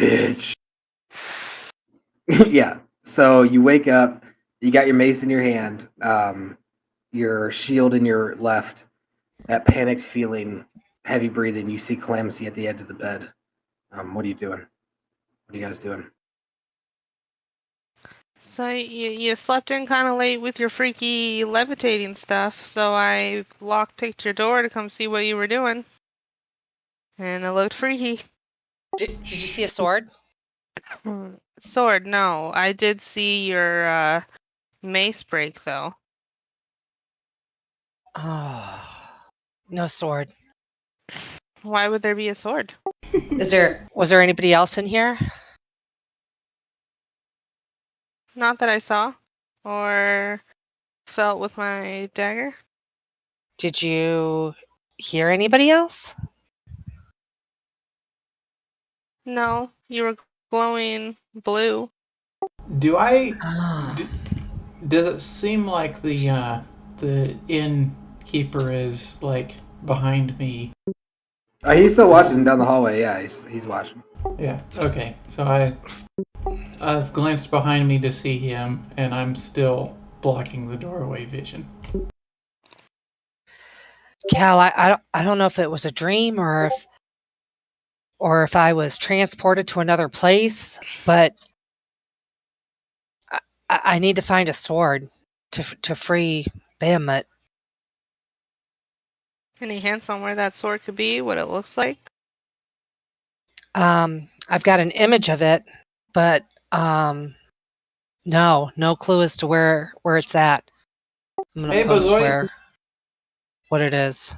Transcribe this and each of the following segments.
bitch. Yeah. So you wake up, you got your mace in your hand, your shield in your left, that panicked feeling, heavy breathing. You see Clancy at the edge of the bed. What are you doing? What are you guys doing? So you slept in kind of late with your freaky levitating stuff, so I lockpicked your door to come see what you were doing. And it looked freaky. Did you see a sword? Sword, no. I did see your mace break, though. Oh, no sword. Why would there be a sword? Was there anybody else in here? Not that I saw or felt with my dagger. Did you hear anybody else? No, you were glowing blue. Do I? Ah. Does it seem like the innkeeper is like behind me? He's still watching down the hallway. Yeah, he's watching. Yeah. Okay. So I've glanced behind me to see him, and I'm still blocking the doorway vision. Cal, I don't know if it was a dream or if I was transported to another place, but I need to find a sword to free Bahamut. Any hints on where that sword could be? What it looks like? I've got an image of it, but no clue as to where it's at. I'm gonna post what it is.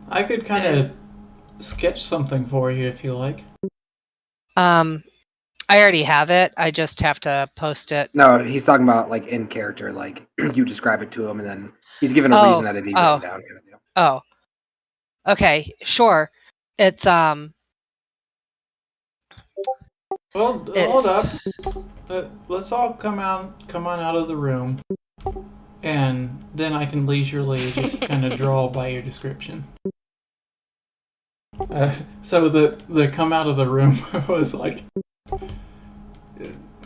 I could kind of sketch something for you if you like. I already have it. I just have to post it. No, he's talking about like in character, like you describe it to him, and then he's given a reason that it be written down. Kind of deal. Oh, okay, sure. It's Well, hold up. Let's all come on out of the room, and then I can leisurely just kind of draw by your description. So the come out of the room was like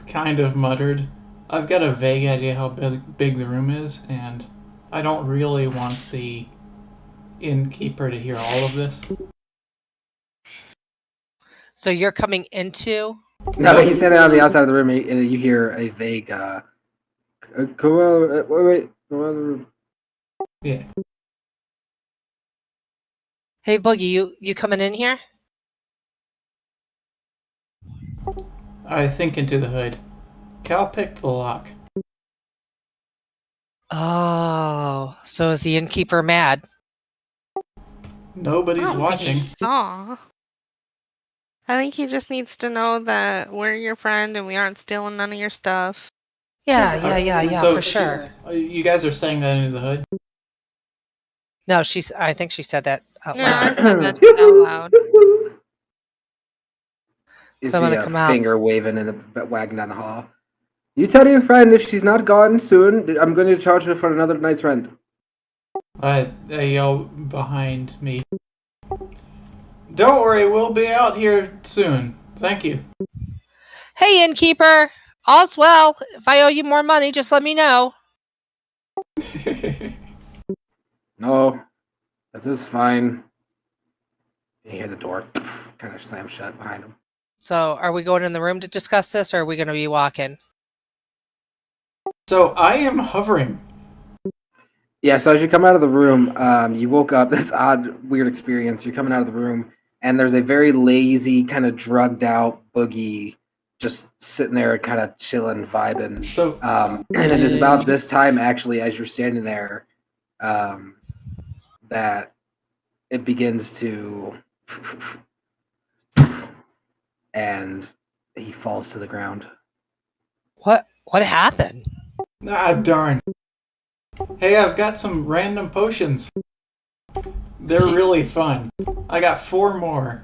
kind of muttered. I've got a vague idea how big the room is, and I don't really want the innkeeper to hear all of this. So you're coming into? No, he's standing on the outside of the room, and you hear a vague, come on, wait, come on the room. Yeah. Hey, Boogie, you coming in here? I think into the hood. Cal picked the lock. Oh, so is the innkeeper mad? Nobody's I don't think watching. he saw. I think he just needs to know that we're your friend and we aren't stealing none of your stuff. Yeah, So, for sure. You guys are saying that into the hood? No, I think she said that out Yeah, I loud. said that out loud. You So I'm see gonna a come out. finger waving in the wagon down the hall. You tell your friend if she's not gone soon, I'm going to charge her for another night's rent. I yell behind me. Don't worry, we'll be out here soon. Thank you. Hey, innkeeper! All's well. If I owe you more money, just let me know. No, that is fine. You hear the door kind of slam shut behind him. So, are we going in the room to discuss this, or are we going to be walking? So I am hovering. Yeah, so as you come out of the room, you woke up, this odd, weird experience. You're coming out of the room, and there's a very lazy, kind of drugged out Boogie just sitting there kind of chilling, vibing. So, and it is about this time, actually, as you're standing there, that it begins to... and he falls to the ground. What happened? ah, darn. Hey, I've got some random potions. They're really fun. I got 4 more.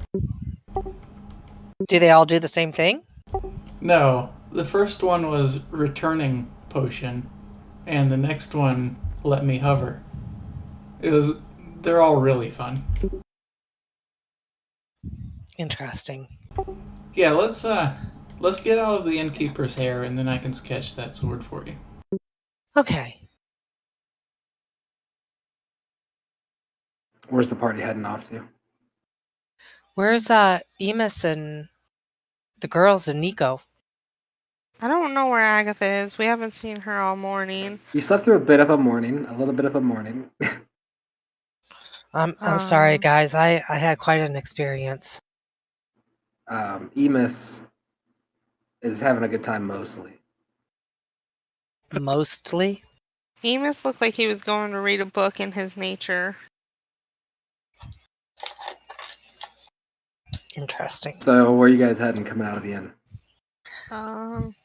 Do they all do the same thing? No, the first one was returning potion, and the next one let me hover. They're all really fun. Interesting. Yeah, let's get out of the innkeeper's hair, and then I can sketch that sword for you. Okay. Where's the party heading off to? Where's Emus and the girls and Nico? I don't know where Agatha is. We haven't seen her all morning. You slept through a bit of a morning, a little bit of a morning. I'm sorry, guys. I had quite an experience. Emus is having a good time mostly. Mostly. Emus looked like he was going to read a book in his nature. Interesting. So where are you guys heading coming out of the inn? Um.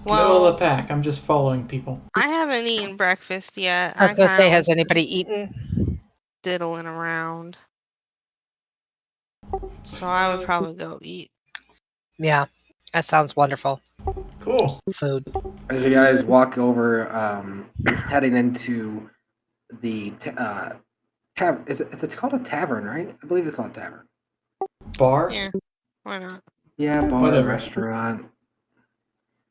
Middle of Well, the pack. I'm just following people. I haven't eaten breakfast yet. I was gonna say, kinda has was anybody eaten? diddling around. So I would probably go eat. Yeah, that sounds wonderful. Cool. Food. As you guys walk over, heading into the tavern. Is it's called a tavern, right? I believe it's called a tavern. Bar? Yeah, why not? Yeah, bar, Whatever. restaurant.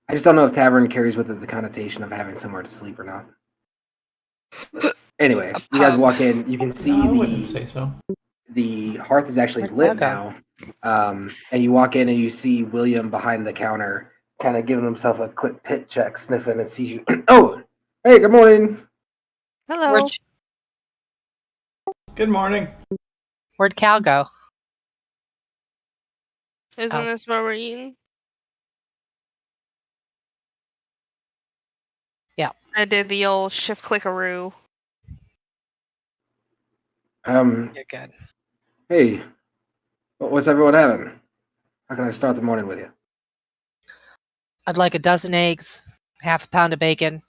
I just don't know if tavern carries with it the connotation of having somewhere to sleep or not. Anyway, you guys walk in. You can see No, I wouldn't say so. the hearth is actually Where'd lit Cal now. And you walk in and you see William behind the counter, kind of giving himself a quick pit check, sniffing, and sees you. Oh, hey, good morning. Hello. Good morning. Where'd Cal go? Isn't Oh. this where we're eating? Yeah. I did the old shift clickaroo. You're good. Hey, what's everyone having? How can I start the morning with you? I'd like a dozen eggs, half a pound of bacon,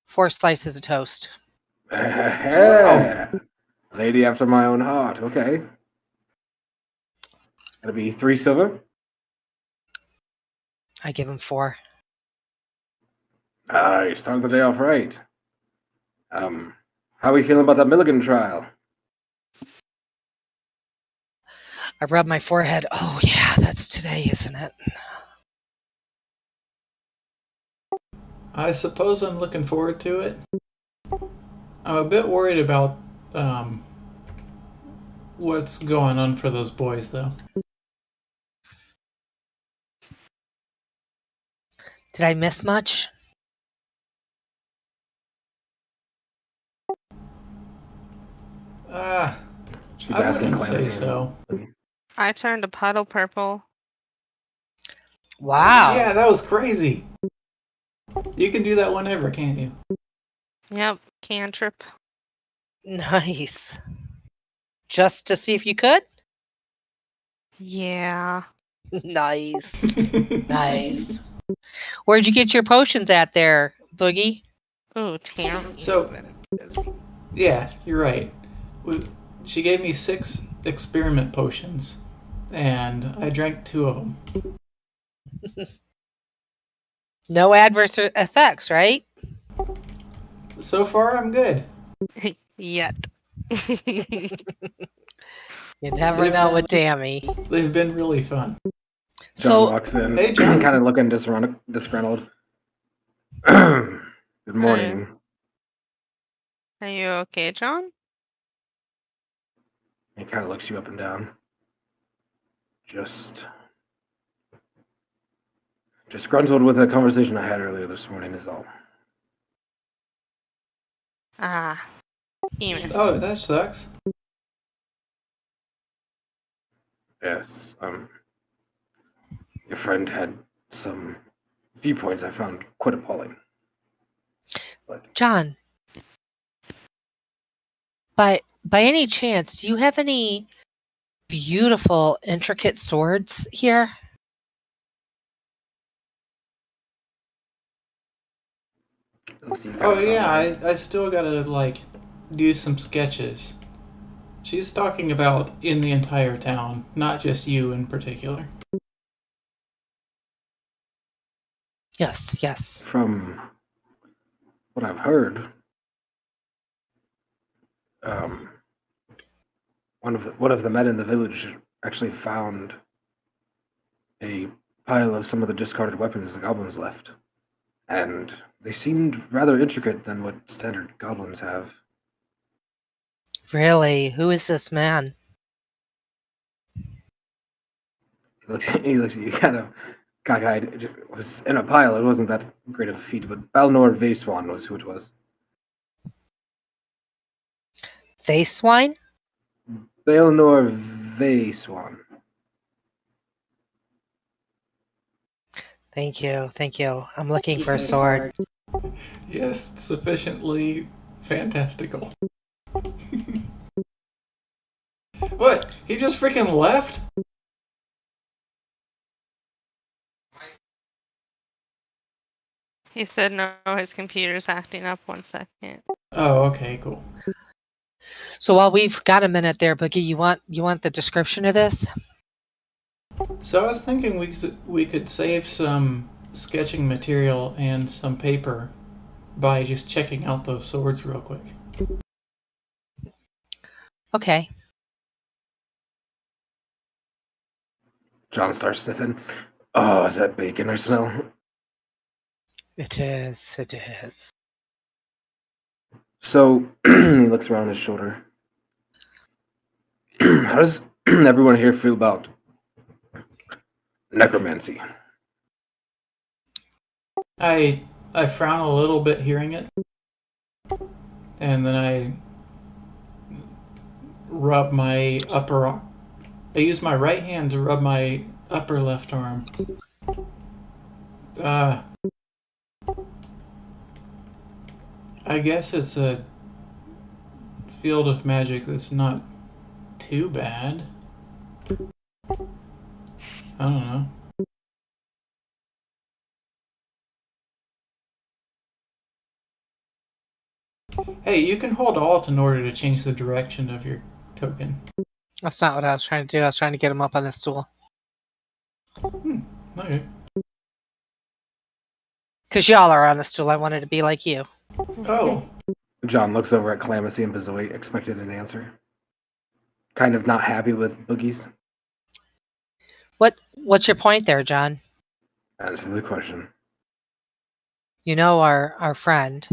4 slices of toast. Lady after my own heart. Okay. That'll be 3 silver. I give him 4. You started the day off right. How are we feeling about that Milligan trial? I rub my forehead. Oh yeah, that's today, isn't it? I suppose I'm looking forward to it. I'm a bit worried about what's going on for those boys, though. Did I miss much? She's I asking wouldn't say Clancy. so. I turned a puddle purple. Wow. Yeah, that was crazy. You can do that whenever, can't you? Yep, cantrip. Nice. Just to see if you could? Yeah. Nice. Nice. Where'd you get your potions at there, Boogie? Ooh, Tammy. So, yeah, you're right. She gave me 6 experiment potions, and I drank 2 of them. No adverse effects, right? So far, I'm good. Yet. You never know with Tammy. They've been really fun. John So, walks in, Hey, John. kind of looking disgruntled. Good morning. Are you okay, John? He kind of looks you up and down. Just disgruntled with a conversation I had earlier this morning is all. Ah. Emus. Oh, that sucks. Yes, your friend had some viewpoints I found quite appalling. But John, by any chance, do you have any beautiful, intricate swords here? Oh, yeah, I still gotta, do some sketches. She's talking about in the entire town, not just you in particular. Yes. From what I've heard, one of the men in the village actually found a pile of some of the discarded weapons the goblins left, and they seemed rather intricate than what standard goblins have. Really? Who is this man? He looks at you kind of cockeyed. It was in a pile. It wasn't that great of a feat, but Balnor Vayswan was who it was. Face swine? Balnor Vayswan. Thank you, thank you. I'm looking for a sword. Yes, sufficiently fantastical. What? He just freaking left? He said no, his computer's acting up 1 second. Oh, okay, cool. So while we've got a minute there, Boogie, you want the description of this? So I was thinking we could save some sketching material and some paper by just checking out those swords real quick. Okay. John starts sniffing. Oh, is that bacon I smell? It is. It is. So he looks around his shoulder. How does everyone here feel about necromancy? I frown a little bit hearing it, and then I rub my upper arm. I use my right hand to rub my upper left arm. I guess it's a field of magic that's not too bad. I don't know. Hey, you can hold Alt in order to change the direction of your token. That's not what I was trying to do. I was trying to get him up on the stool. Okay. Because y'all are on the stool. I wanted to be like you. Oh, John looks over at Calamithy and Bezoy, expected an answer. Kind of not happy with boogies. What's your point there, John? Answer the question. You know our friend.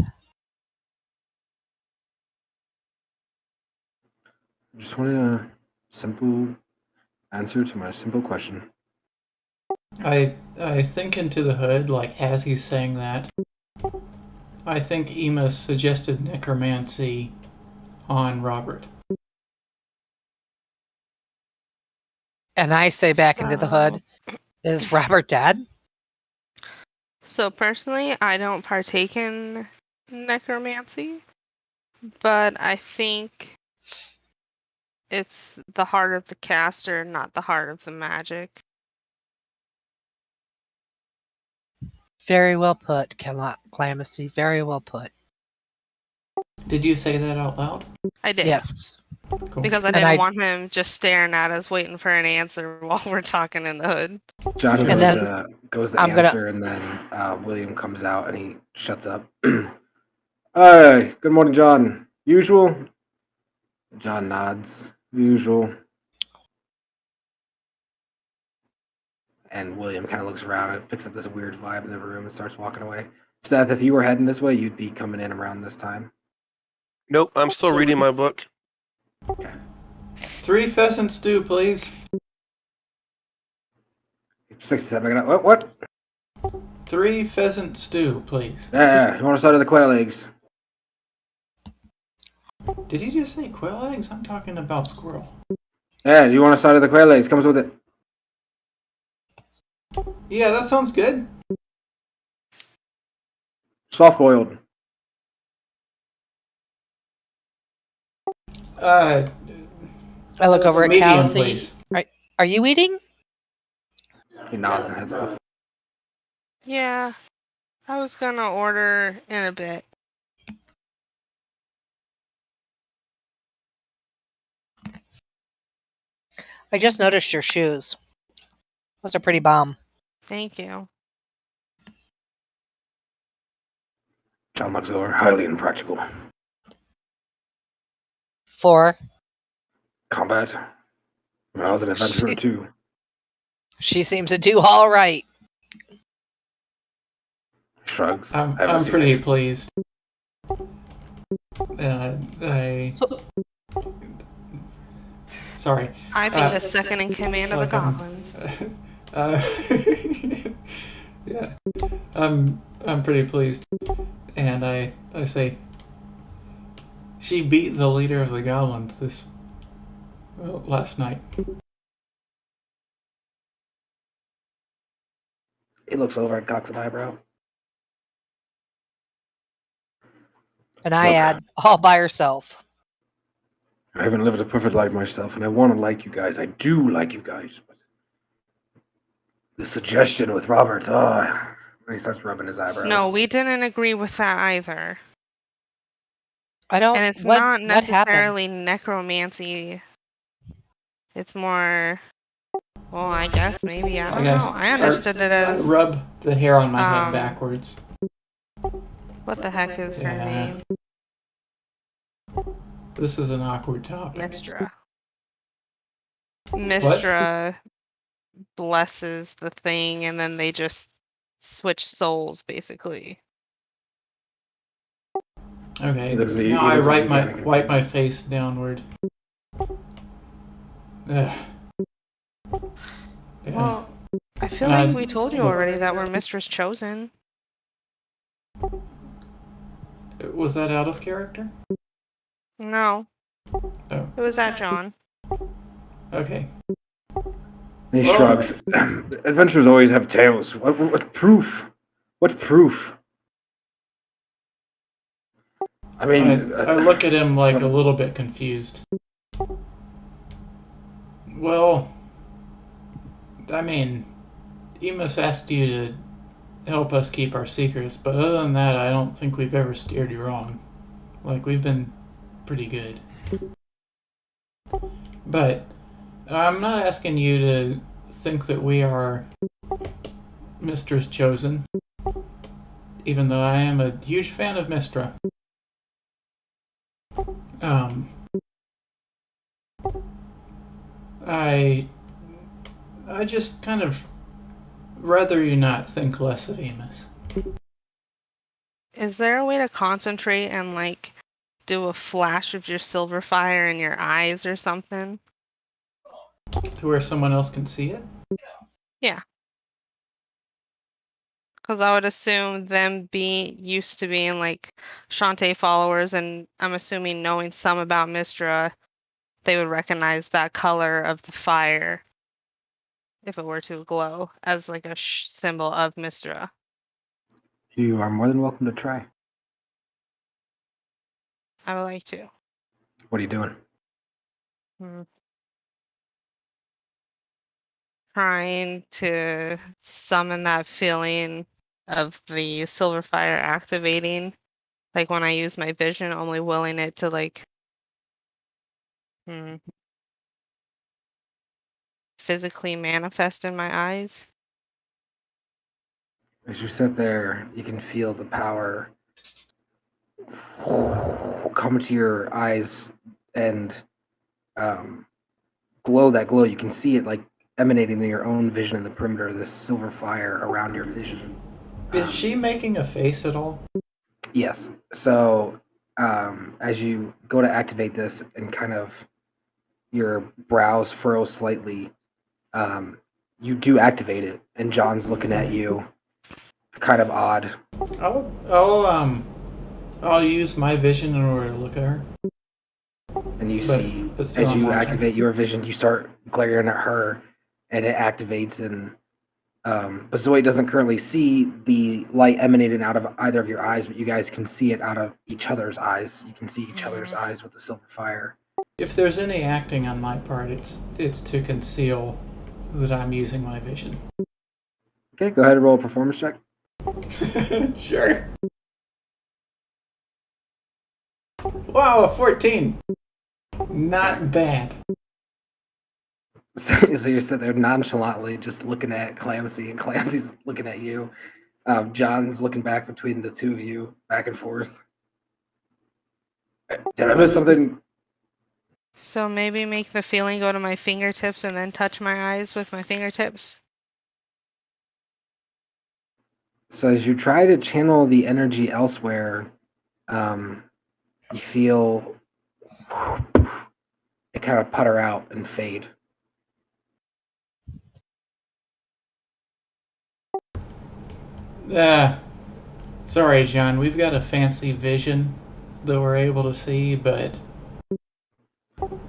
Just wanted a simple answer to my simple question. I think into the hood, like as he's saying that. I think Ema suggested necromancy on Robert. And I say back into the hood, is Robert dead? So personally, I don't partake in necromancy, but I think it's the heart of the caster, not the heart of the magic. Very well put, Calamithy. Very well put. Did you say that out loud? I did. Yes. Cool. Because I And didn't I- want him just staring at us, waiting for an answer while we're talking in the hood. John And then goes to I'm gonna- answer, and then William comes out and he shuts up. Hi, good morning, John. Usual? John nods. Usual. And William kind of looks around and picks up this weird vibe in the room and starts walking away. Seth, if you were heading this way, you'd be coming in around this time. Nope, I'm still reading my book. 3 pheasant stew, please. 67. What? 3 pheasant stew, please. Yeah, you want a side of the quail eggs? Did he just say quail eggs? I'm talking about squirrel. Yeah, do you want a side of the quail eggs? Comes with it. Yeah, that sounds good. Soft boiled. Uh, I look over at medium, Calamithy. please. Are you eating? He nods and heads off. Yeah, I was gonna order in a bit. I just noticed your shoes. Those are pretty bomb. Thank you. John looks over. Highly impractical. 4. combat. I was an adventurer too. She seems to do all right. Shrugs. I'm Haven't seen pretty it. pleased. Sorry. I being the second in command of the like, goblins. Yeah, I'm pretty pleased, and I say she beat the leader of the goblins last night. He looks over and cocks an eyebrow. And I Look. add, all by herself. I haven't lived a perfect life myself, and I want to like you guys. I do like you guys, but the suggestion with Robert, when he starts rubbing his eyebrows. No, we didn't agree with that either. I don't. And it's what not what happened? necessarily necromancy. It's more. Well, I guess maybe. I don't know. I understood it I as. rub the hair on my head backwards. What the heck is her name? This is an awkward topic. Mistra. Mistra blesses the thing, and then they just switch souls, basically. Okay. He looks- Now he I looks wipe like my face downward. Yeah. Well, I feel like we told you already that we're Mistress Chosen. Was that out of character? No. Oh. Who was that, John? Okay. He shrugs. Adventures always have tails. What proof? What proof? I mean, I look at him like a little bit confused. Well, I mean, Emus asked you to help us keep our secrets, but other than that, I don't think we've ever steered you wrong. Like, we've been pretty good. But I'm not asking you to think that we are Mistress Chosen, even though I am a huge fan of Mistra. I just kind of rather you not think less of Amos. Is there a way to concentrate and, like, do a flash of your silver fire in your eyes or something? To where someone else can see it? Yeah. Because I would assume them being used to being, like, Shantae followers, and I'm assuming knowing some about Mistra, they would recognize that color of the fire if it were to glow as, like, a symbol of Mistra. you are more than welcome to try. I would like to. What are you doing? Trying to summon that feeling of the silver fire activating. Like when I use my vision, only willing it to, like, physically manifest in my eyes. As you sit there, you can feel the power come to your eyes and glow. That glow, you can see it like emanating in your own vision in the perimeter of this silver fire around your vision. Is she making a face at all? Yes. So as you go to activate this and kind of your brows furrow slightly, you do activate it, and John's looking at you kind of odd. I'll use my vision in order to look at her. And you see, as you activate your vision, you start glaring at her, and it activates. And but Zoe doesn't currently see the light emanating out of either of your eyes, but you guys can see it out of each other's eyes. You can see each other's eyes with the silver fire. If there's any acting on my part, it's to conceal that I'm using my vision. Okay, go ahead and roll a performance check. Sure. Wow, a 14. Not bad. So you're sitting there nonchalantly just looking at Clancy, and Clancy's looking at you. John's looking back between the two of you, back and forth. Did I miss something? So maybe make the feeling go to my fingertips and then touch my eyes with my fingertips. So as you try to channel the energy elsewhere, you feel it kind of putter out and fade. Sorry, John. We've got a fancy vision that we're able to see, but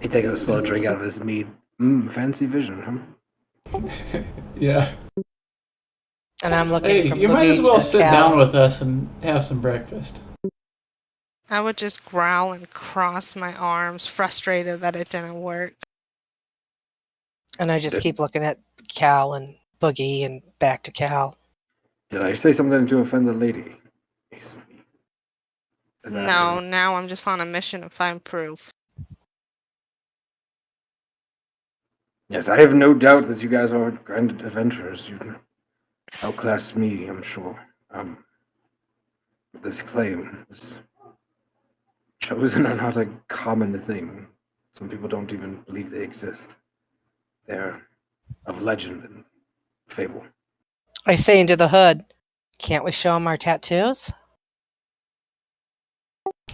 He takes a slow drink out of his mead. Fancy vision, huh? yeah. And I'm looking Hey, from you might as Boogie well to sit Cal. down with us and have some breakfast. I would just growl and cross my arms, frustrated that it didn't work. And I just keep looking at Cal and Boogie and back to Cal. Did I say something to offend the lady? He's No, asking. now I'm just on a mission to find proof. Yes, I have no doubt that you guys are grand adventurers. You can outclass me, I'm sure. This claim is chosen are not a common thing. Some people don't even believe they exist. They're of legend and fable. I say into the hood, can't we show him our tattoos?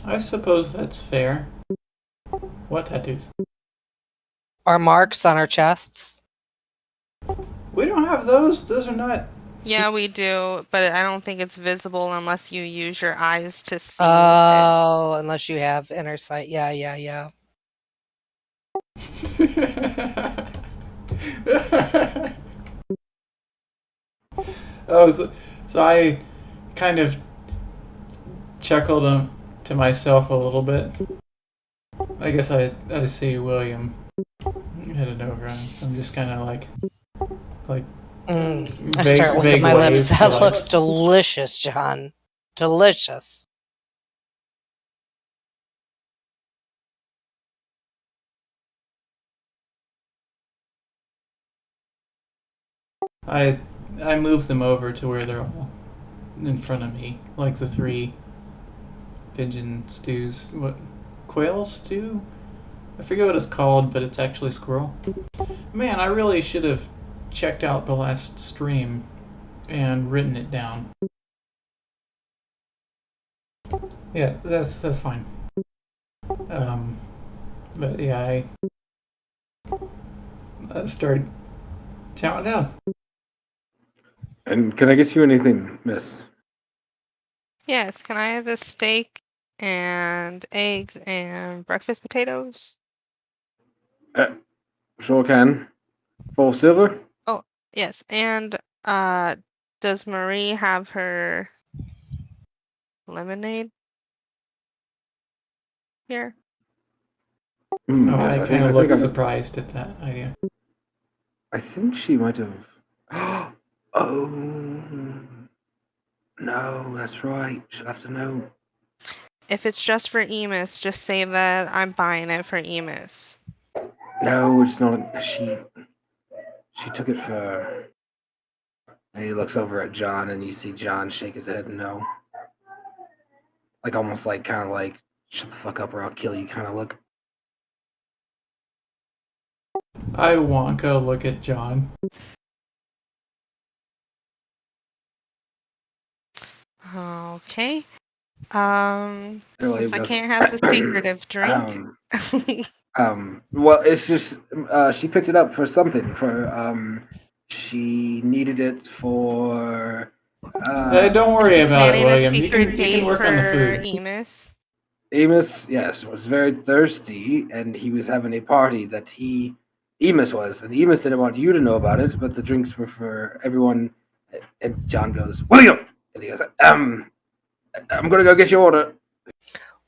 I suppose that's fair. What tattoos? Our marks on our chests? We don't have those. Those are not. Yeah, we do, but I don't think it's visible unless you use your eyes to see. Oh, unless you have inner sight. Yeah. So I kind of chuckled to myself a little bit. I guess I see William headed over. I'm just kind of like I vague, start licking vague my lips. wave, That like- looks delicious, John. Delicious. I move them over to where they're all in front of me, like the 3 pigeon stews. What, quail stew? I forget what it's called, but it's actually squirrel. Man, I really should have checked out the last stream and written it down. Yeah, that's fine. But yeah, I start chowing down. And can I get you anything, miss? Yes, can I have a steak and eggs and breakfast potatoes? Sure can. Full silver? Yes, and does Marie have her lemonade here? Oh, Yes, I kind of think look surprised at that idea. I think she might have. Oh, no, that's right. She'll have to know. If it's just for Emus, just say that I'm buying it for Emus. No, it's not. She took it for. And he looks over at John, and you see John shake his head no. Like almost like kind of like shut the fuck up or I'll kill you kind of look. I wonka look at John. Okay. Really, Since I because- can't have the secretive drink. Well, it's just she picked it up for something. She needed it for. Don't worry about it, Planning a William. You secret date can work for on the food. Emus. Amos, yes, was very thirsty, and he was having a party that Amos was, and Amos didn't want you to know about it, but the drinks were for everyone. And John goes, William, and he goes, I'm gonna go get your order.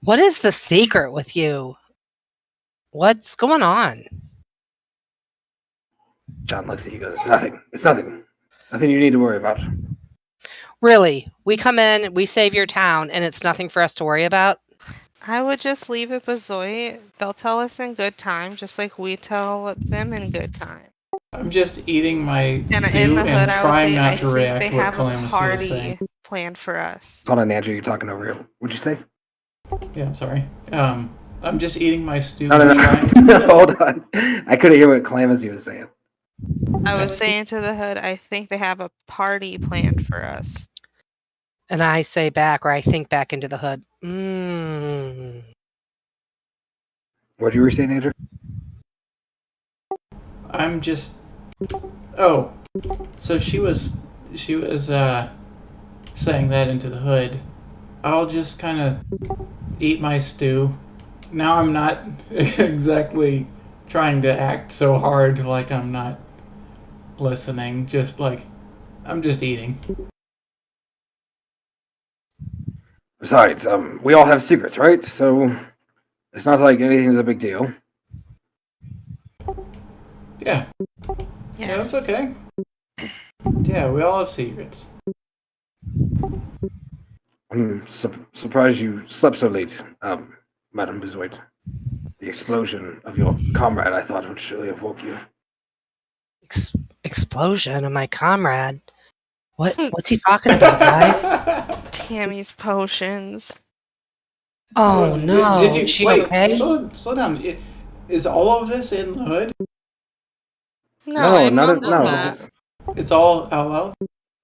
What is the secret with you? What's going on? John looks at you, goes, nothing. It's nothing. Nothing you need to worry about. Really, we come in, we save your town, and it's nothing for us to worry about? I would just leave it Bazoy. They'll tell us in good time, just like we tell them in good time. I'm just eating my And stew in the hood, and I would trying say not I to think react they what have a Calamus is party saying. planned for us. Hold on, Andrew, you're talking over here. What'd you say? Yeah, I'm sorry. I'm just eating my stew No, and no, trying. no. Hold on. I couldn't hear what Calamus was saying. I was saying to the hood, I think they have a party planned for us. And I say back, or I think back into the hood. Mmm. What you were saying, Andrew? I'm just. Oh, so she was saying that into the hood. I'll just kind of eat my stew. Now I'm not exactly trying to act so hard like I'm not listening. Just like I'm just eating. Besides, we all have secrets, right? So it's not like anything's a big deal. Yeah, yeah, that's okay. Yeah, we all have secrets. I'm surprised you slept so late, Madame Bezoit. The explosion of your comrade, I thought, would surely have woke you. Explosion of my comrade. What's he talking about, guys? Tammy's potions. Oh no, Did is you she wait? okay? Slow down. Is all of this in the hood? No, I not mumbled no. that. This is It's all out loud.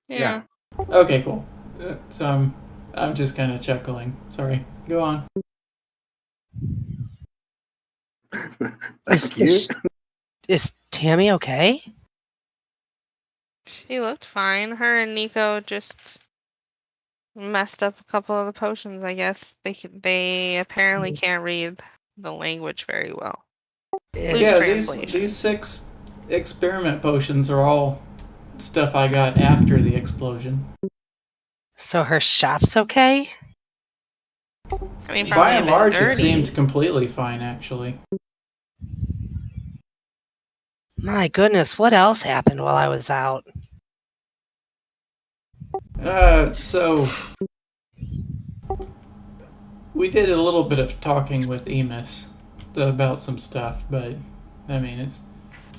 Yeah. Okay, cool. So I'm just kind of chuckling. Sorry. Go on. thank you. Is Tammy okay? She looked fine. Her and Nico just messed up a couple of the potions, I guess. They apparently can't read the language very well. Loose Yeah, translation. these 6 experiment potions are all stuff I got after the explosion. So her shot's okay? I mean, By probably a and bit large, it dirty. seemed completely fine, actually. My goodness, what else happened while I was out? So we did a little bit of talking with Emus about some stuff, but I mean, it's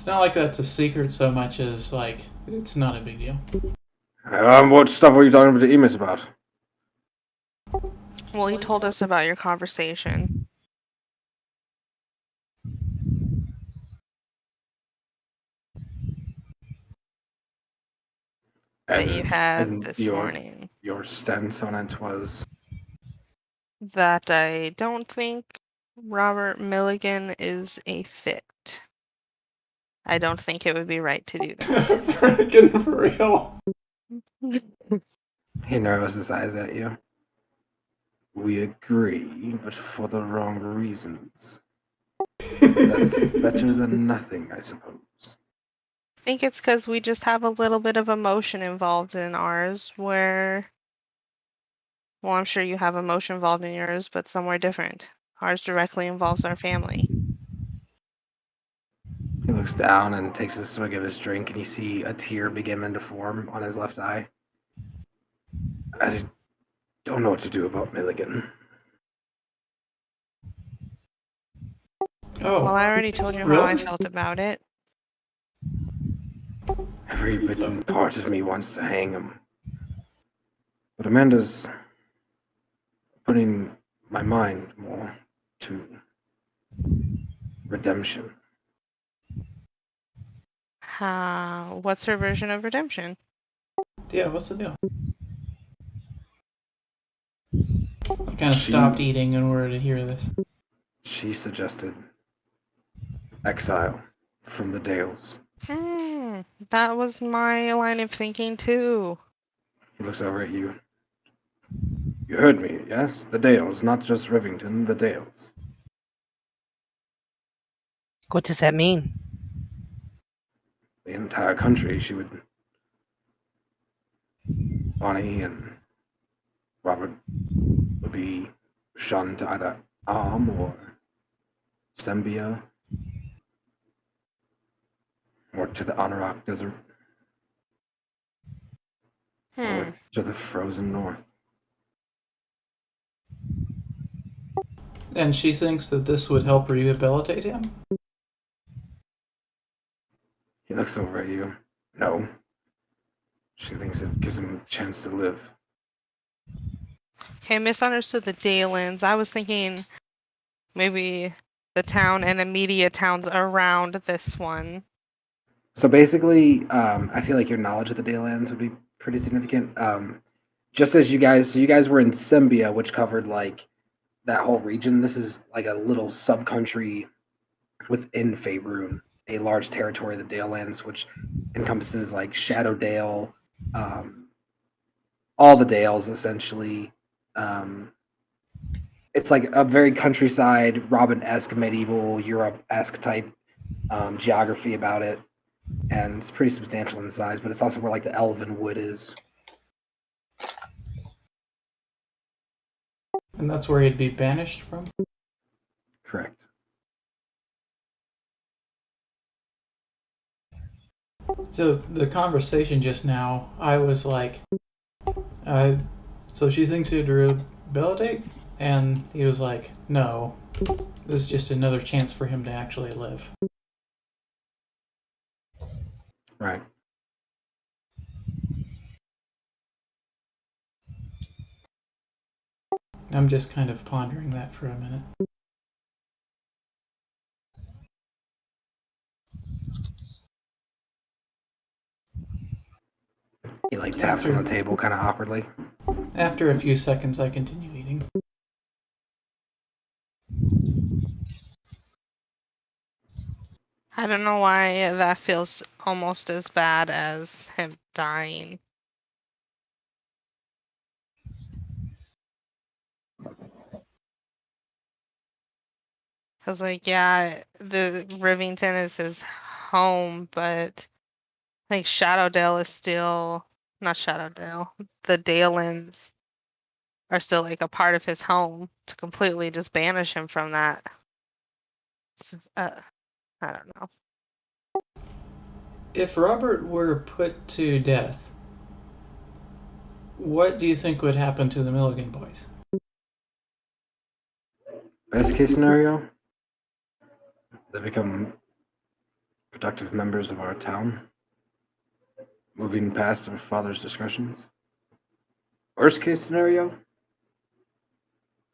not like that's a secret so much as like it's not a big deal. What stuff were you talking to Emus about? Well, he told us about your conversation. That you had this morning. Your stance on it was That I don't think Robert Milligan is a fit. I don't think it would be right to do that. Freaking for real. he narrows his eyes at you. We agree, but for the wrong reasons. That's better than nothing, I suppose. I think it's because we just have a little bit of emotion involved in ours, where, well, I'm sure you have emotion involved in yours, but somewhere different. Ours directly involves our family. He looks down and takes a swig of his drink, and you see a tear begin to form on his left eye. I don't know what to do about Milligan. Oh, Well, I already told you how I felt about it. Every bit and part of me wants to hang him. But Amanda's putting my mind more to redemption. What's her version of redemption? Yeah, what's the deal? I kind of stopped eating in order to hear this. She suggested exile from the Dales. That was my line of thinking too. He looks over at you. You heard me, yes? The Dales, not just Rivington, the Dales. What does that mean? The entire country, Bonnie and Robert would be shunned to either Arm or Sembia or to the Anorak Desert or to the frozen north. And she thinks that this would help rehabilitate him? He looks over at you. No. She thinks it gives him a chance to live. Okay, misunderstood the Dalens. I was thinking Maybe the town and immediate towns around this one. So basically, I feel like your knowledge of the Daylands would be pretty significant. Just as you guys were in Symbia, which covered like that whole region. This is like a little sub-country within Faerun, a large territory of the Dalelands, which encompasses like Shadowdale, um, all the Dales essentially. Um, it's like a very countryside, Robin-esque, medieval Europe-esque type geography about it, and it's pretty substantial in size. But it's also where like the Elven Wood is. And that's where he'd be banished from? Correct. So the conversation just now, I was like, so she thinks he'd rehabilitate? And he was like, no, this is just another chance for him to actually live. Right. I'm just kind of pondering that for a minute. He like taps on the table kind of awkwardly. After a few seconds, I continue eating. I don't know why that feels almost as bad as him dying. Cause like, yeah, the Rivington is his home, but like Shadowdale is still not Shadowdale. The Dalelands are still like a part of his home. To completely just banish him from that, I don't know. If Robert were put to death, what do you think would happen to the Milligan boys? Best case scenario, they become productive members of our town, moving past their father's discretions. Worst case scenario,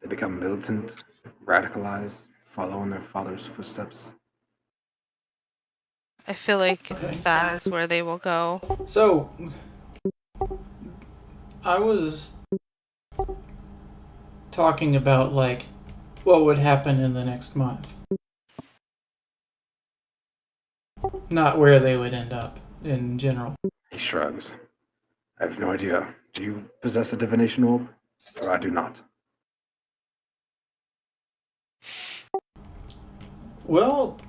they become militant, radicalized, following their father's footsteps. I feel like Okay. that is where they will go. So, I was talking about, like, what would happen in the next month. Not where they would end up in general. He shrugs. I have no idea. Do you possess a divination orb? For I do not. Well,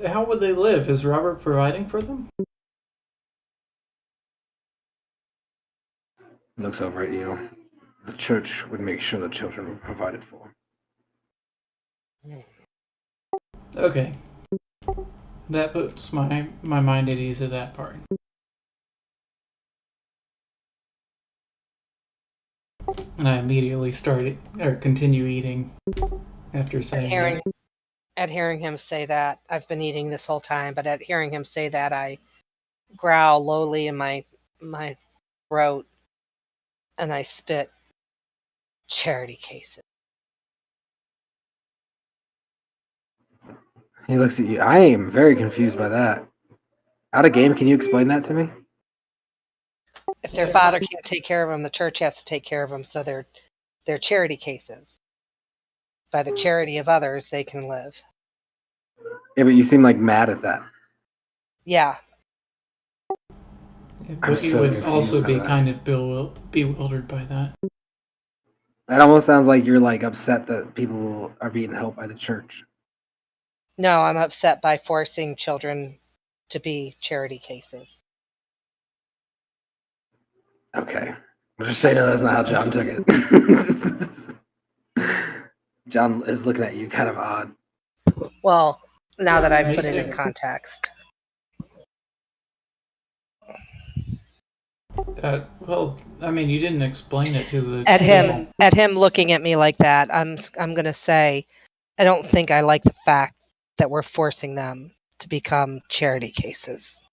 how would they live? Is Robert providing for them? Looks over at you. The church would make sure the children were provided for. Okay. That puts my mind at ease of that part. And I immediately continue eating after saying that. At hearing him say that, I've been eating this whole time, but at hearing him say that, I growl lowly in my throat, and I spit charity cases. He looks at you. I am very confused by that. Out of game, can you explain that to me? If their father can't take care of them, the church has to take care of them, so they're charity cases. By the charity of others, they can live. Yeah, but you seem like mad at that. Yeah. But he so would confused also by be that. kind of bewildered by that. That almost sounds like you're like upset that people are being helped by the church. No, I'm upset by forcing children to be charity cases. Okay. I'll just say no, that's not how John took it. John is looking at you kind of odd. Well, now that I've Me put it in too. context. Well, I mean, you didn't explain it to the At him looking at me like that, I'm gonna say, I don't think I like the fact that we're forcing them to become charity cases.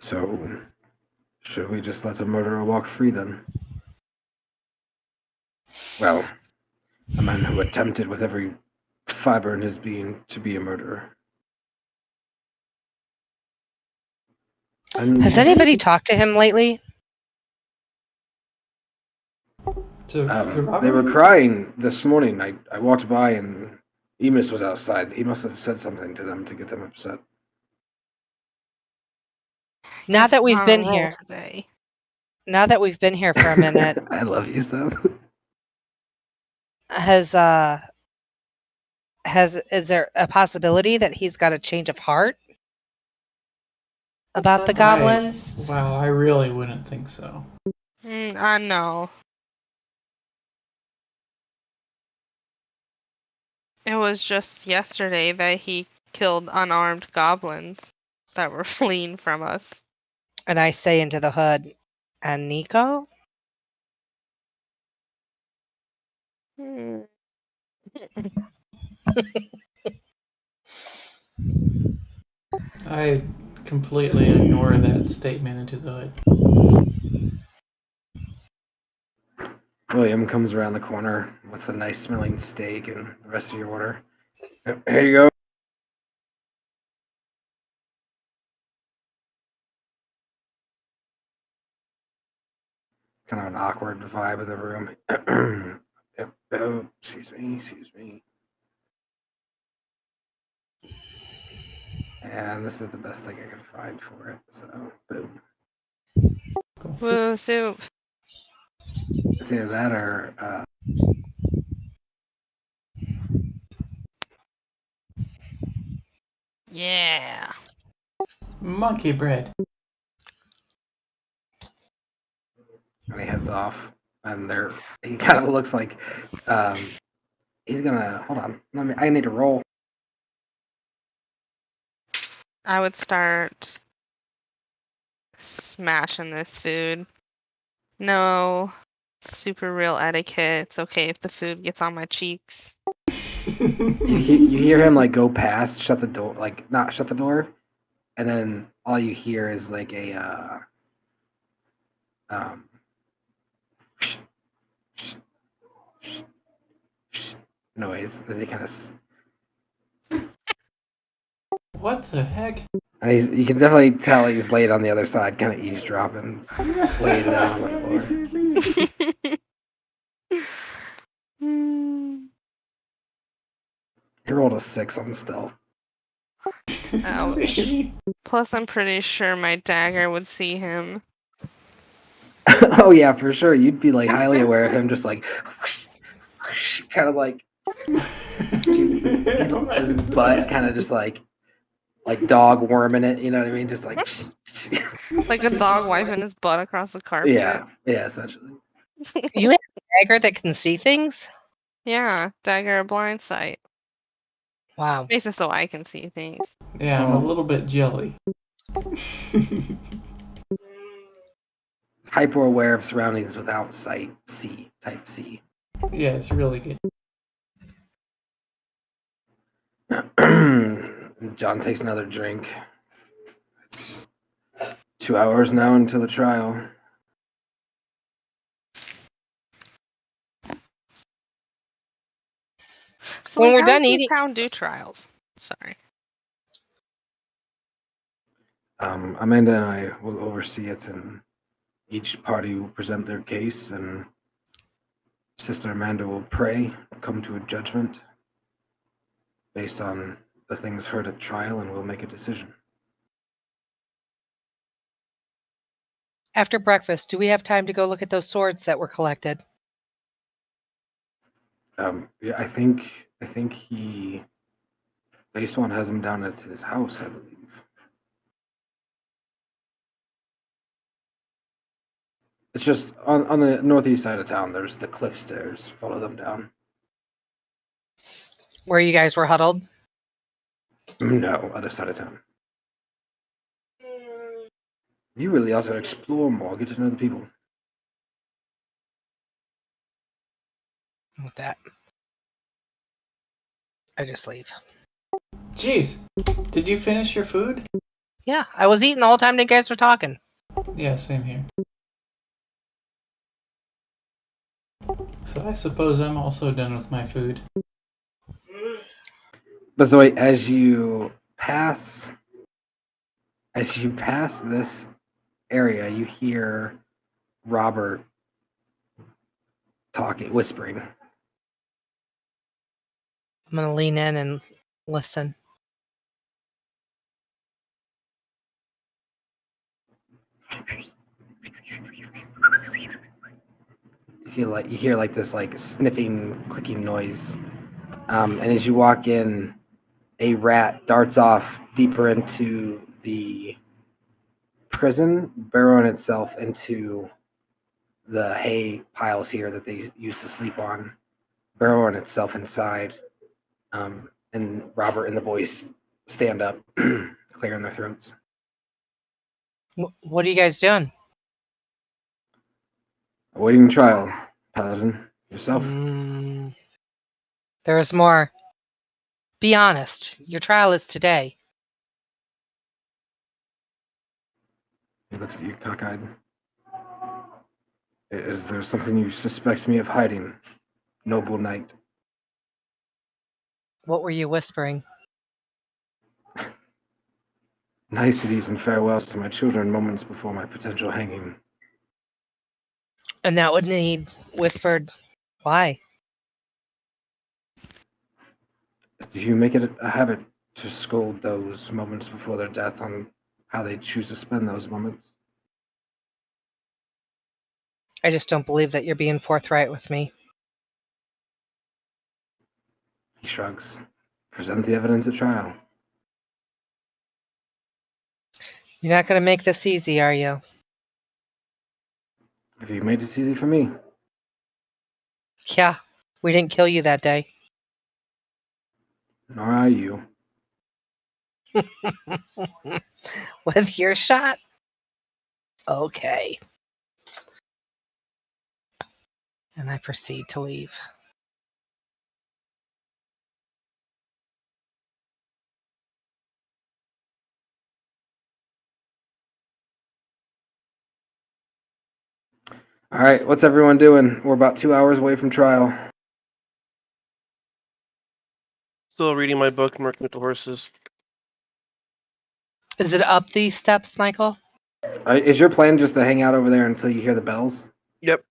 So, should we just let the murderer walk free then? Well, a man who attempted with every fiber in his being to be a murderer. And Has anybody talked to him lately? To Robert? they were crying this morning. I walked by and Emus was outside. He must have said something to them to get them upset. Now He's that we've on a been roll here, today. now that we've been here for a minute, I love you, Seth. is there a possibility that he's got a change of heart about the goblins? Wow, I really wouldn't think so. I know. It was just yesterday that he killed unarmed goblins that were fleeing from us. And I say into the hood, and Nico? Hmm. I completely ignore that statement into the hood. William comes around the corner with a nice smelling steak and the rest of your order. Here you go. Kind of an awkward vibe in the room. Yep. Oh, excuse me. And this is the best thing I could find for it. So, boom. Woo, soup. It's either that or Yeah. Monkey bread. and he heads off. And he kind of looks like he's gonna hold on. I need to roll. I would start smashing this food. No super real etiquette. It's okay if the food gets on my cheeks. You hear him like go past, shut the door, like not shut the door, and then all you hear is like a noise as he kind of. What the heck? And you can definitely tell he's laid on the other side, kind of eavesdropping, laid down on the floor. He rolled a 6 on stealth. Ouch. Plus, I'm pretty sure my dagger would see him. Oh yeah, for sure. You'd be like highly aware of him, just like kind of like his butt, kind of just like dog worming it. You know what I mean? Just like Like a dog wiping his butt across the carpet. yeah, essentially. You have a dagger that can see things? Yeah, dagger of blind sight. Wow. Makes it so I can see things. Yeah, I'm a little bit jelly. Hyper aware of surroundings without sight. Type C. Yeah, it's really good. John takes another drink. It's 2 hours now until the trial. So, When like, we're how done does this eating, town do trials? Sorry. Amanda and I will oversee it, and each party will present their case, and Sister Amanda will pray, come to a judgment based on the things heard at trial, and we'll make a decision. after breakfast, do we have time to go look at those swords that were collected? Yeah, I think he, Base One has him down at his house, I believe. It's just on the northeast side of town. There's the cliff stairs. Follow them down. Where you guys were huddled? No, other side of town. You really ought to explore more, get to know the people. With that, I just leave. Jeez, did you finish your food? Yeah, I was eating the whole time you guys were talking. Yeah, same here. So I suppose I'm also done with my food. But Zoe, as you pass this area, you hear Robert talking, whispering. I'm gonna lean in and listen. You hear like this like sniffing, clicking noise. And as you walk in, a rat darts off deeper into the prison, burrowing itself into the hay piles here that they used to sleep on, burrowing itself inside. And Robert and the boys stand up, clearing their throats. What are you guys doing? Awaiting trial, Paladin. Yourself? There is more. Be honest. Your trial is today. He looks at you cockeyed. Is there something you suspect me of hiding, noble knight? What were you whispering? Niceties and farewells to my children moments before my potential hanging. And that would need whispered. Why? Do you make it a habit to scold those moments before their death on how they choose to spend those moments? I just don't believe that you're being forthright with me. He shrugs. Present the evidence at trial. You're not gonna make this easy, are you? If you made it easy for me, Yeah, we didn't kill you that day. nor I you. With your shot? Okay. And I proceed to leave. All right, what's everyone doing? We're about 2 hours away from trial. Still reading my book, Working with the Horses. Is it up these steps, Michael? Is your plan just to hang out over there until you hear the bells? Yep.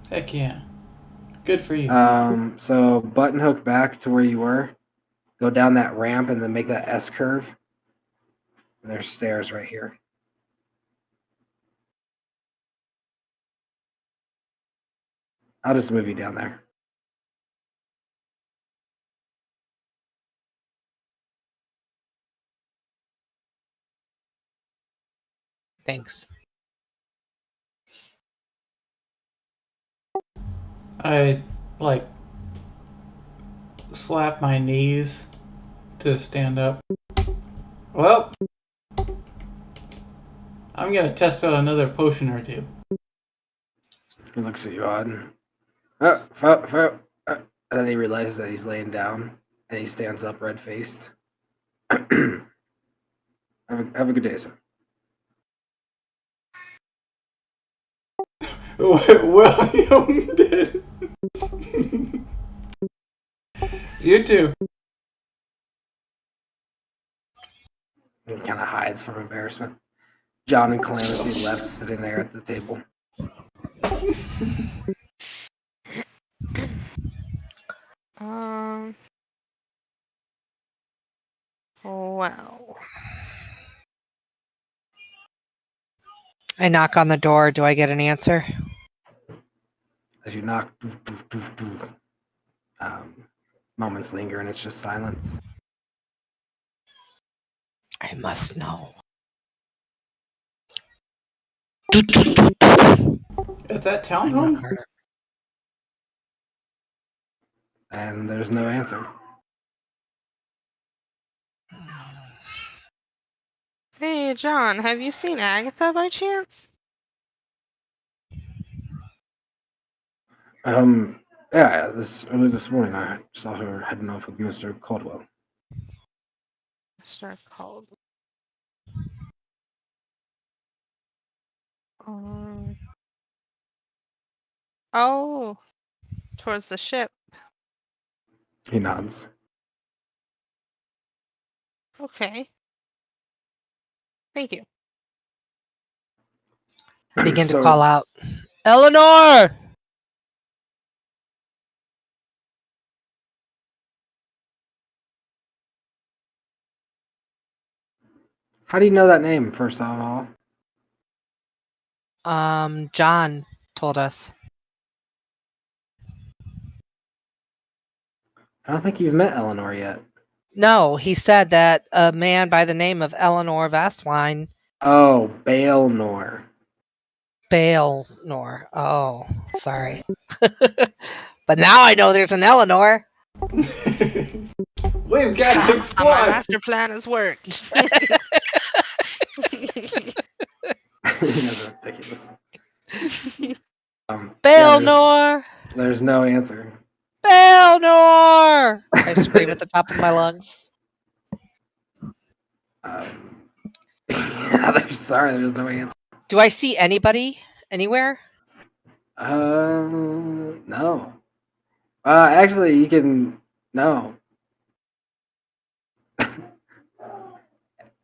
Heck yeah. Good for you. So button hook back to where you were, go down that ramp, and then make that S curve. And there's stairs right here. I'll just move you down there. Thanks. I, like, slap my knees to stand up. Well, I'm gonna test out another potion or two. He looks at you odd. And then he realizes that he's laying down, and he stands up, red faced. have a good day, sir. William did. You too. He kind of hides from embarrassment. John and Calamity left, sitting there at the table. Well, I knock on the door. Do I get an answer? As you knock, moments linger, and it's just silence. I must know. At that I knock townhome? harder. And there's no answer. hey John, have you seen Agatha by chance? Yeah, early this morning I saw her heading off with Mr. Caldwell. Mr. Caldwell. Oh, towards the ship. He nods. Okay. Thank you. I begin to So- call out, Eleanor! How do you know that name, first of all? John told us. I don't think you've met Eleanor yet. No, he said that a man by the name of Eleanor Vaswine, Oh, Baelnor. Baelnor. Oh, sorry. But now I know there's an Eleanor. We've got to My explore. master plan has worked. You guys are ridiculous. Yeah, Baelnor! there's no answer. Baelnor! I scream at the top of my lungs. Yeah, there's no answer. Do I see anybody anywhere? No. Actually, you can no.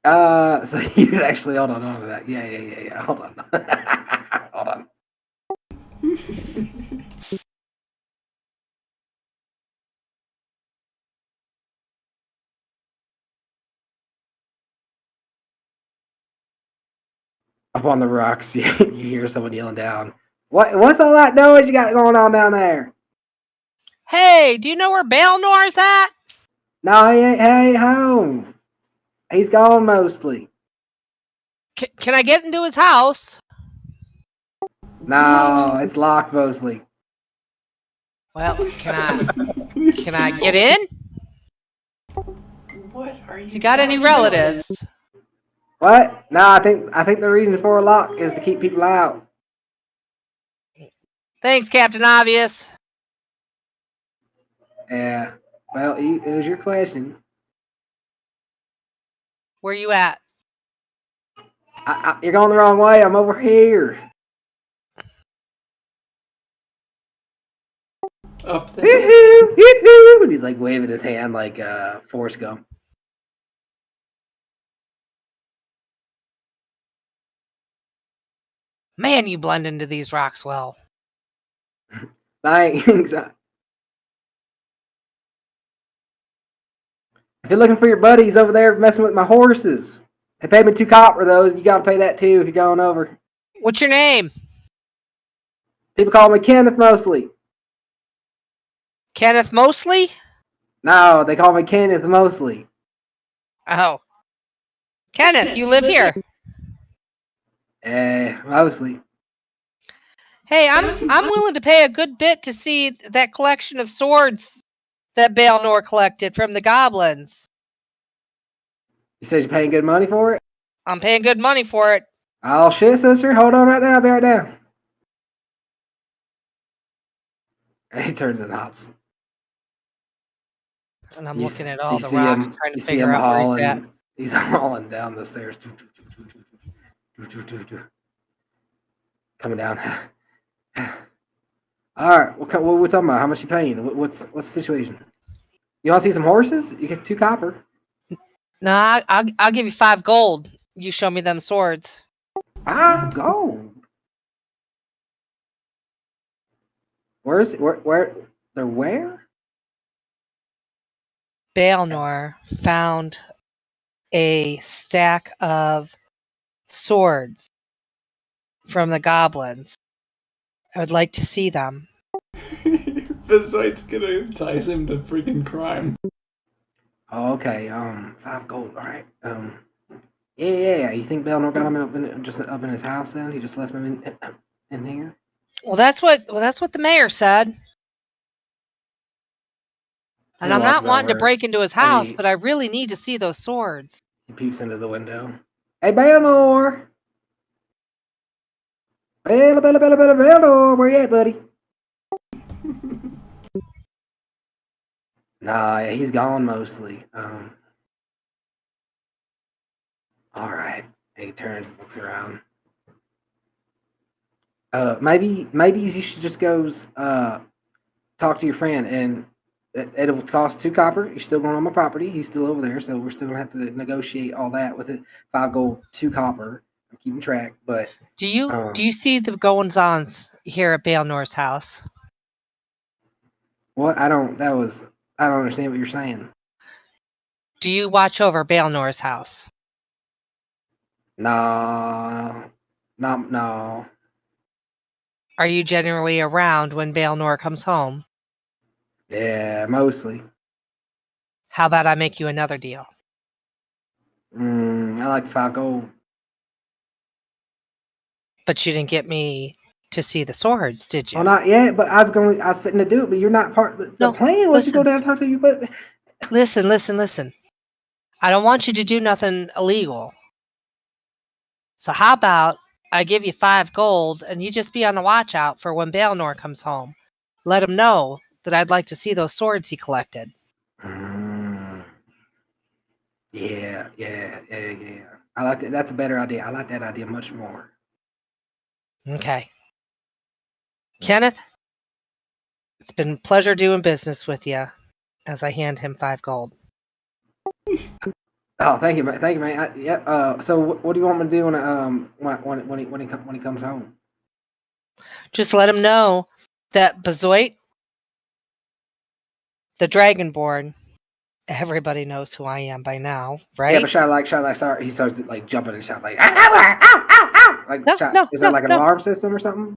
So you actually hold on. Yeah. Hold on. Hold on. Up on the rocks, you hear someone yelling down. What's all that noise you got going on down there? Hey, do you know where Baelnor's at? No, he ain't home. He's gone mostly. Can I get into his house? No, it's locked mostly. Well, can I get in? What are you? You got any talking about? relatives? What? No, I think the reason for a lock is to keep people out. Thanks, Captain Obvious. Yeah. Well, it was your question. Where you at? You're going the wrong way. I'm over here. Up there. Yoo-hoo! And he's like waving his hand like Forrest Gump. Man, you blend into these rocks well. Thanks. If you're looking for your buddies over there messing with my horses, they paid me 2 copper though. You got to pay that too if you're going over. What's your name? People call me Kenneth mostly. Kenneth Mosley? No, they call me Kenneth mostly. Oh. Kenneth, you live here. Mostly. Hey, I'm willing to pay a good bit to see that collection of swords that Baelnor collected from the goblins. You said you're paying good money for it? I'm paying good money for it. Oh shit, sister. Hold on right now. I'll be right down. And he turns and hops. And I'm You looking s- at all you the see rocks, him- trying to you see figure him out where he's at. He's hauling down the stairs. Coming down. All right, what we talking about? How much you paying? What's the situation? You want to see some horses? You get 2 copper. Nah, I'll give you 5 gold. You show me them swords. 5 gold. Where? They're where? Baelnor found a stack of swords from the goblins. I would like to see them. Besides, gonna entice him to freaking crime. Oh, okay. 5 gold. All right. Yeah. You think Belnor got him just up in his house? Then he just left him in here. Well, that's what the mayor said. And He I'm not walks wanting to over break into his and house, but I really need to see those swords. he peeps into the window. Hey, Belnor! Belnor! Where you at, buddy? Nah, yeah, he's gone mostly. All right. He turns and looks around. Maybe you should just go talk to your friend, and it'll cost 2 copper. You're still going on my property. He's still over there, so we're still gonna have to negotiate all that with it. 5 gold, 2 copper. I'm keeping track, but Do you see the goings ons here at Baelnor's house? what? I don't. I don't understand what you're saying. Do you watch over Baelnor's house? No, no. Are you generally around when Baelnor comes home? Yeah, mostly. How about I make you another deal? I like the 5 gold. But you didn't get me to see the swords, did you? Well, not yet, but I was fitting to do it, but you're not part of the No, plan was to go listen. down and talk to you, but Listen. I don't want you to do nothing illegal. So how about I give you 5 gold and you just be on the watch out for when Baelnor comes home. Let him know that I'd like to see those swords he collected. Yeah. I like that. That's a better idea. I like that idea much more. Okay. Kenneth, it's been a pleasure doing business with you as I hand him 5 gold. Oh, thank you, man. Thank you, man. Yeah. So, what do you want me to do when he comes home? Just let him know that Bezoit, the Dragonborn, everybody knows who I am by now, right? Yeah, but should I start? He starts like jumping and shout like, "Ow, ow, ow, ow, ow!" Like, No, is there like an alarm system or something?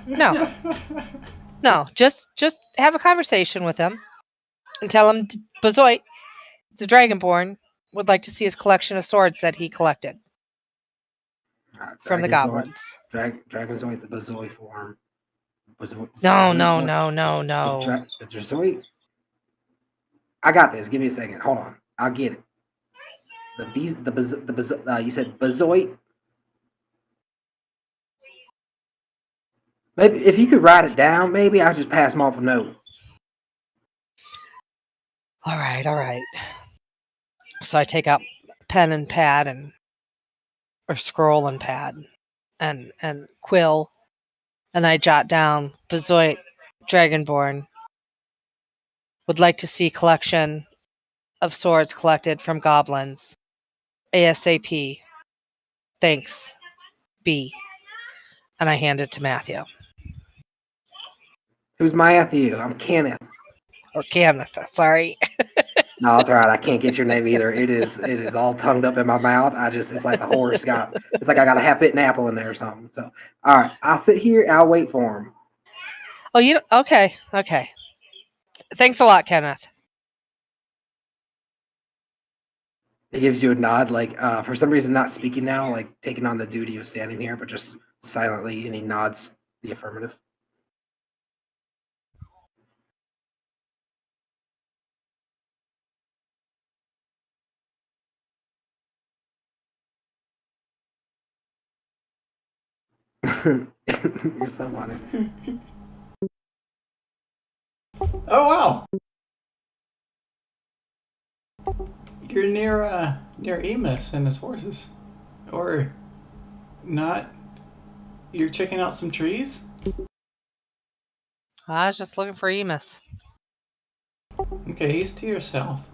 No. Just have a conversation with him and tell him Bezoit, the Dragonborn, would like to see his collection of swords that he collected from the goblins. Dragonzoid, the Bazoid form. No. The Drazoid. I got this. Give me a second. Hold on. I'll get it. You said Bazoid. Maybe if you could write it down, maybe I'll just pass him off a note. All right. So I take out pen and pad or scroll and pad and quill, and I jot down Bezoit, Dragonborn, would like to see collection of swords collected from goblins. ASAP. Thanks. B. And I hand it to Matthew. Who's Matthew? I'm Kenneth. Or Kenneth, sorry. No, it's all right. I can't get your name either. It is all tongued up in my mouth. It's like the horse it's like I got a half-bitten apple in there or something. So, all right, I'll sit here. I'll wait for him. Oh, okay. Thanks a lot, Kenneth. He gives you a nod, like for some reason not speaking now, like taking on the duty of standing here, but just silently, and he nods the affirmative. You're so funny. Oh wow! You're near Amos and his horses, or not? You're checking out some trees. I was just looking for Emus. Okay, he's to your south.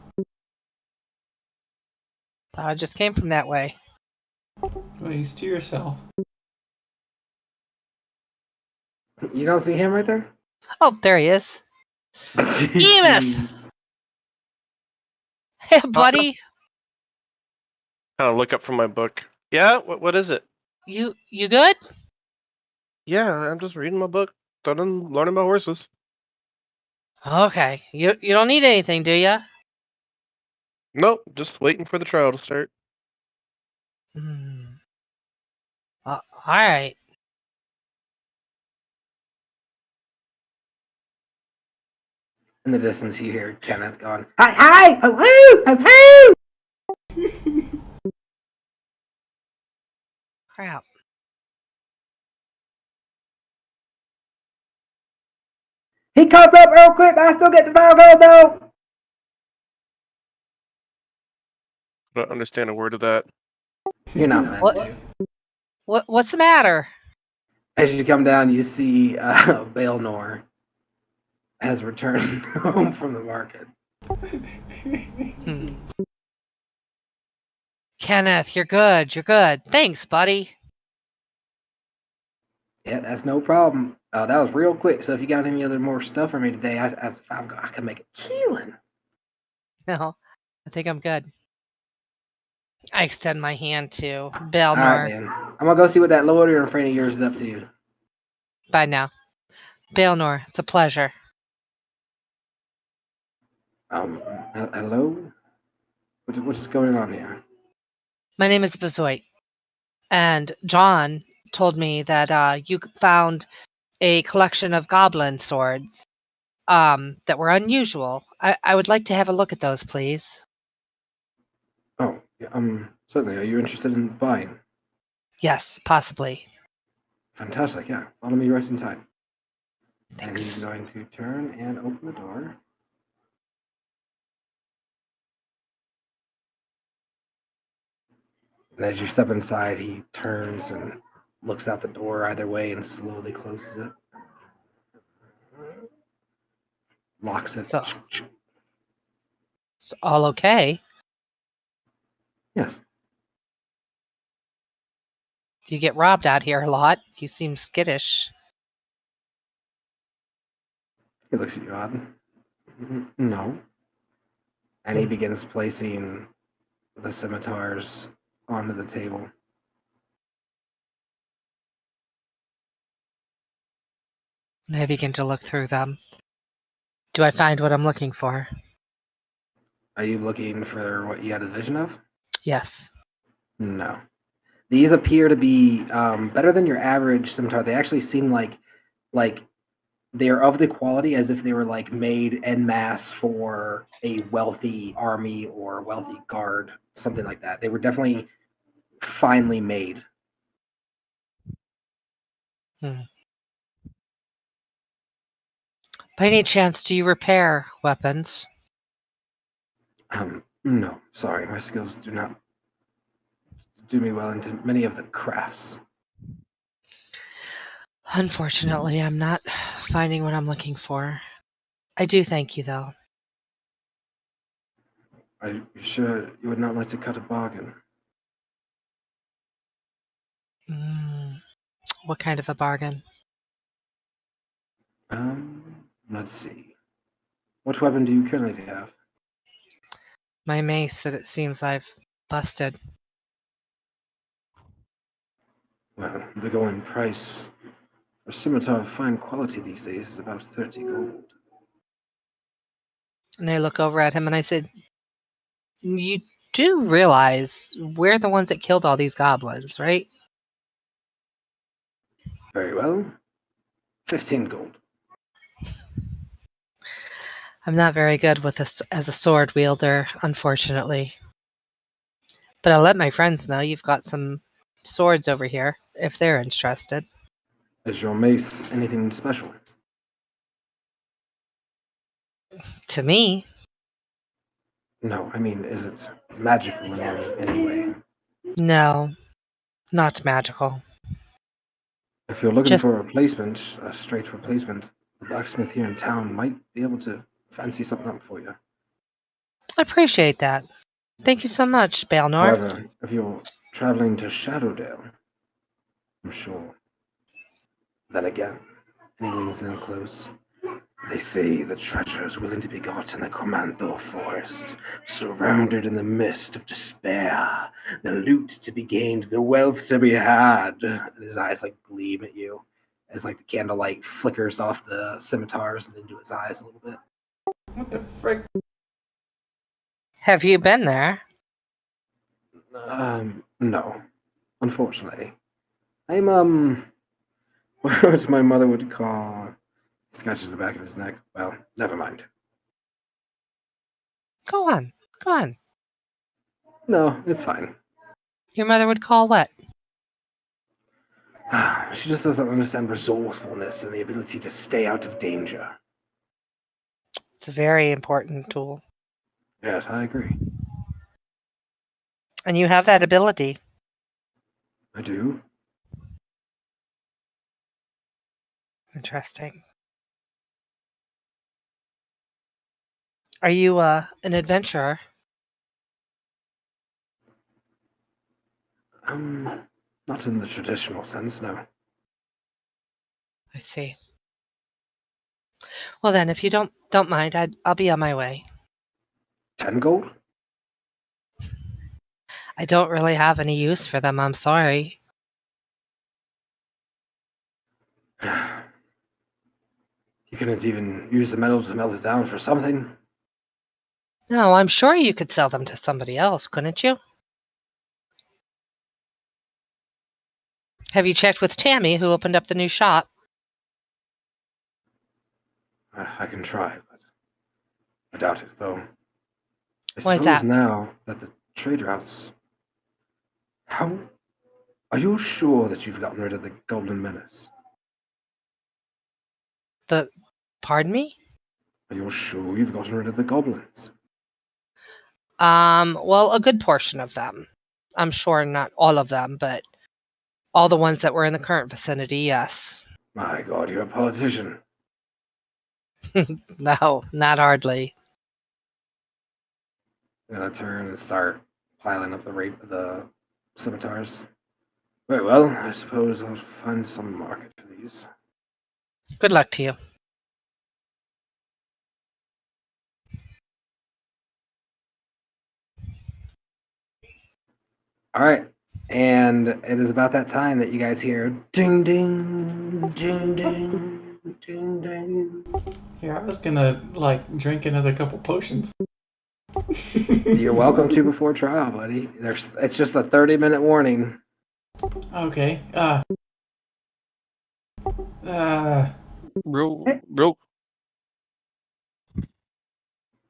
I just came from that way. Well, he's to your south. You don't see him right there? Oh, there he is. Jeez. Hey, buddy. Kind of look up from my book. Yeah, what is it? You good? Yeah, I'm just reading my book. Learning about horses. Okay. You don't need anything, do you? Nope, just waiting for the trial to start. All right. In the distance, you hear Kenneth going, "Hi, ho, Crap. He comes up real quick, but I still get the 5 gold though." I don't understand a word of that. You're not meant What? to. What's the matter? As you come down, you see Baelnor has returned home from the market. Kenneth, you're good. You're good. Thanks, buddy. Yeah, that's no problem. That was real quick. So if you got any other more stuff for me today, I can make a killing. No, I think I'm good. I extend my hand to All right, Baelnor. man. I'm gonna go see what that lawyer friend of yours is up to. Bye now. Baelnor, it's a pleasure. Hello. What's going on here? My name is Bezoit, and John told me that you found a collection of goblin swords that were unusual. I would like to have a look at those, please. Oh, yeah, certainly. Are you interested in buying? Yes, possibly. Fantastic. Yeah, follow me right inside. And he's Thanks. going to turn and open the door. And as you step inside, he turns and looks out the door either way and slowly closes it. Locks it. So it's all okay. Yes. Do you get robbed out here a lot? You seem skittish. He looks at you odd. No. And he Hmm. begins placing the scimitars onto the table. I begin to look through them. Do I find what I'm looking for? Are you looking for what you had a vision of? Yes. No. These appear to be better than your average scimitar. They actually seem like they're of the quality as if they were like made en masse for a wealthy army or wealthy guard, something like that. They were definitely finely made. By any chance, do you repair weapons? No, sorry, my skills do not do me well into many of the crafts. Unfortunately, I'm not finding what I'm looking for. I do thank you, though. Are you sure you would not like to cut a bargain? What kind of a bargain? Let's see. What weapon do you currently have? My mace that it seems I've busted. Well, the going price for scimitar of fine quality these days is about 30 gold. And I look over at him and I said, you do realize we're the ones that killed all these goblins, right? Very well. 15 gold. I'm not very good with this as a sword wielder, unfortunately. But I'll let my friends know you've got some swords over here if they're interested. Is your mace anything special? To me, No, I mean, is it magical in any way? no, not magical. If you're looking Just for a replacement, a straight replacement, the blacksmith here in town might be able to fancy something up for you. appreciate that. Thank you so much, Baelnor. However, if you're traveling to Shadowdale, I'm sure. Then again, and he leans in close. They say the treasure is willing to be got in the Comanthor forest, surrounded in the mist of despair. The loot to be gained, the wealth to be had. And his eyes like gleam at you as like the candlelight flickers off the scimitars and into his eyes a little bit. What the frick? Have you been there? No, unfortunately. I'm what my mother would call. Scratches the back of his neck. Well, never mind. Go on, go on. No, it's fine. Your mother would call what? She just doesn't understand resourcefulness and the ability to stay out of danger. It's a very important tool. Yes, I agree. And you have that ability. I do. Interesting. Are you an adventurer? Not in the traditional sense, no. I see. Well then, if you don't mind, I'll be on my way. 10 gold? I don't really have any use for them, I'm sorry. You couldn't even use the metal to melt it down for something? No, I'm sure you could sell them to somebody else, couldn't you? Have you checked with Tammy, who opened up the new shop? I can try, but I doubt it, though. I Why is suppose that? now that the trade routes... How... Are you sure that you've gotten rid of the Golden Menace? Pardon me? Are you sure you've gotten rid of the goblins? Well, a good portion of them. I'm sure not all of them, but all the ones that were in the current vicinity, yes. My God, you're a politician. No, not hardly. I'm gonna turn and start piling up the scimitars. Very well, I suppose I'll find some market for these. Good luck to you. All right, and it is about that time that you guys hear ding ding ding ding ding ding. Here, I was gonna like drink another couple potions. You're welcome to before trial, buddy. It's just a 30-minute warning. Okay. Real.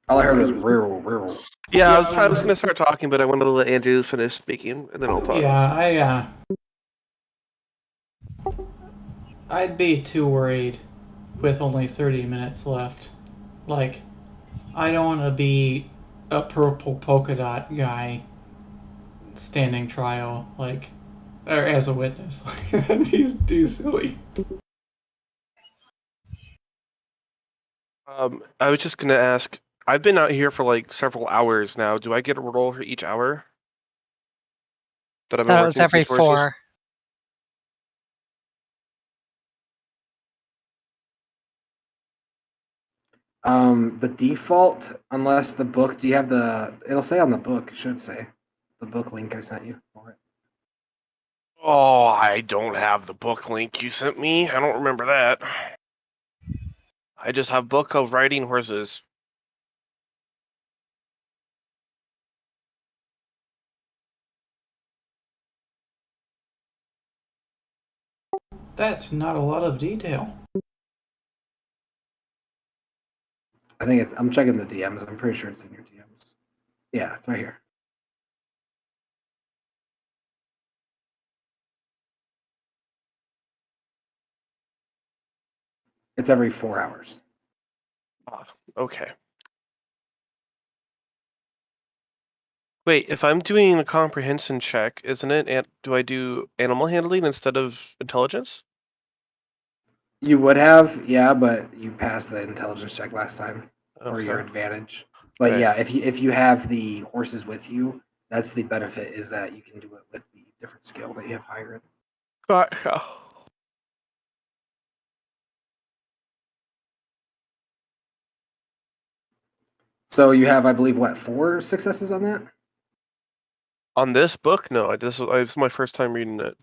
All I heard was real. Yeah, I was gonna start talking, but I wanted to let Andrew finish speaking, and then I'll talk. Yeah, I'd be too worried with only 30 minutes left. Like, I don't want to be a purple polka dot guy standing trial, like, or as a witness. Like, that'd be too silly. I was just gonna ask. I've been out here for like several hours now. Do I get a roll for each hour that I've been Thought it was working with every these horses? 4. The default, unless the book. Do you have the? It'll say on the book. It should say the book link I sent you for it. Oh, I don't have the book link you sent me. I don't remember that. I just have book of riding horses. That's not a lot of detail. I think it's. I'm checking the DMs. I'm pretty sure it's in your DMs. Yeah, it's right here. It's every 4 hours. Ah, okay. Wait, if I'm doing a comprehension check, isn't it? Do I do animal handling instead of intelligence? You would have, yeah, but you passed the intelligence check last time for your Okay. advantage. But Okay. yeah, if you have the horses with you, that's the benefit is that you can do it with the different skill that you have higher in. Gotcha. So you have, I believe, what, 4 successes on that? On this book, no. This is my first time reading it.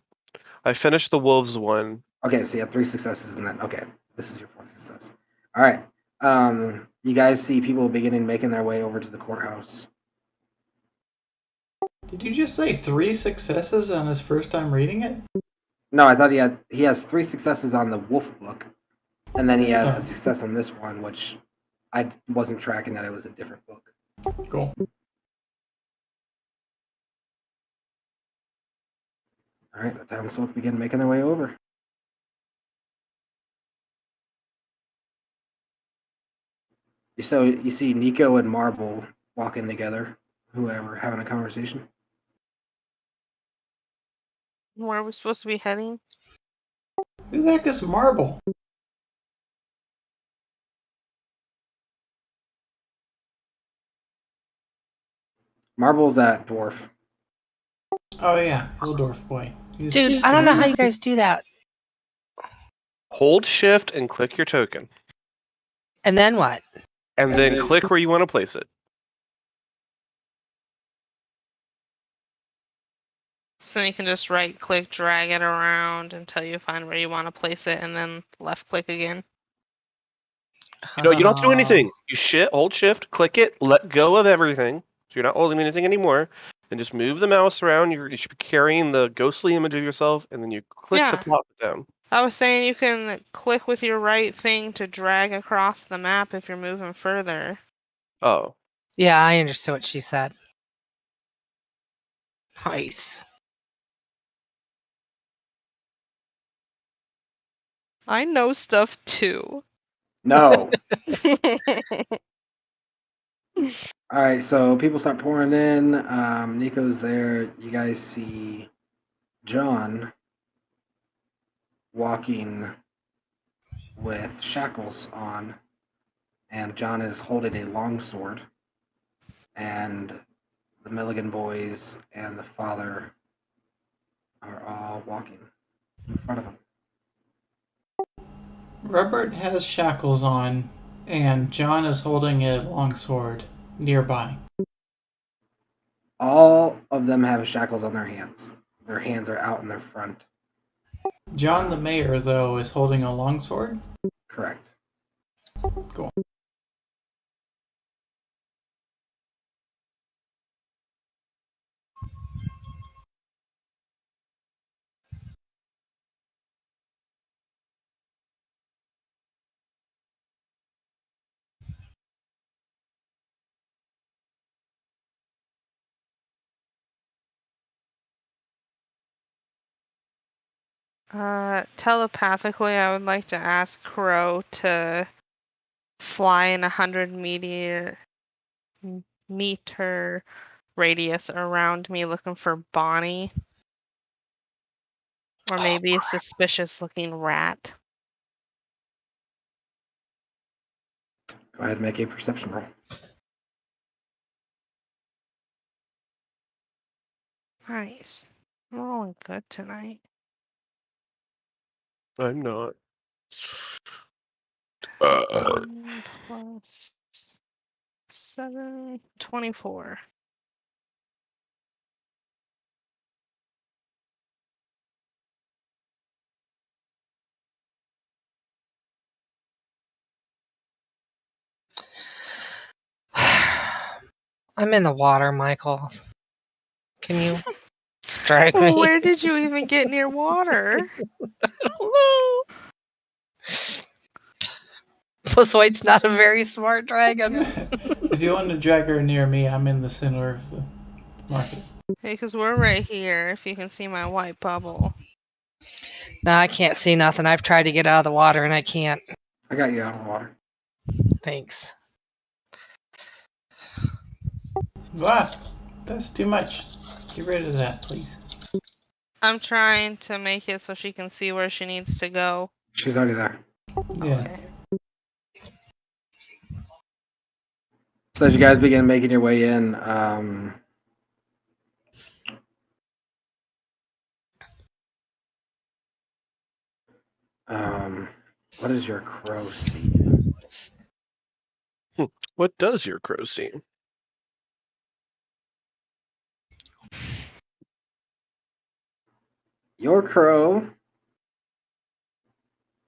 I finished the wolves one. Okay, so you have 3 successes and then okay, this is your 4th success. All right. You guys see people beginning making their way over to the courthouse. Did you just say 3 successes on his first time reading it? No, I thought he has 3 successes on the wolf book, and then he had Oh. a success on this one, which I wasn't tracking that it was a different book. Cool. All right, the townsfolk begin making their way over. So you see Nico and Marble walking together, whoever, having a conversation. Where are we supposed to be heading? Who the heck is Marble? Marble's that dwarf. Oh yeah, Hildorf boy. He's Dude, I don't know how you guys do that. Hold shift and click your token. And then what? And then click where you want to place it. So then you can just right click, drag it around until you find where you want to place it, and then left click again. You don't have to do Oh. anything. You hold shift, click it, let go of everything. So you're not holding anything anymore. Then just move the mouse around. You should be carrying the ghostly image of yourself, and then you click to Yeah. plop it down. I was saying you can click with your right thing to drag across the map if you're moving further. Oh. Yeah, I understood what she said. Nice. I know stuff too. No. All right, so people start pouring in. Nico's there. You guys see John walking with shackles on, and John is holding a longsword. And the Milligan boys and the father are all walking in front of him. Robert has shackles on, and John is holding a longsword nearby. All of them have shackles on their hands. Their hands are out in their front. John the mayor, though, is holding a longsword. Correct. Cool. Telepathically, I would like to ask Crow to fly in 100-meter radius around me looking for Bonnie. Or maybe a suspicious looking rat. Go ahead and make a perception roll. Nice. I'm rolling good tonight. I'm not. 10 plus 7, 24. I'm in the water, Michael. Can you drag me? Where did you even get near water? Plus, White's not a very smart dragon. If you want to drag her near me, I'm in the center of the market. Hey, because we're right here, if you can see my white bubble. No, I can't see nothing. I've tried to get out of the water and I can't. I got you out of the water. Thanks. Ah, that's too much. Get rid of that, please. I'm trying to make it so she can see where she needs to go. She's already there. Yeah. Okay. So as you guys begin making your way in, what does your crow see? What does your crow see? Your crow,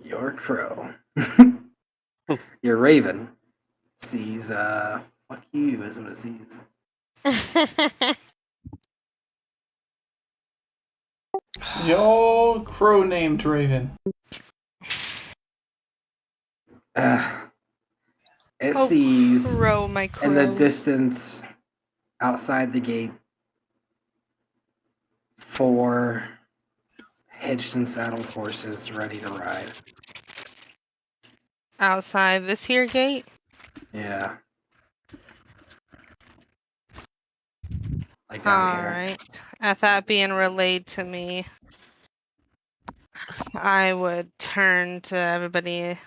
your raven sees, fuck you is what it sees. Yo, crow named Raven. It Oh, sees Crow, my crow. in the distance outside the gate 4 hitched and saddled horses ready to ride. Outside this here gate? Yeah. Like down here. Alright. At that being relayed to me, I would turn to everybody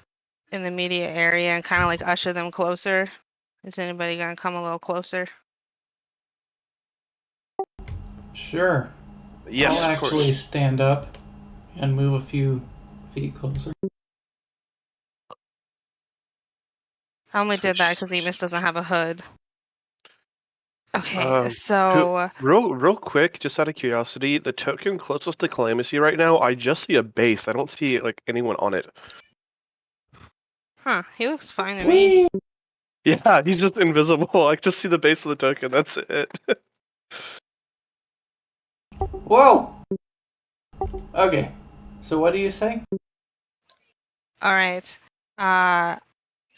in the immediate area and kind of like usher them closer. Is anybody gonna come a little closer? Sure. Yes, I'll of actually course. stand up and move a few feet closer. I only did that Switch. because Emus doesn't have a hood. Okay, Um, so real quick, just out of curiosity, the token closest to Calamithy right now, I just see a base. I don't see like anyone on it. he looks fine to me. Whee! Yeah, he's just invisible. I just see the base of the token. That's it. Whoa! Okay. So what do you say? All right.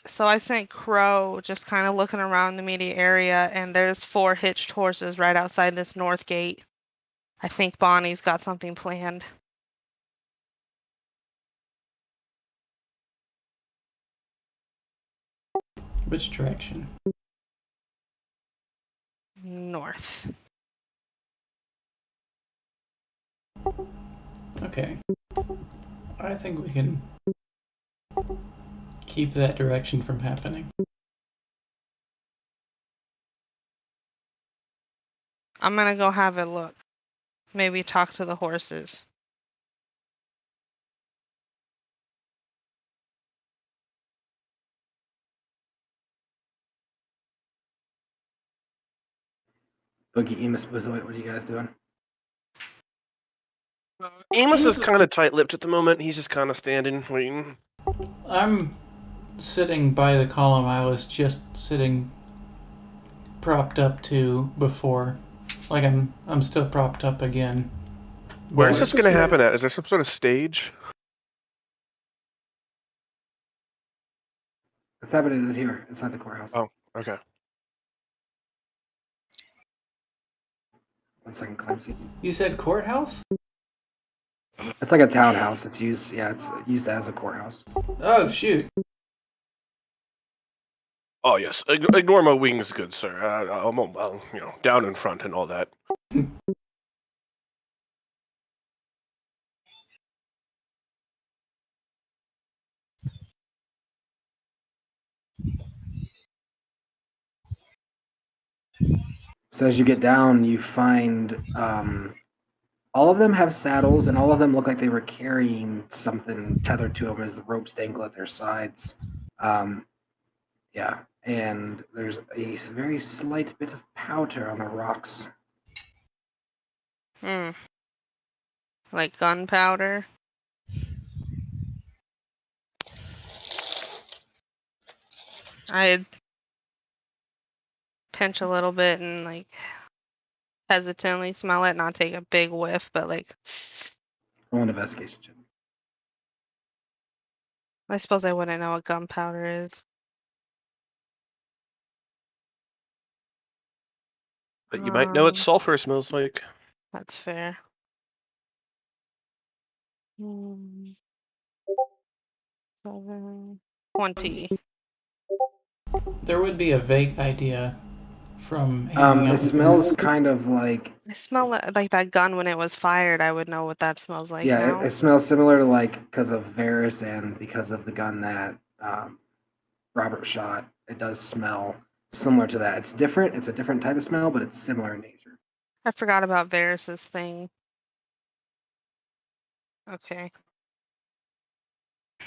So I sent Crow just kind of looking around the immediate area, and there's 4 hitched horses right outside this north gate. I think Bonnie's got something planned. Which direction? North. Okay. I think we can keep that direction from happening. I'm gonna go have a look. Maybe talk to the horses. Boogie, Emus, Bizzoid, what are you guys doing? Amos is kind of tight-lipped at the moment. He's just kind of standing, waiting. I'm sitting by the column I was just sitting propped up to before. Like I'm still propped up again. Where is But this going to happen at? Is there some sort of stage? It's happening here inside the courthouse. Oh, okay. 1 second, Clancy. you said courthouse? It's like a townhouse. It's used. Yeah, it's used as a courthouse. Oh shoot. Oh yes. Ignore my wings, good sir. I'm well, down in front and all that. So as you get down, you find all of them have saddles, and all of them look like they were carrying something tethered to them as the ropes dangle at their sides. Um, yeah, and there's a very slight bit of powder on the rocks. Hmm. Like gunpowder. I'd pinch a little bit and like hesitantly smell it, not take a big whiff, but like Roll an investigation check. I suppose I wouldn't know what gunpowder is. But you might know what Um, sulfur smells like. that's fair. 7, 20. There would be a vague idea from hanging It out with smells them. kind of like I smell like that gun when it was fired. I would know what that smells like yeah, now. it smells similar to like because of Varys and because of the gun that Robert shot. It does smell similar to that. It's different. It's a different type of smell, but it's similar in nature. I forgot about Varys's thing. Okay.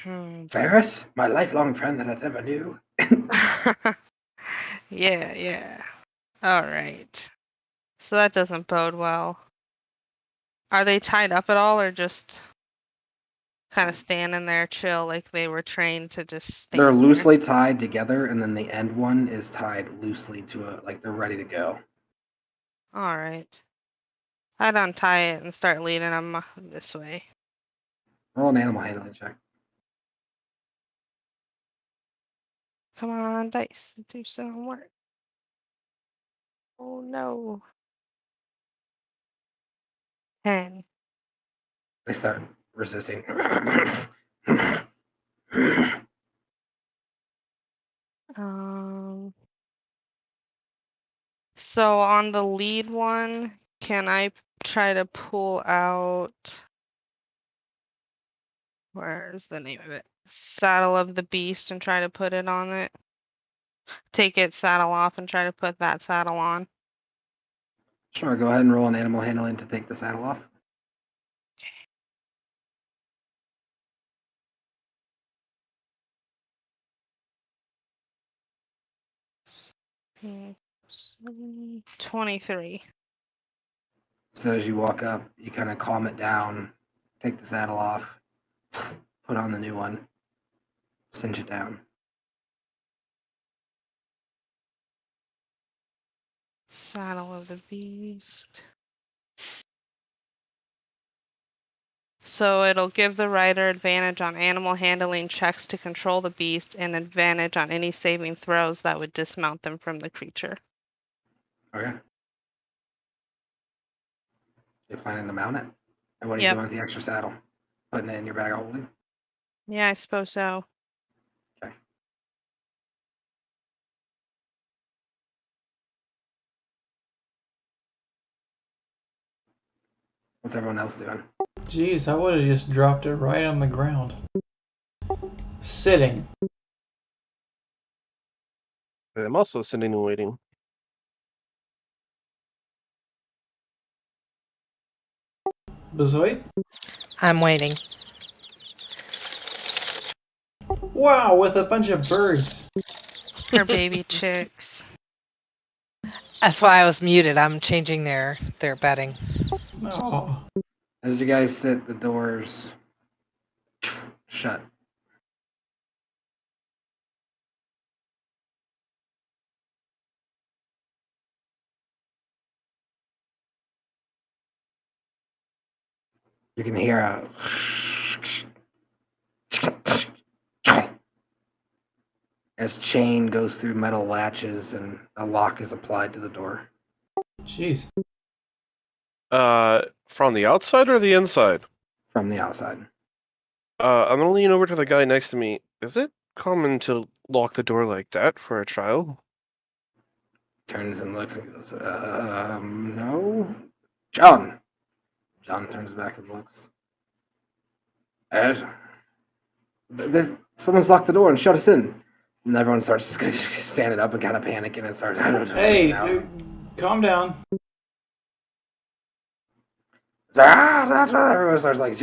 Varys, my lifelong friend that I never knew. Yeah. All right. So that doesn't bode well. Are they tied up at all or just kind of standing there chill like they were trained to just stand They're there? loosely tied together, and then the end one is tied loosely to a like they're ready to go. All right. I'd untie it and start leading them this way. Roll an animal handling check. Come on, dice. Do some work. Oh no. 10. They start resisting. So on the lead one, can I try to pull out, where's the name of it? Saddle of the Beast and try to put it on it? Take its saddle off and try to put that saddle on. Sure, go ahead and roll an animal handling to take the saddle off. Mm, 23. So as you walk up, you kind of calm it down, take the saddle off, put on the new one, cinch it down. Saddle of the beast. So it'll give the rider advantage on animal handling checks to control the beast and advantage on any saving throws that would dismount them from the creature. Okay. You're planning to mount it? And what are you Yep. doing with the extra saddle? Putting it in your bag of holding? Yeah, I suppose so. Okay. What's everyone else doing? Jeez, I would have just dropped it right on the ground. Sitting. I'm also sitting and waiting. Bazoid? I'm waiting. Wow, with a bunch of birds. Her baby chicks. That's why I was muted. I'm changing their bedding. Oh. As you guys sit, the doors shut. You can hear a as chain goes through metal latches and a lock is applied to the door. Jeez. From the outside or the inside? From the outside. I'm gonna lean over to the guy next to me. Is it common to lock the door like that for a child? Turns and looks and goes, no. John. John turns back and looks. Ed, someone's locked the door and shut us in. And everyone starts standing up and kind of panicking and starts. Hey, calm down. Everyone starts like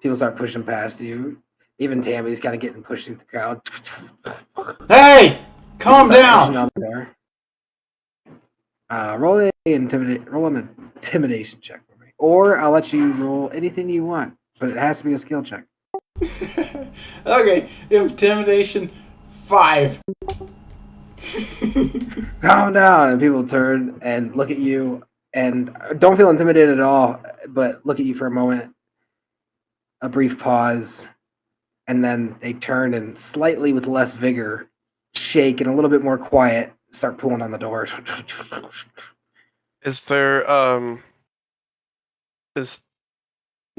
people start pushing past you. Even Tammy's kind of getting pushed through the crowd. Hey, calm Start pushing down. on the door. Roll an intimidation check for me, or I'll let you roll anything you want, but it has to be a skill check. Okay, intimidation 5. Calm down, and people turn and look at you and don't feel intimidated at all, but look at you for a moment, a brief pause, and then they turn and slightly with less vigor, shake and a little bit more quiet, start pulling on the door. Is there is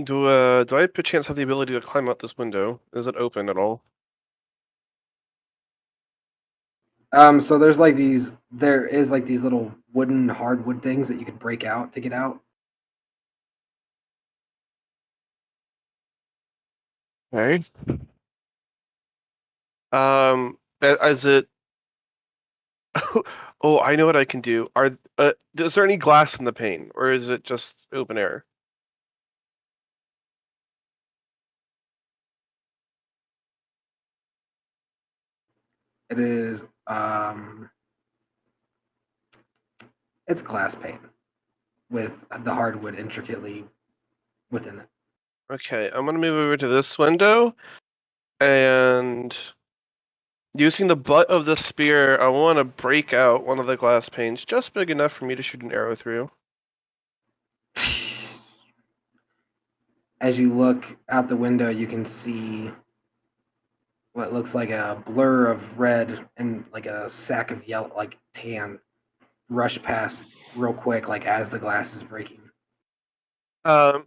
do I per chance have the ability to climb out this window? Is it open at all? So there is like these little wooden hardwood things that you could break out to get out. Okay. Is it? Oh, I know what I can do. Is there any glass in the pane, or is it just open air? It is it's glass pane with the hardwood intricately within it. Okay, I'm gonna move over to this window, and using the butt of the spear, I want to break out one of the glass panes just big enough for me to shoot an arrow through. As you look out the window, you can see what looks like a blur of red and like a sack of yellow, like tan, rush past real quick, like as the glass is breaking. As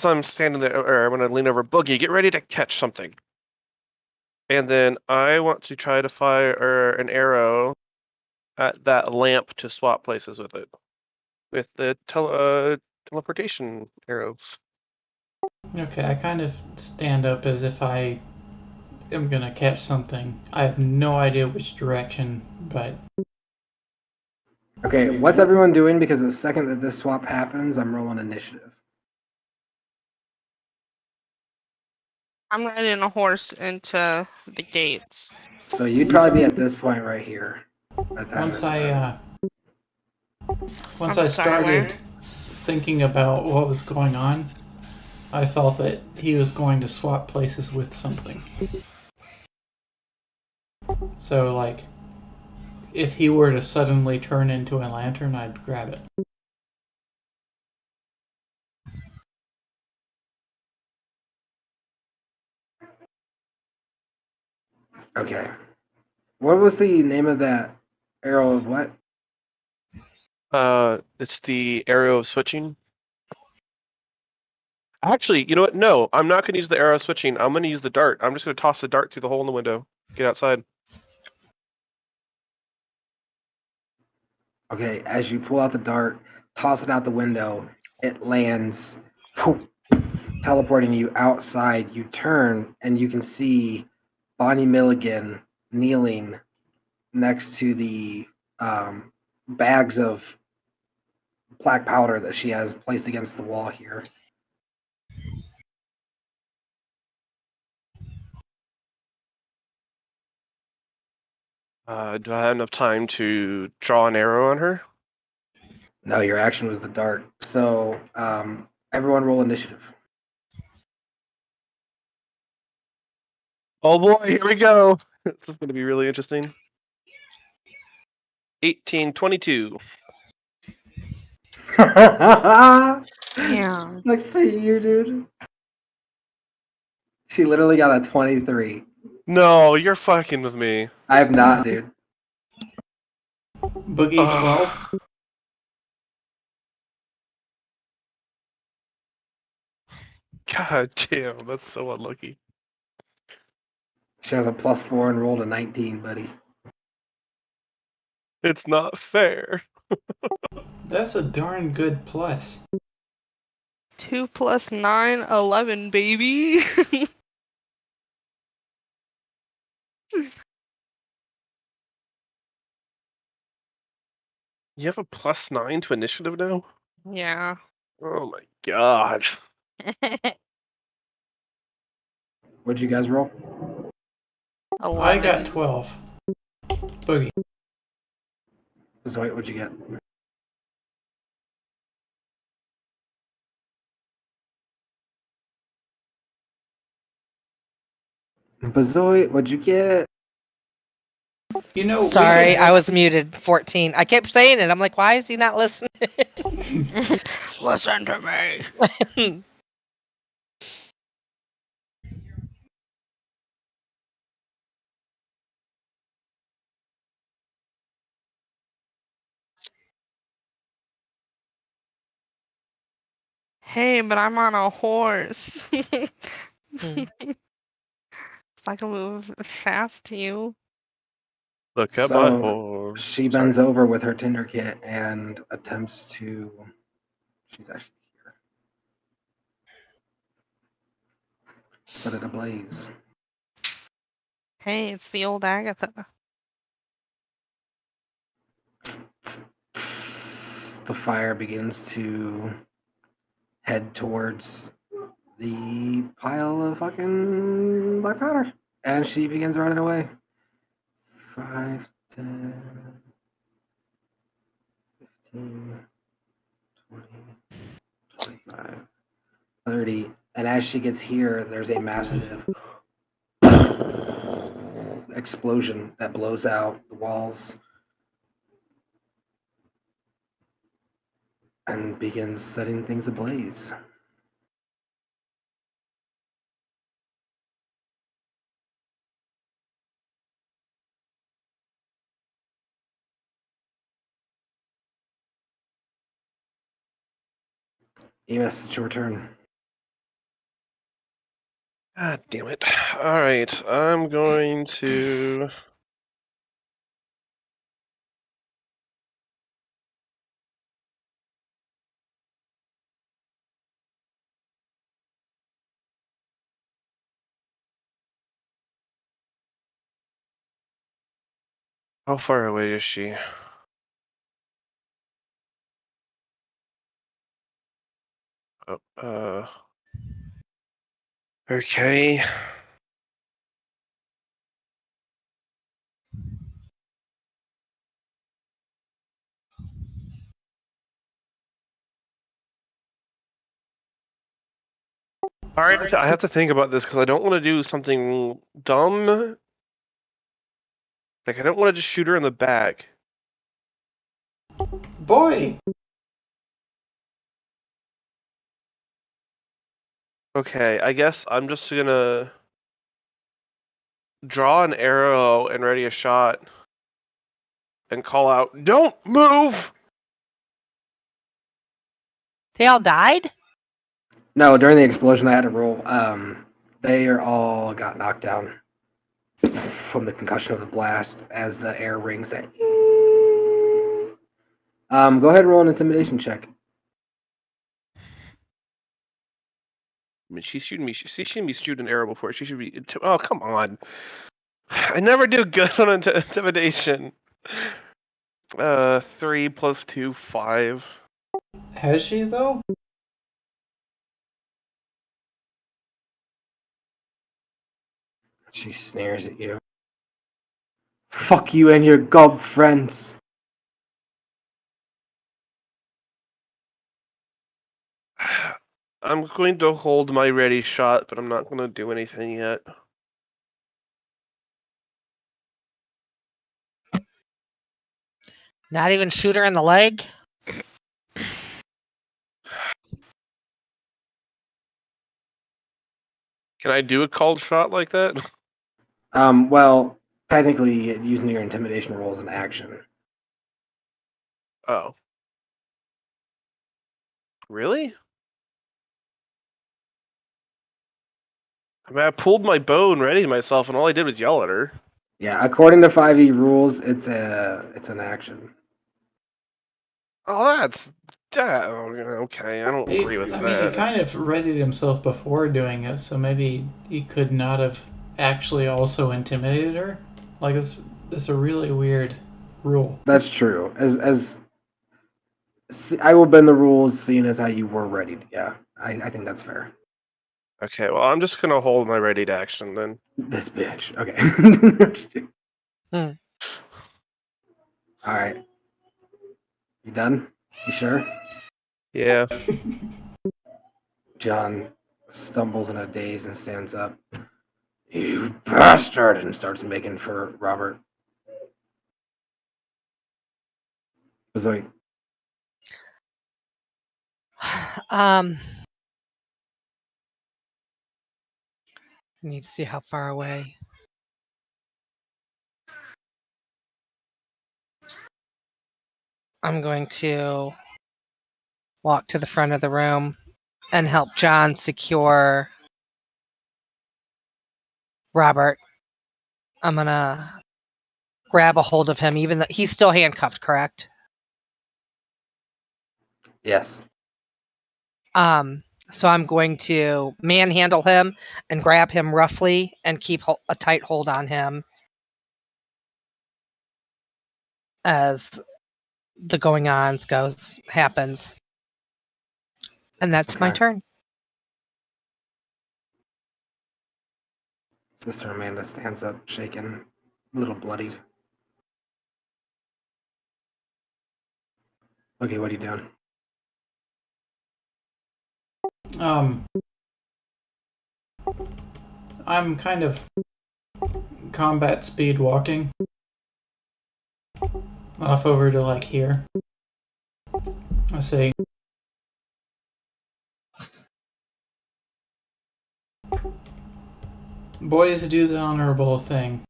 I'm standing there, or I'm gonna lean over, Boogie, get ready to catch something. And then I want to try to fire an arrow at that lamp to swap places with it, with the teleportation arrows. Okay, I kind of stand up as if I am gonna catch something. I have no idea which direction, but Okay, what's everyone doing? Because the second that this swap happens, I'm rolling initiative. I'm riding a horse into the gates. So you'd probably be at this point right here. At time Once to start. once I'm I sorry, where? started thinking about what was going on, I thought that he was going to swap places with something. So, like, if he were to suddenly turn into a lantern, I'd grab it. Okay. What was the name of that arrow of what? It's the arrow of switching. Actually, you know what? No, I'm not going to use the arrow of switching. I'm going to use the dart. I'm just going to toss the dart through the hole in the window. Get outside. Okay, as you pull out the dart, toss it out the window, it lands, teleporting you outside. You turn and you can see Bonnie Milligan kneeling next to the bags of black powder that she has placed against the wall here. Do I have enough time to draw an arrow on her? No, your action was the dart. So everyone roll initiative. Oh boy, here we go. This is going to be really interesting. 1822. Damn. Sucks to you, dude. She literally got a 23. No, you're fucking with me. I have not, dude. Boogie 12? God damn, that's so unlucky. She has a +4 and rolled a 19, buddy. It's not fair. That's a darn good plus. 2 + 9, 11, baby. You have a +9 to initiative now? Yeah. Oh my god. What'd you guys roll? 11. I got 12. Boogie. So wait, what'd you get? Bazoy, what'd you get? You know, Sorry, I was muted. 14. I kept saying it. I'm like, why is he not listening? Listen to me. Hey, but I'm on a horse. If I can move fast to you. Look at my So horse. she Sorry. bends over with her Tinder kit and attempts to. She's actually here. Set it ablaze. Hey, it's the old Agatha. The fire begins to head towards the pile of fucking black powder. And she begins running away. 5, 10, 15, 20, 25, 30. And as she gets here, there's a massive explosion that blows out the walls and begins setting things ablaze. Emus, it's your turn. God damn it. Alright, I'm going to. How far away is she? Oh, okay. All right, I have to think about this because I don't want to do something dumb. Like, I don't want to just shoot her in the back. Boy! Okay, I guess I'm just gonna draw an arrow and ready a shot and call out, "Don't move!" They all died? No, during the explosion, I had to roll. They are all got knocked down from the concussion of the blast as the air rings. That. Go ahead and roll an intimidation check. I mean, she's shooting me. She shouldn't be shooting an arrow before. She should be. Oh, come on! I never do good on intimidation. 3 plus 2, 5. Has she, though? She sneers at you. Fuck you and your gob friends. I'm going to hold my ready shot, but I'm not going to do anything yet. Not even shoot her in the leg? Can I do a called shot like that? Well, technically, using your intimidation roll is an action. Oh. Really? I mean, I pulled my bow and readied myself, and all I did was yell at her. Yeah, according to 5e rules, it's an action. Oh, that's that. Okay, I don't agree with I that. mean, he kind of readied himself before doing it, so maybe he could not have actually also intimidated her. Like, it's a really weird rule. That's true. As I will bend the rules, seeing as how you were ready. Yeah, I think that's fair. Okay, well, I'm just gonna hold my ready to action then. This bitch. Okay. Hmm. All right. You done? You sure? Yeah. John stumbles in a daze and stands up. You bastard! And starts making for Robert. Zoe. I need to see how far away. I'm going to walk to the front of the room and help John secure Robert. I'm gonna grab a hold of him, even though he's still handcuffed, correct? Yes. So I'm going to manhandle him and grab him roughly and keep a tight hold on him as the going on happens. And that's my Okay. turn. Sister Amanda stands up, shaken, a little bloodied. Okay, what are you doing? I'm kind of combat speed walking off over to, like, here. I say, boys, do the honorable thing.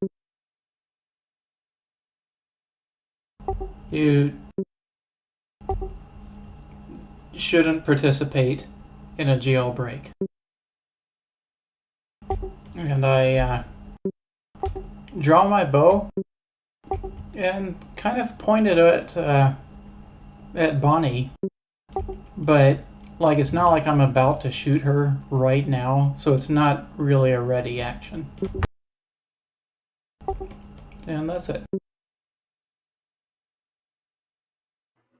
You shouldn't participate in a jailbreak. And I draw my bow and kind of point it at Bonnie, but like it's not like I'm about to shoot her right now, so it's not really a ready action. And that's it.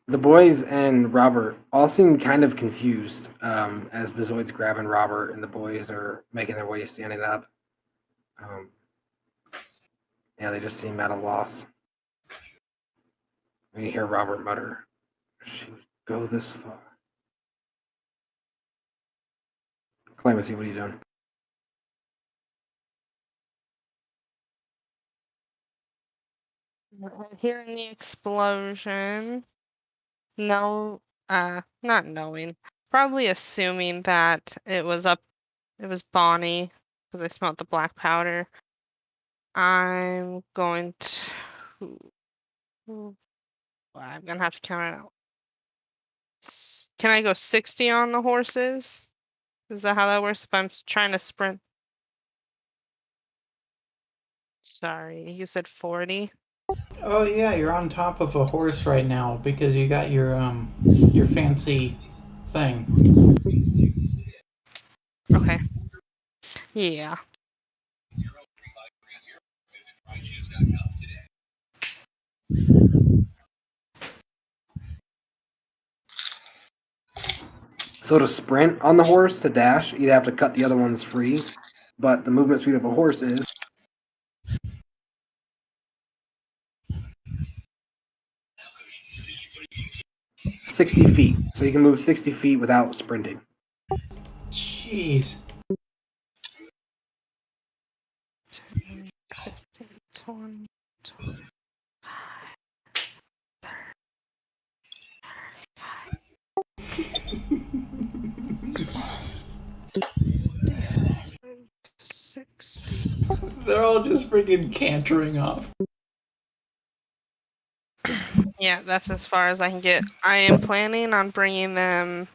The boys and Robert all seem kind of confused as Bezoid's grabbing Robert and the boys are making their way standing up. Yeah, they just seem at a loss. And you hear Robert mutter, "She would go this far." Clemency, what are you doing? Hearing the explosion, no, not knowing, probably assuming that it was Bonnie because I smelled the black powder. I'm going to. I'm gonna have to count it out. Can I go 60 on the horses? Is that how that works? If I'm trying to sprint. Sorry, you said 40. Oh yeah, you're on top of a horse right now because you got your fancy thing. Okay. Yeah. So to sprint on the horse, to dash, you'd have to cut the other ones free. But the movement speed of a horse is 60 feet. So you can move 60 feet without sprinting. Jeez. 10, 15, 20, 25, 60. They're all just freaking cantering off. Yeah, that's as far as I can get. I am planning on bringing them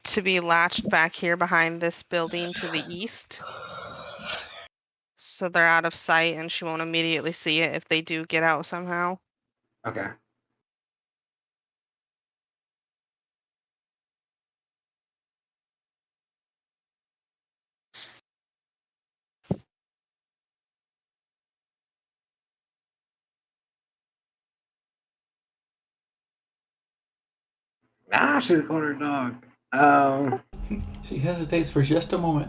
to be latched back here behind this building to the east. So they're out of sight and she won't immediately see it if they do get out somehow. Okay. Ah, she's a corner dog. She hesitates for just a moment.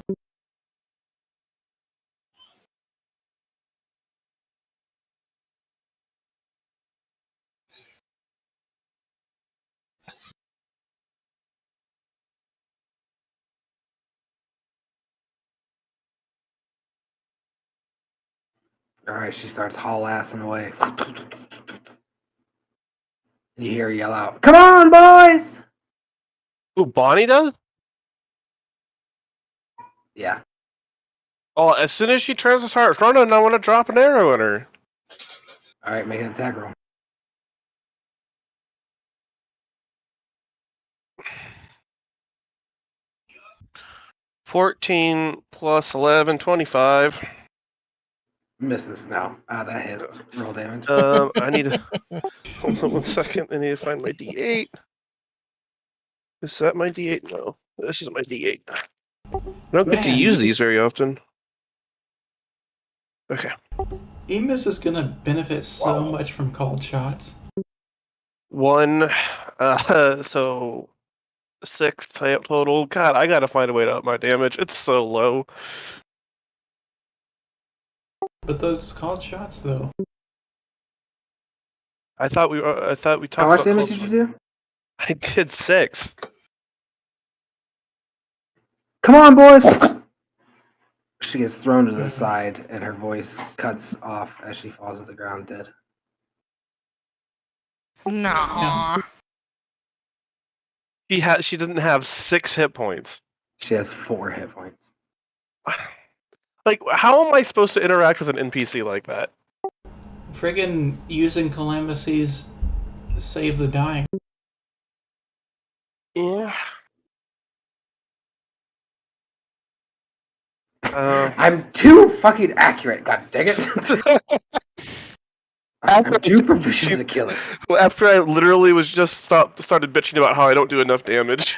All right, she starts haul-assing away. You hear her yell out, "Come on, boys!" Ooh, Bonnie does? Yeah. Oh, as soon as she turns to start running, I want to drop an arrow at her. All right, make an attack roll. 14 plus 11, 25. Misses. No. That hits. Roll damage. I need to hold on 1 second. I need to find my D8. Is that my D8? No, this is my D8. I don't get to Man. use these very often. Okay. Emus is gonna benefit so much from cold shots. 1, so 6 total. God, I gotta find a way to up my damage. It's so low. But those cold shots, though. I thought we talked How much about damage close. did you do? I did 6. Come on, boys! She gets thrown to the side, and her voice cuts off as she falls to the ground dead. Nah. She didn't have 6 hit points. She has 4 hit points. Like, how am I supposed to interact with an NPC like that? Friggin' using Calamity's save the dying. Yeah. I'm too fucking accurate. God dang it! I'm too proficient at killing. Well, after I literally was just started bitching about how I don't do enough damage.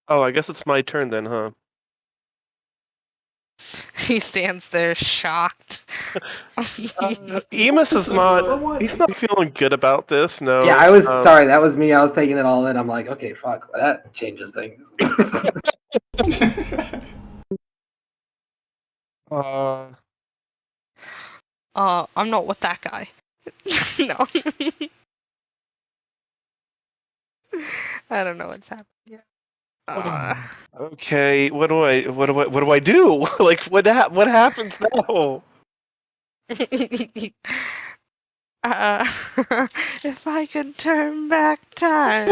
Oh, I guess it's my turn then, huh? He stands there shocked. Emus is For not. what? He's not feeling good about this. No. Yeah, I was sorry. That was me. I was taking it all in. I'm like, okay, fuck, that changes things. I'm not with that guy. No. I don't know what's happening. Yeah. Okay. What do I do? Like, what happens now? uh, if I could turn back time.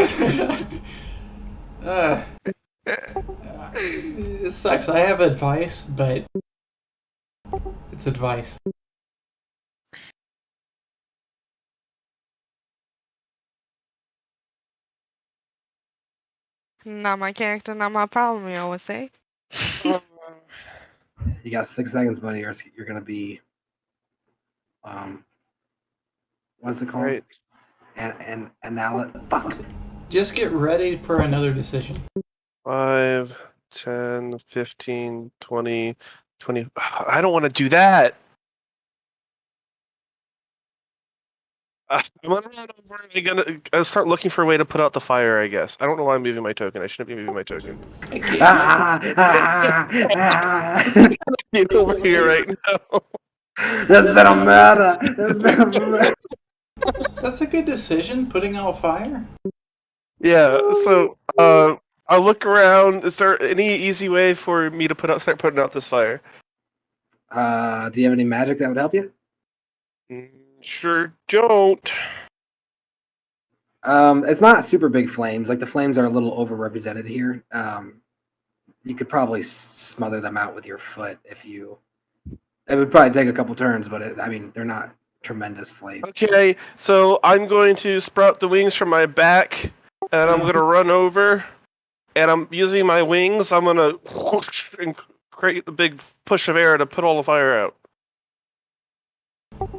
It sucks. I have advice, but it's advice. Not my character, not my problem, you always say. You got 6 seconds, buddy, or you're gonna be what's it called? Right. And now fuck. Just get ready for another decision. 5, 10, 15, 20, 20. I don't want to do that. I'm gonna run over and gonna start looking for a way to put out the fire, I guess. I don't know why I'm moving my token. I shouldn't be moving my token. Get over here right now. That's been a murder. That's been a murder. That's a good decision, putting out fire. Yeah, so I'll look around. Is there any easy way for me to start putting out this fire? Do you have any magic that would help you? Sure don't. It's not super big flames. Like the flames are a little overrepresented here. You could probably smother them out with your foot if you. It would probably take a couple turns, but I mean they're not tremendous flames. Okay, so I'm going to sprout the wings from my back, and I'm going to run over, and I'm using my wings. I'm going to whoosh and create a big push of air to put all the fire out.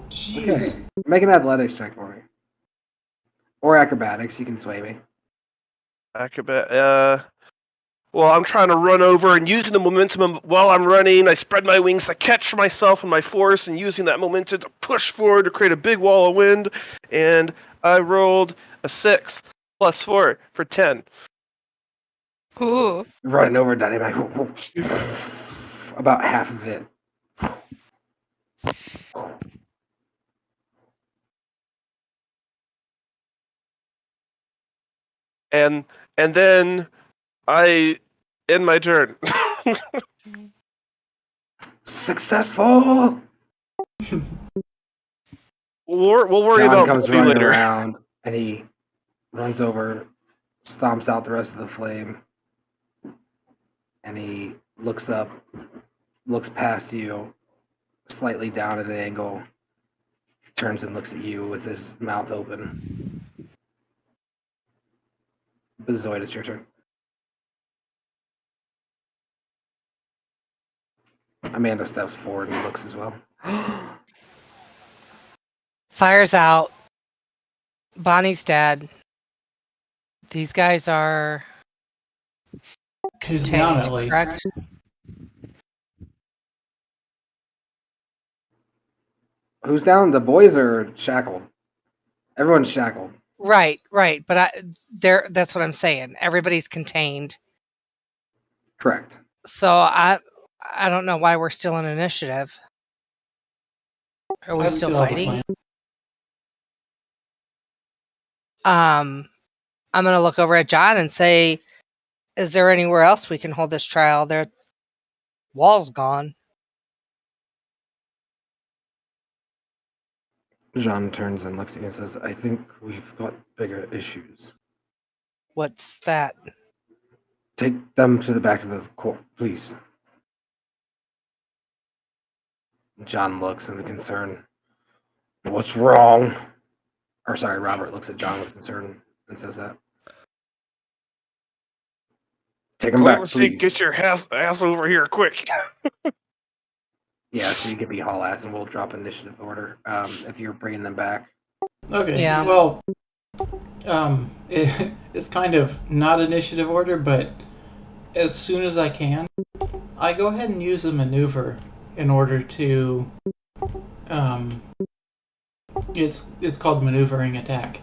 Jeez. Okay, make an athletics check for me, or acrobatics. You can sway me. Acrobat. Well, I'm trying to run over and using the momentum while I'm running. I spread my wings to catch myself and my force, and using that momentum to push forward to create a big wall of wind. And I rolled a 6 plus 4 for 10. Ooh. Running over dynamite. About half of it. And then I end my turn. Successful. We'll worry John about comes Buddy running later. around, and he runs over, stomps out the rest of the flame, and he looks up, looks past you, slightly down at an angle, turns and looks at you with his mouth open. Bezoid, it's your turn. Amanda steps forward and looks as well. Fire's out. Bonnie's dead. These guys are Who's down contained, at least? correct? Who's down? The boys are shackled. Everyone's shackled. Right. But that's what I'm saying. Everybody's contained. Correct. So I don't know why we're still in initiative. Are we I still have a fighting? plan. I'm gonna look over at John and say, "Is there anywhere else we can hold this trial? Their wall's gone." Jean turns and looks at you and says, I think we've got bigger issues. What's that? Take them to the back of the court, please. John looks in the concern. What's wrong? Or sorry, Robert looks at John with concern and says that. Take him back, Clemency, please. get your ass over here quick. Yeah, so you can be haul ass and we'll drop initiative order if you're bringing them back. Okay. Yeah. Well, it's kind of not initiative order, but as soon as I can, I go ahead and use a maneuver in order to. It's called maneuvering attack.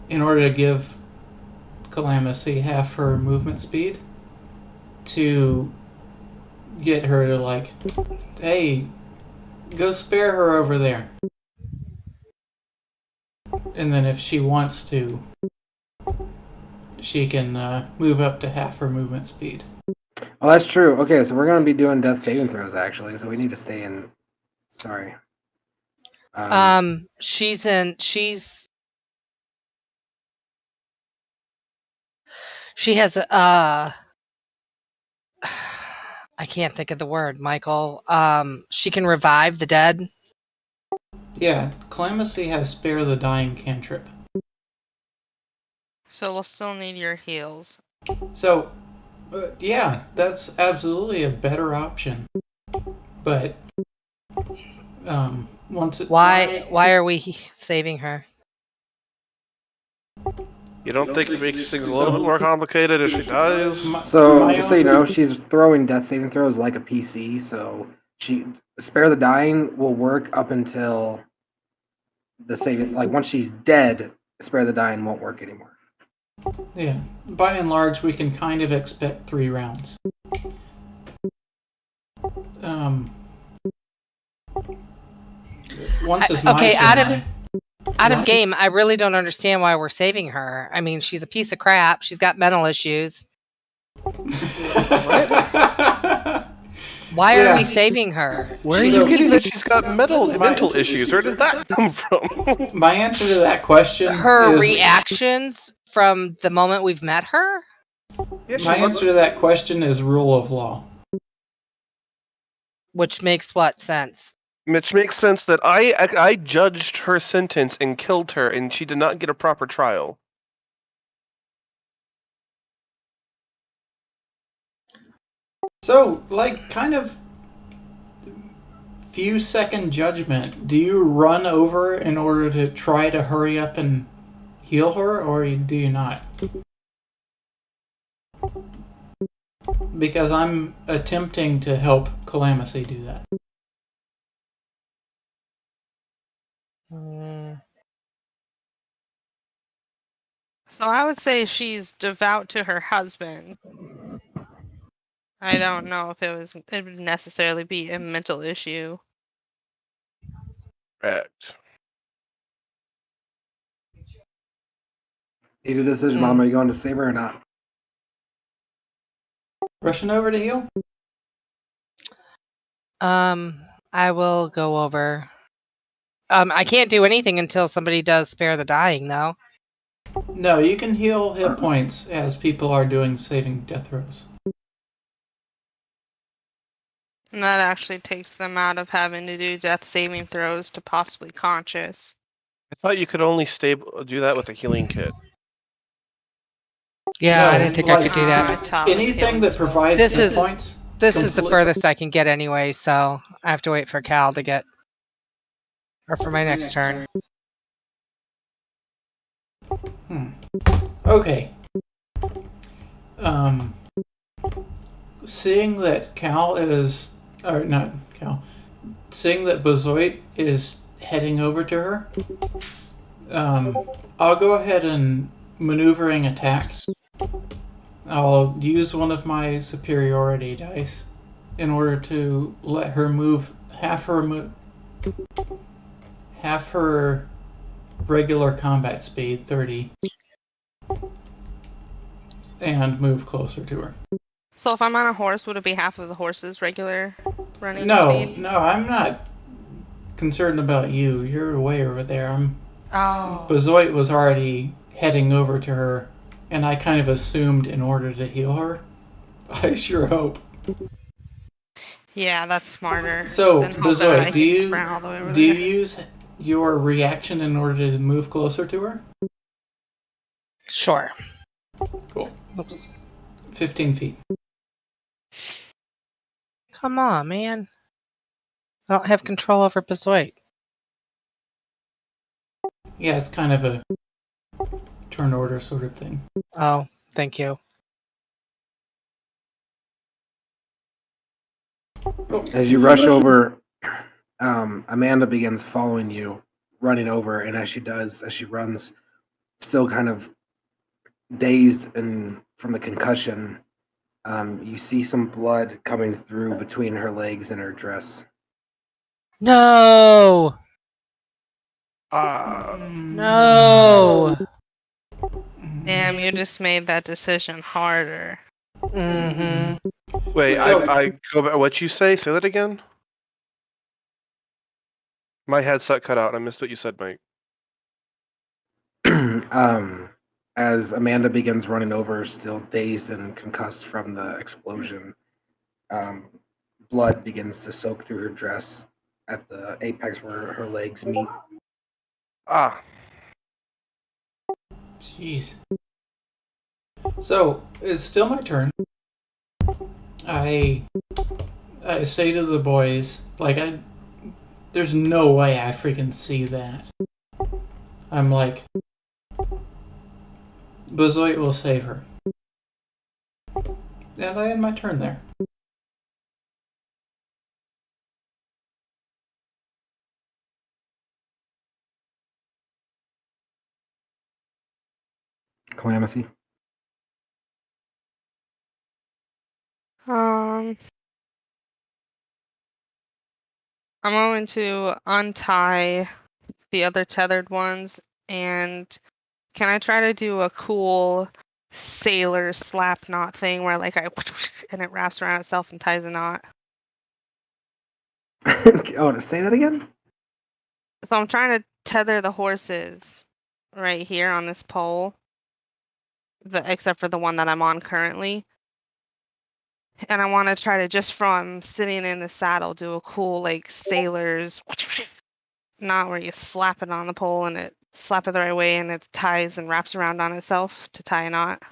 In order to give Calamithy half her movement speed, to get her to like, hey, go spare her over there. And then if she wants to, she can move up to half her movement speed. Oh, that's true. Okay, so we're going to be doing death saving throws, actually, so we need to stay in... Sorry. She's she has a I can't think of the word, Michael. She can revive the dead. Yeah, Calamithy has spare the dying cantrip. So we'll still need your heals. So, yeah, that's absolutely a better option. But, once it... Why are we saving her? You don't think it makes things a little bit more complicated if she dies? So, just so you know, she's throwing death saving throws like a PC, so spare the dying will work up until the saving... Like, once she's dead, spare the dying won't work anymore. Yeah, by and large, we can kind of expect 3 rounds. Once it's my turn, out of game, I really don't understand why we're saving her. I mean, she's a piece of crap. She's got mental issues. Why are we saving her? Where are you getting that she's got mental issues? Where did that come from? My answer to that question her is... reactions from the moment we've met her? My answer to that question is rule of law. Which makes what sense? Which makes sense that I judged her sentence and killed her, and she did not get a proper trial. So, like, kind of few second judgment. Do you run over in order to try to hurry up and heal her, or do you not? Because I'm attempting to help Calamithy do that. So I would say she's devout to her husband. I don't know if it would necessarily be a mental issue. Correct. Need a decision, Mom. Are you going to save her or not? Rushing over to heal? I will go over. I can't do anything until somebody does spare the dying, though. No, you can heal hit points as people are doing saving death throws. And that actually takes them out of having to do death saving throws to possibly conscious. I thought you could only do that with a healing kit. Yeah, No, I didn't think I could do that. Anything that provides hit points. This is the furthest I can get anyway, so I have to wait for Cal to get, or for my next turn. Okay. Seeing that seeing that Bezoit is heading over to her, I'll go ahead and maneuvering attack. I'll use one of my superiority dice in order to let her move half her regular combat speed, 30, and move closer to her. So if I'm on a horse, would it be half of the horse's regular running speed? No, I'm not concerned about you. You're way over there. Bezoit was already heading over to her, and I kind of assumed in order to heal her. I sure hope. Yeah, that's smarter. So, Bezoit, do you use your reaction in order to move closer to her? Sure. Cool. Oops. 15 feet. Come on, man. I don't have control over Bezoit. Yeah, it's kind of a turn order sort of thing. Oh, thank you. As you rush over, Amanda begins following you, running over, and as she runs, still kind of dazed and from the concussion, you see some blood coming through between her legs and her dress. No! No! Damn, you just made that decision harder. Mm-hmm. Wait, So- I go back. What you say? Say that again. My headset cut out. I missed what you said, Mike. As Amanda begins running over, still dazed and concussed from the explosion, blood begins to soak through her dress at the apex where her legs meet. Ah, Jeez. So, it's still my turn. I say to the boys, like, there's no way I freaking see that. I'm like, Bezoit will save her. And I end my turn there. Calamithy. I'm going to untie the other tethered ones, and can I try to do a cool sailor slap knot thing where like and it wraps around itself and ties a knot? Oh, say that again? So I'm trying to tether the horses right here on this pole, except for the one that I'm on currently. And I want to try to, just from sitting in the saddle, do a cool like sailor's knot where you slap it on the pole and it slap it the right way and it ties and wraps around on itself to tie a knot.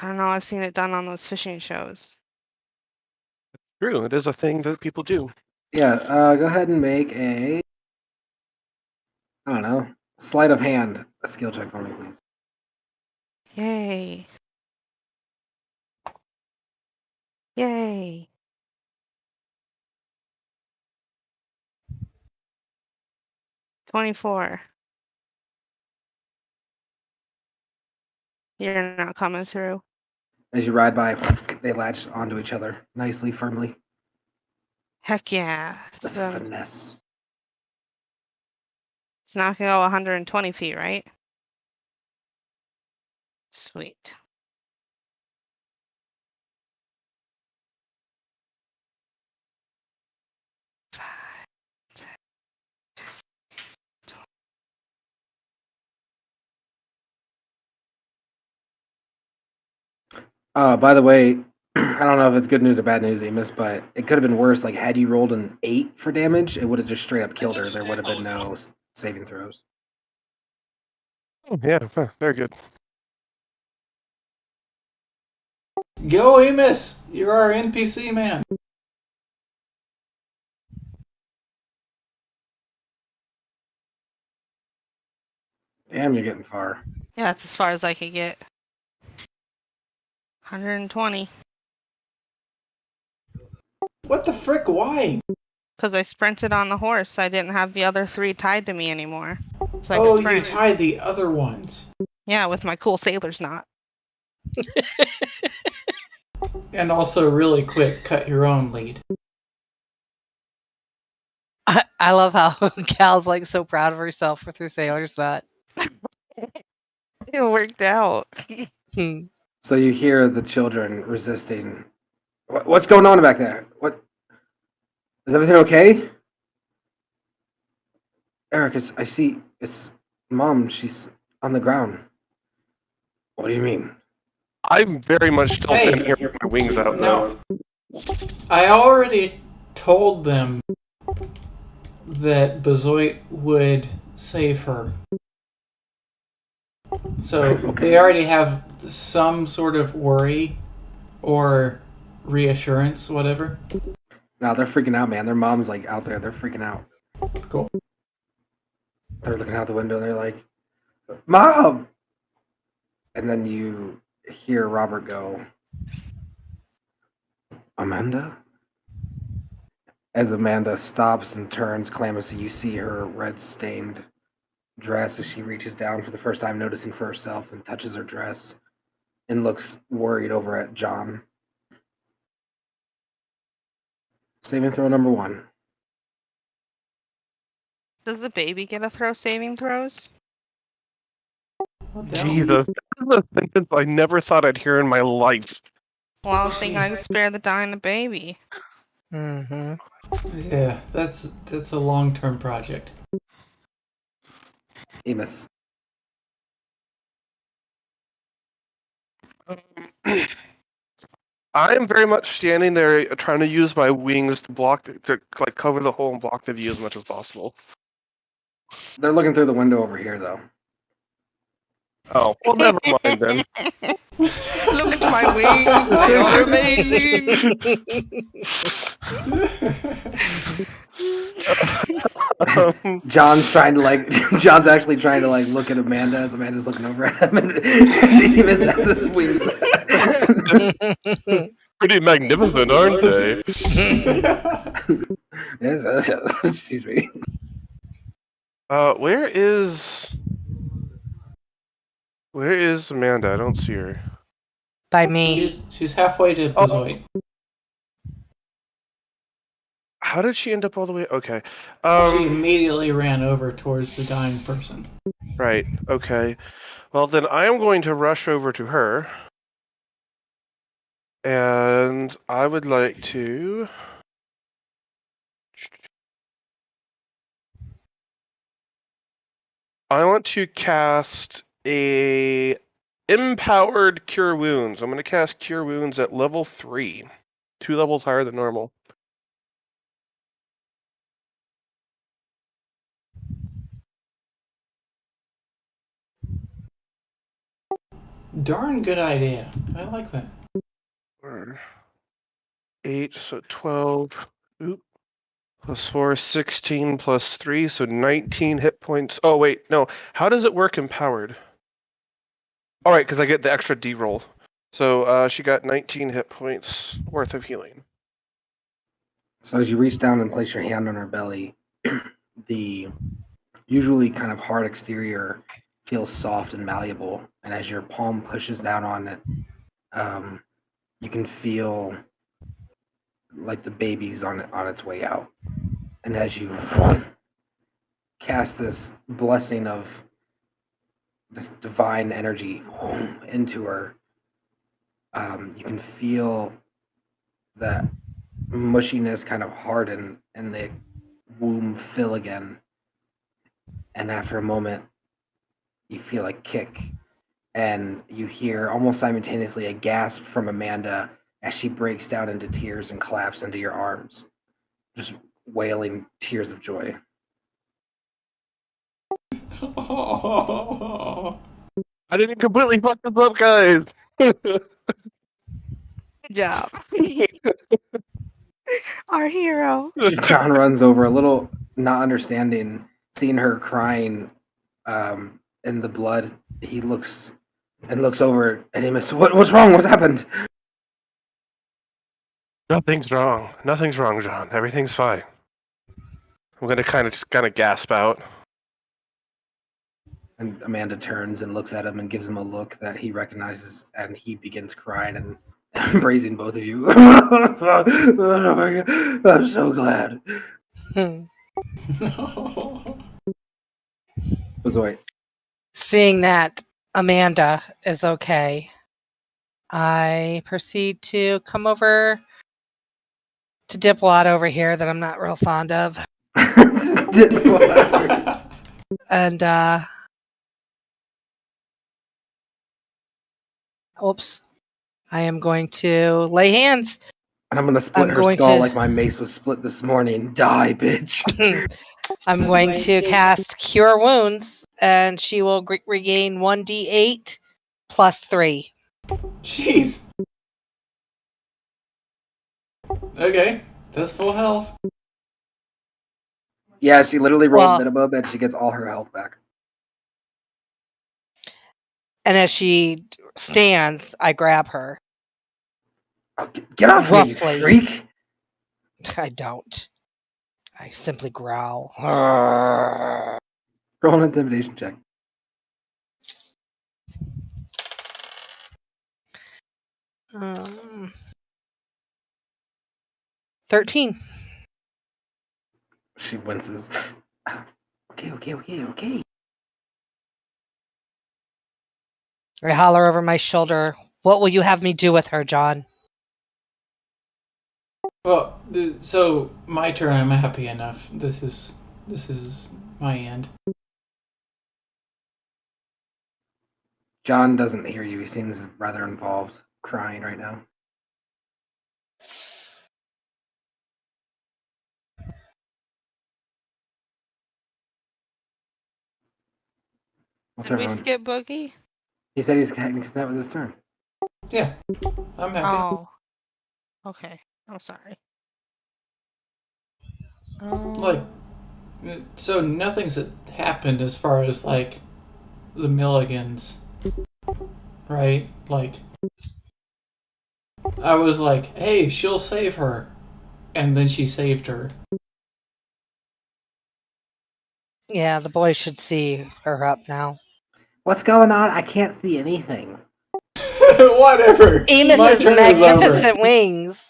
I don't know, I've seen it done on those fishing shows. true. It is a thing that people do. Yeah, go ahead and make a, I don't know, sleight of hand, a skill check for me, please. Yay. Yay. $24. You're not coming through. As you ride by, they latch onto each other nicely, firmly, Heck yeah. with So finesse. it's not gonna go 120 feet, right? Sweet. By the way, I don't know if it's good news or bad news, Amos, but it could have been worse. Like, had you rolled an 8 for damage, it would have just straight up killed her. There would have been no saving throws. Oh, yeah, very good. Go, Amos! You're our NPC man. Damn, you're getting far. Yeah, that's as far as I could get. 120. What the frick? Why? Because I sprinted on the horse. I didn't have the other 3 tied to me anymore. So I Oh, could you sprint. tied the other ones. Yeah, with my cool sailor's knot. And also, really quick, cut your own lead. I love how Cal's like so proud of herself with her sailor's knot. It worked out. Hmm. So you hear the children resisting. What's going on back there? What? Is everything okay? Eric, I see. It's Mom. She's on the ground. What do you mean? I'm very much still Hey. standing here with my wings out. Now, I already told them that Bezoit would save her. So Okay. they already have some sort of worry or reassurance, whatever. No, they're freaking out, man. Their mom's like out there. They're freaking out. Cool. They're looking out the window. They're like, Mom! And then you hear Robert go, Amanda? As Amanda stops and turns, Clamacey, you see her red-stained dress as she reaches down for the first time, noticing for herself, and touches her dress and looks worried over at John. Saving throw number 1. Does the baby get to throw saving throws? What the hell? Jesus, this is a sentence I never thought I'd hear in my life. Well, I was thinking I Jeez. could spare the dying the baby. Mm-hmm. Yeah, that's a long-term project. Amos. I'm very much standing there trying to use my wings to block to like cover the hole and block the view as much as possible. They're looking through the window over here, though. Oh, well, never mind then. Look at my wings, they are amazing. John's John's actually trying to like look at Amanda as Amanda's looking over at him, and Amos has his wings. Pretty magnificent, aren't they? Yes, excuse me. Where is Amanda? I don't see her. By me. She's halfway to Bezoit. How did she end up all the way? Okay. She immediately ran over towards the dying person. Right. Okay. Well, then I am going to rush over to her, and I would like to. I want to cast a empowered Cure Wounds. I'm going to cast Cure Wounds at level 3, 2 levels higher than normal. Darn good idea. I like that. 8, so 12. Oop. Plus 4, 16 plus 3, so 19 hit points. Oh, wait, no. How does it work empowered? Alright, because I get the extra D roll. So she got 19 hit points worth of healing. So as you reach down and place your hand on her belly, the usually kind of hard exterior feels soft and malleable, and as your palm pushes down on it, you can feel like the baby's on its way out. And as you cast this blessing of this divine energy into her, you can feel that mushiness kind of harden and the womb fill again. And after a moment, you feel a kick, and you hear almost simultaneously a gasp from Amanda as she breaks down into tears and collapses into your arms, just wailing tears of joy. I didn't completely fuck this up, guys! Good job. Our hero. John runs over a little, not understanding, seeing her crying in the blood. He looks over at Amos. What's wrong? What's happened? Nothing's wrong. Nothing's wrong, John. Everything's fine. I'm gonna kind of gasp out. And Amanda turns and looks at him and gives him a look that he recognizes, and he begins crying and embracing both of you. I'm so glad. Bezoit. Seeing that Amanda is okay, I proceed to come over to Dipwad over here that I'm not real fond of. And oops. I am going to lay hands. And I'm gonna split I'm her going skull to- like my mace was split this morning. Die, bitch. I'm going to cast Cure Wounds, and she will regain 1d8 plus 3. Jeez. Okay, that's full health. Yeah, she literally rolled Well- minimum and she gets all her health back. And as she stands, I grab her. Oh, get off me, you Roughly. freak! I don't. I simply growl. Roll an intimidation check. Um, 13. She winces. Okay. I holler over my shoulder. What will you have me do with her, John? Well, so my turn. I'm happy enough. This is my end. John doesn't hear you. He seems rather involved, crying right now. What's Did we everyone? skip Boogie? He said he's content with his turn. Yeah, I'm happy. Oh. Okay. I'm sorry. Like, so nothing's happened as far as like the Milligans, right? Like, I was like, hey, she'll save her, and then she saved her. Yeah, the boys should see her up now. What's going on? I can't see anything. Whatever. My Amos's turn is over. magnificent wings.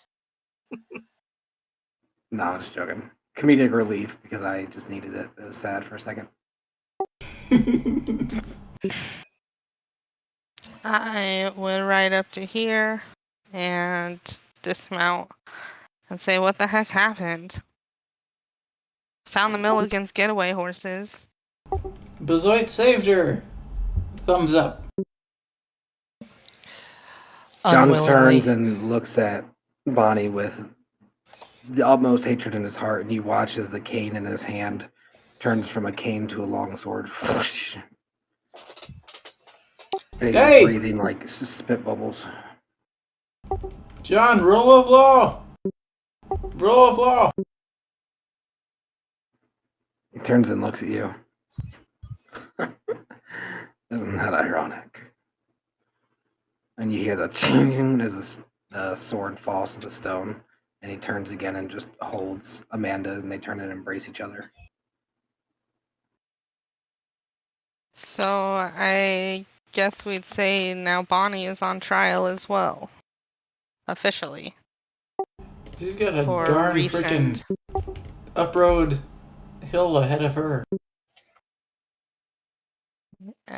No, I'm just joking. Comedic relief because I just needed it. It was sad for a second. I would ride up to here and dismount and say, what the heck happened? Found the Milligan's getaway horses. Bezoit saved her. Thumbs up. John Unwillingly. turns and looks at Bonnie with the utmost hatred in his heart, and you watch as the cane in his hand turns from a cane to a long sword. And he's Hey! breathing like spit bubbles. John, rule of law. Rule of law. He turns and looks at you. Isn't that ironic? And you hear the ching as the sword falls to the stone, and he turns again and just holds Amanda, and they turn and embrace each other. So I guess we'd say now Bonnie is on trial as well. Officially. She's got a For darn recent. freaking up-road hill ahead of her.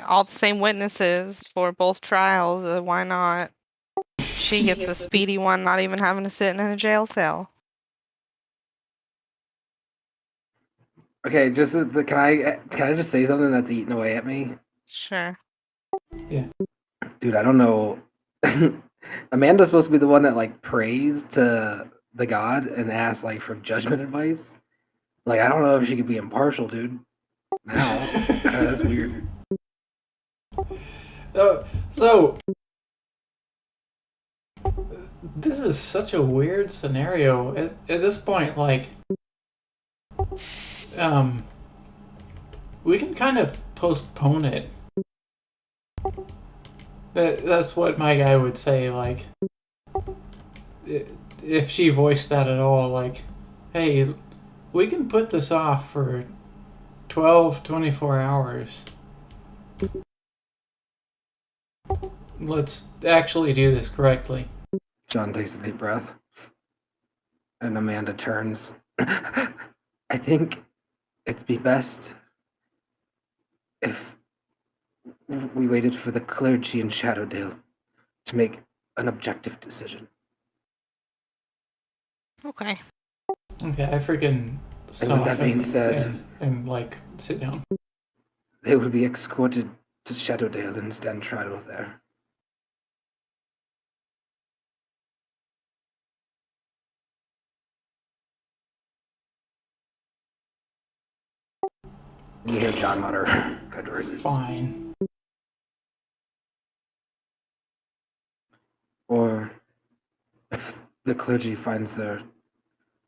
All the same witnesses for both trials. Why not? She gets a speedy one, not even having to sit in a jail cell. Okay, just can I just say something that's eating away at me? Sure. Dude, I don't know. Amanda's supposed to be the one that like prays to the god and asks like for judgment advice. Like, I don't know if she could be impartial, dude. Now, that's weird. So, this is such a weird scenario. At this point, like, we can kind of postpone it. That's what my guy would say, like, if she voiced that at all, like, hey, we can put this off for 12, 24 hours. Let's actually do this correctly. John takes a deep breath. And Amanda turns. I think it'd be best if we waited for the clergy in Shadowdale to make an objective decision. Okay. Okay, I freaking And with that being said, and like sit down. they will be escorted to Shadowdale and stand trial there. You hear John mutter, "Good riddance." Fine. Or if the clergy finds their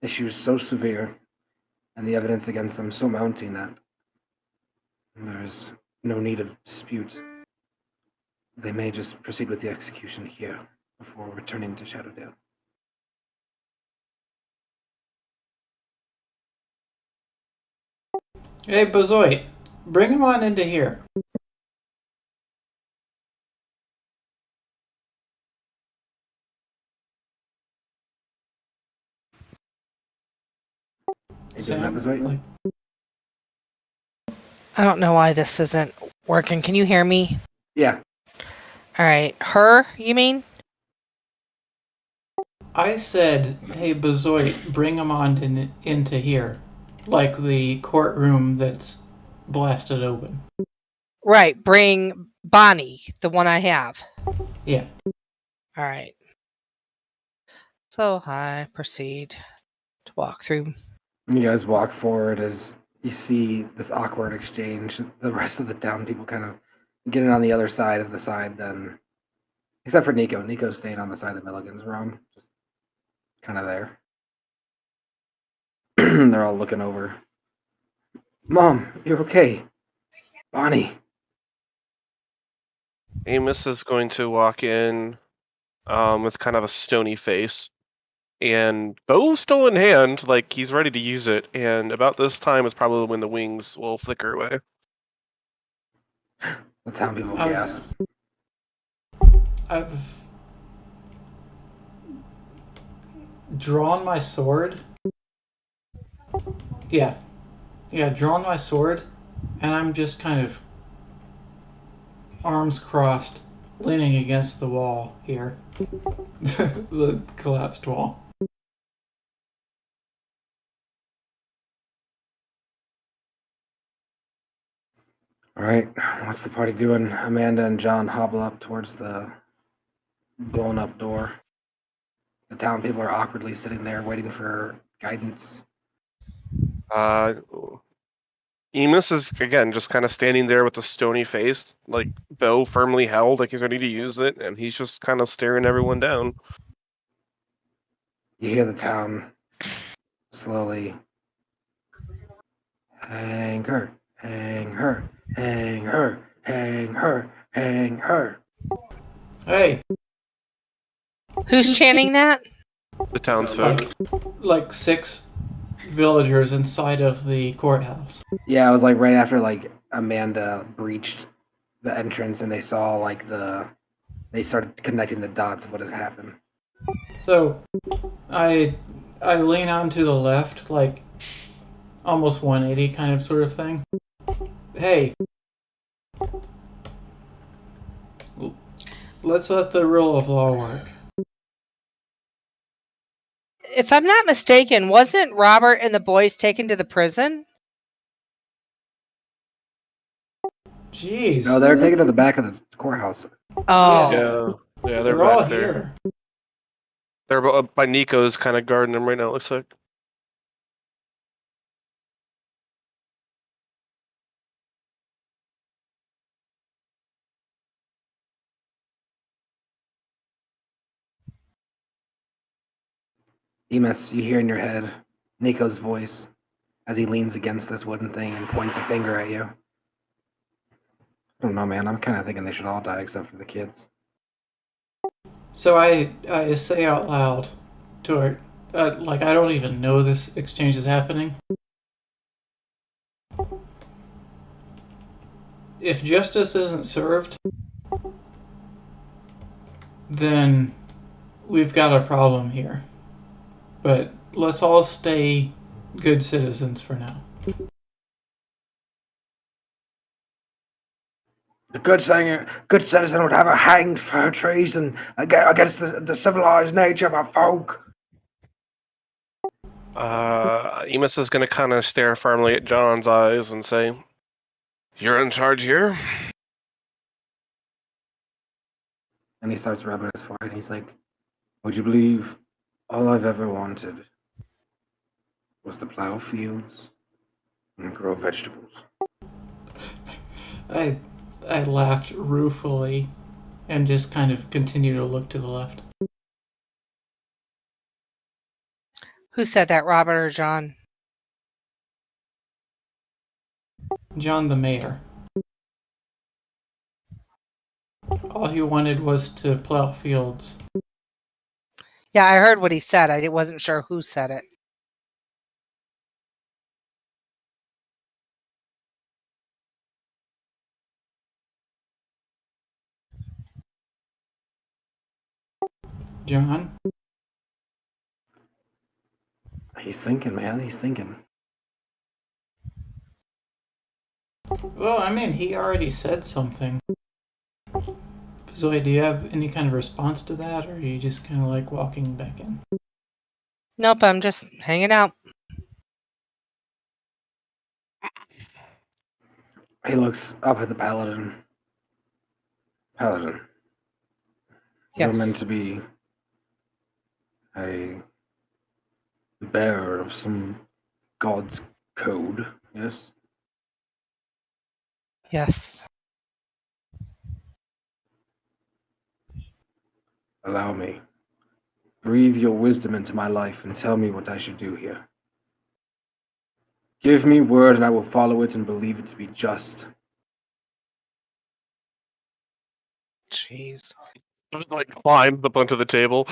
issues so severe and the evidence against them so mounting that there is no need of dispute, they may just proceed with the execution here before returning to Shadowdale. Hey, Bazoit, bring him on into here. You doing that, Bazoit? Like, I don't know why this isn't working. Can you hear me? Yeah. All right. Her, you mean? I said, hey, Bazoit, bring him on into here. Like the courtroom that's blasted open. Right. Bring Bonnie, the one I have. Yeah. All right. So I proceed to walk through. You guys walk forward as you see this awkward exchange. The rest of the town people kind of getting on the other side of the side then. Except for Nico. Nico's staying on the side that Milligan's were on. Just kind of there. They're all looking over. Mom, you're okay. Bonnie. Amos is going to walk in with kind of a stony face and bow still in hand, like he's ready to use it. And about this time is probably when the wings will flicker away. The town people I've, gasp. I've drawn my sword. Yeah. Yeah, drawn my sword, and I'm just kind of arms crossed, leaning against the wall here. The collapsed wall. All right, what's the party doing? Amanda and John hobble up towards the blown up door. The town people are awkwardly sitting there waiting for guidance. Amos is again just kind of standing there with a stony face, like bow firmly held, like he's ready to use it, and he's just kind of staring everyone down. You hear the town slowly hang her, hang her, hang her, hang her, hang her. Hey, Who's chanting that? The townsfolk. like 6 villagers inside of the courthouse. Yeah, it was like right after like Amanda breached the entrance and they saw like they started connecting the dots of what had happened. So, I lean on to the left, like almost 180 kind of sort of thing. Hey, let's let the rule of law work. If I'm not mistaken, wasn't Robert and the boys taken to the prison? Jeez. No, they're taken to the back of the courthouse. Oh. Yeah, they're They're back all there. here. They're up by Nico's kind of guarding them right now, it looks like. Emus, you hear in your head Nico's voice as he leans against this wooden thing and points a finger at you. I don't know, man. I'm kind of thinking they should all die except for the kids. So I say out loud to her, like I don't even know this exchange is happening. If justice isn't served, then we've got a problem here. But let's all stay good citizens for now. A good citizen would have her hanged for her treason against the civilized nature of our folk. Amos is going to kind of stare firmly at John's eyes and say, "You're in charge here?" And he starts rubbing his forehead. He's like, would you believe all I've ever wanted was to plow fields and grow vegetables? I laughed ruefully and just kind of continued to look to the left. Who said that, Robert or John? John the mayor. All he wanted was to plow fields. Yeah, I heard what he said. I wasn't sure who said it. John? He's thinking, man. He's thinking. Well, I mean, he already said something. Zoe, do you have any kind of response to that, or are you just kind of like walking back in? Nope, I'm just hanging out. He looks up at the paladin. Paladin, you're meant Yes. to be a bearer of some god's code, yes? Yes. Allow me. Breathe your wisdom into my life and tell me what I should do here. Give me word and I will follow it and believe it to be just. Jeez. Just like climbs up onto the table.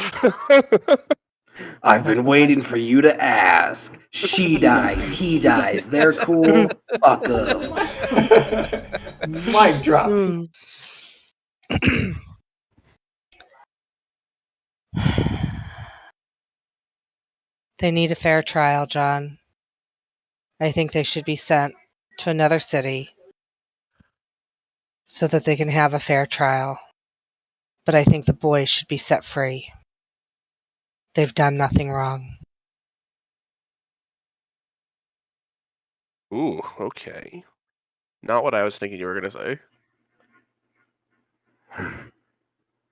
I've been waiting for you to ask. She dies, he dies. They're cool. Fuck 'em. Mic drop. They need a fair trial, John. I think they should be sent to another city so that they can have a fair trial. But I think the boys should be set free. They've done nothing wrong. Ooh, okay. Not what I was thinking you were gonna say.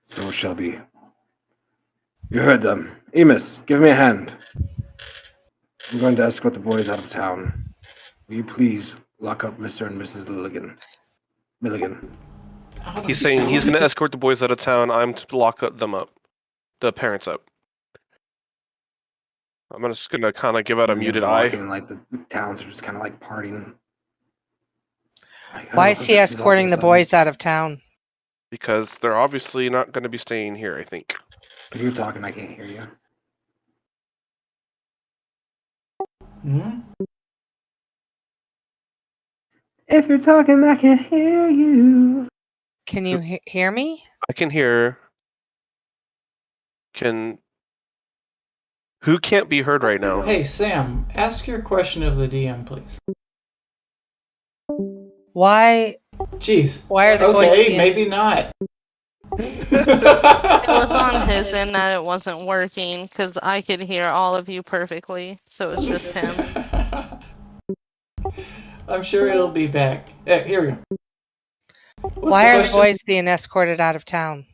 So it shall be. You heard them. Emus, give me a hand. I'm going to escort the boys out of town. Will you please lock up Mr. and Mrs. Milligan? He's saying he's gonna escort the boys out of town. I'm to lock them up. The parents up. I'm just gonna kind of give out a Milligan's muted walking, eye. and like the towns are just kind of like partying. Like, Why oh, is he this is escorting the awesome. boys out of town? Because they're obviously not gonna be staying here, I think. If you're talking, I can't hear you. Hmm? If you're talking, I can't hear you. Can you hear me? I can hear. Who can't be heard right now? Hey, Sam, ask your question of the DM, please. Why? Jeez. Why are the boys Okay, being... maybe not. It was on his end that it wasn't working because I could hear all of you perfectly, so it's just him. I'm sure it'll be back. Here we go. What's Why are the question? boys being escorted out of town?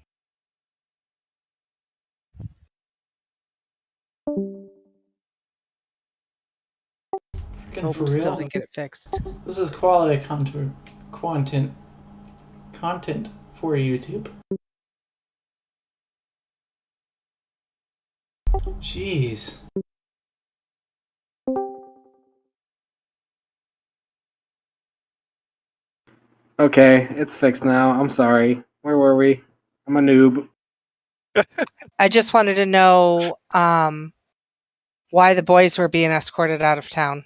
Freaking Hope for we still real? didn't get it fixed. This is quality content for YouTube. Jeez. Okay, it's fixed now. I'm sorry. Where were we? I'm a noob. I just wanted to know why the boys were being escorted out of town.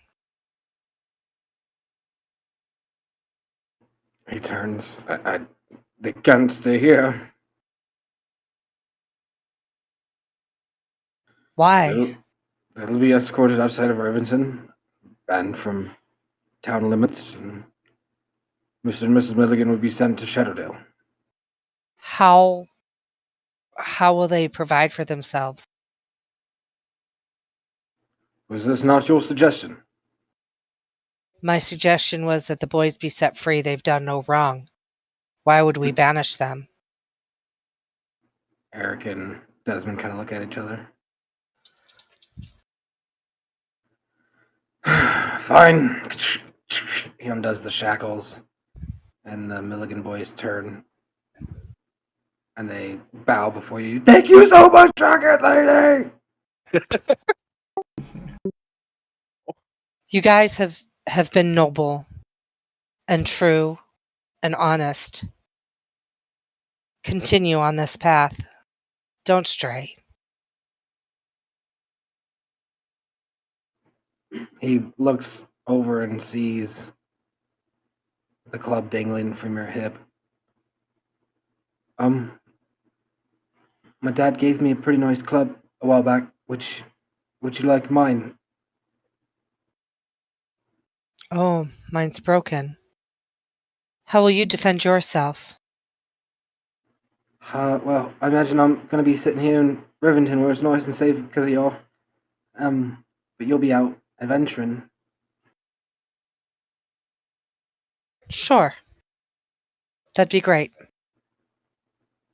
He turns. They can't stay here. Why? They'll be escorted outside of Irvington, banned from town limits, and Mr. and Mrs. Milligan would be sent to Shadowdale. How will they provide for themselves? Was this not your suggestion? My suggestion was that the boys be set free. They've done no wrong. Why would we banish them? Eric and Desmond kind of look at each other. Fine. He undoes the shackles, and the Milligan boys turn, and they bow before you. Thank you so much, Rocket Lady! You guys have been noble and true and honest. Continue on this path. Don't stray. He looks over and sees the club dangling from your hip. My dad gave me a pretty nice club a while back. Would you like mine? Oh, mine's broken. How will you defend yourself? Well, I imagine I'm gonna be sitting here in Rivington where it's nice and safe because of y'all. But you'll be out adventuring. Sure. That'd be great.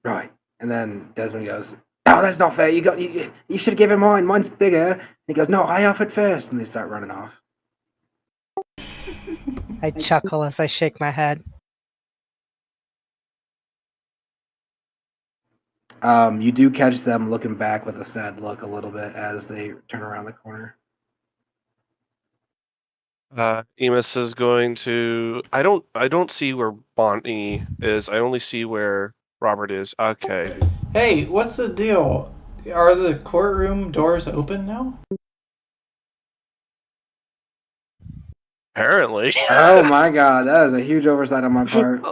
Right. And then Desmond goes, "No, that's not fair. You should give him mine. Mine's bigger." And he goes, "No, I offered first." And they start running off. I chuckle as I shake my head. You do catch them looking back with a sad look a little bit as they turn around the corner. Emus is going to. I don't see where Bonnie is. I only see where Robert is. Okay. Hey, what's the deal? Are the courtroom doors open now? Apparently. Oh my god, that is a huge oversight on my part.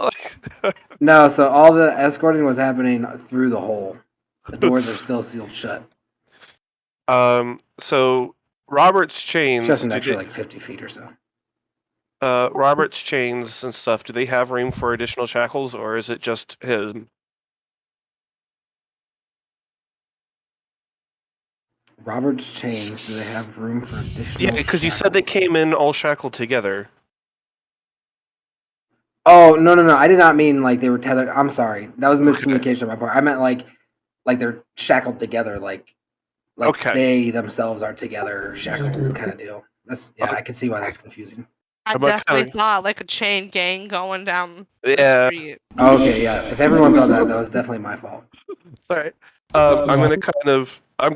No, so all the escorting was happening through the hole. The doors are still sealed shut. So Robert's chains. Just an extra like 50 feet or so. Robert's chains and stuff. Do they have room for additional shackles, or is it just his? Robert's chains, do they have room for additional Yeah, because you said they shackles? came in all shackled together. Oh, no. I did not mean like they were tethered. I'm sorry. That was miscommunication on my part. I meant like they're shackled together, like Okay. they themselves are together, shackled group. kind of deal. That's I can see why that's confusing. I I'm not definitely kinda- thought like a chain gang going down the Yeah. street. Okay, yeah. If everyone thought that, that was definitely my fault. All right. I'm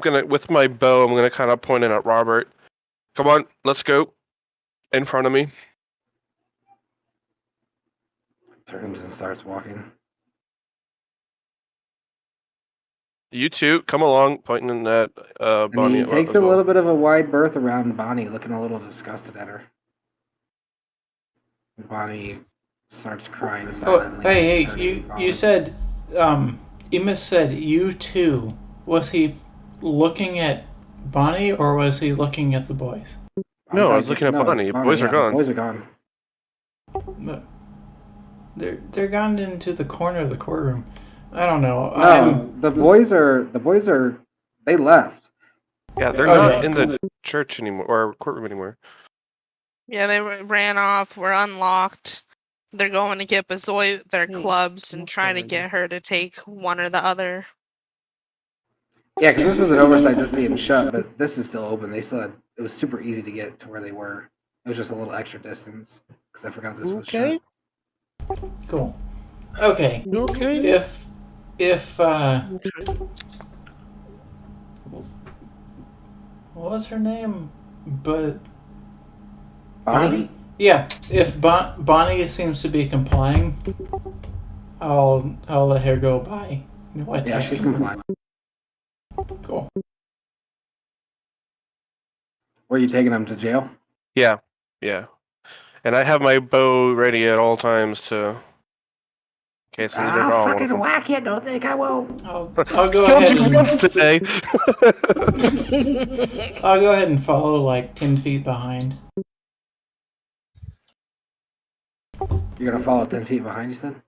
gonna with my bow. I'm gonna kind of point it at Robert. Come on, let's go. In front of me. Turns and starts walking. You two, come along. Pointing at And Bonnie. he takes as a well. little bit of a wide berth around Bonnie, looking a little disgusted at her. Bonnie starts crying Oh, silently. hey, turning you and you following. said, Emus said you too. Was he looking at Bonnie or was he looking at the boys? No, I was looking at it's Bonnie. Boys are gone. Boys are gone. No, they're gone into the corner of the courtroom. I don't know. No, the boys are they left. Yeah, they're Okay. not in the church anymore or courtroom anymore. Yeah, they ran off. Were unlocked. They're going to get Bazoy their clubs and trying to get her to take one or the other. Yeah, because this was an oversight, this being shut, but this is still open. They still had it was super easy to get to where they were. It was just a little extra distance because I forgot this was shut. Cool. Okay. Okay. If what was her name? But Bonnie? Yeah. If Bonnie seems to be complying, I'll let her go by. No Yeah, she's attacking. compliant. Cool. Were you taking them to jail? Yeah. And I have my bow ready at all times to. In case I need to draw one of them. whack you! Don't think I won't. I'll go Killed ahead you and once today. I'll go ahead and follow like 10 feet behind. You're gonna follow 10 feet behind, you said?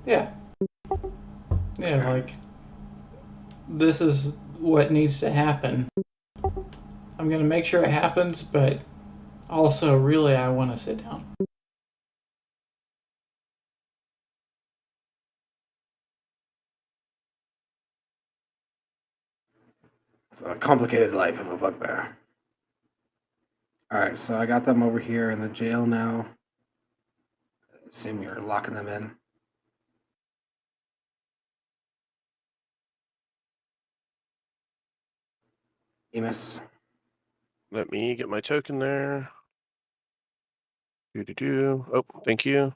Yeah. Yeah, like this is what needs to happen. I'm gonna make sure it happens, but also really I want to sit down. It's a complicated life of a bugbear. Alright, so I got them over here in the jail now. I assume you're locking them in. Emus. Let me get my token there. Oh, thank you.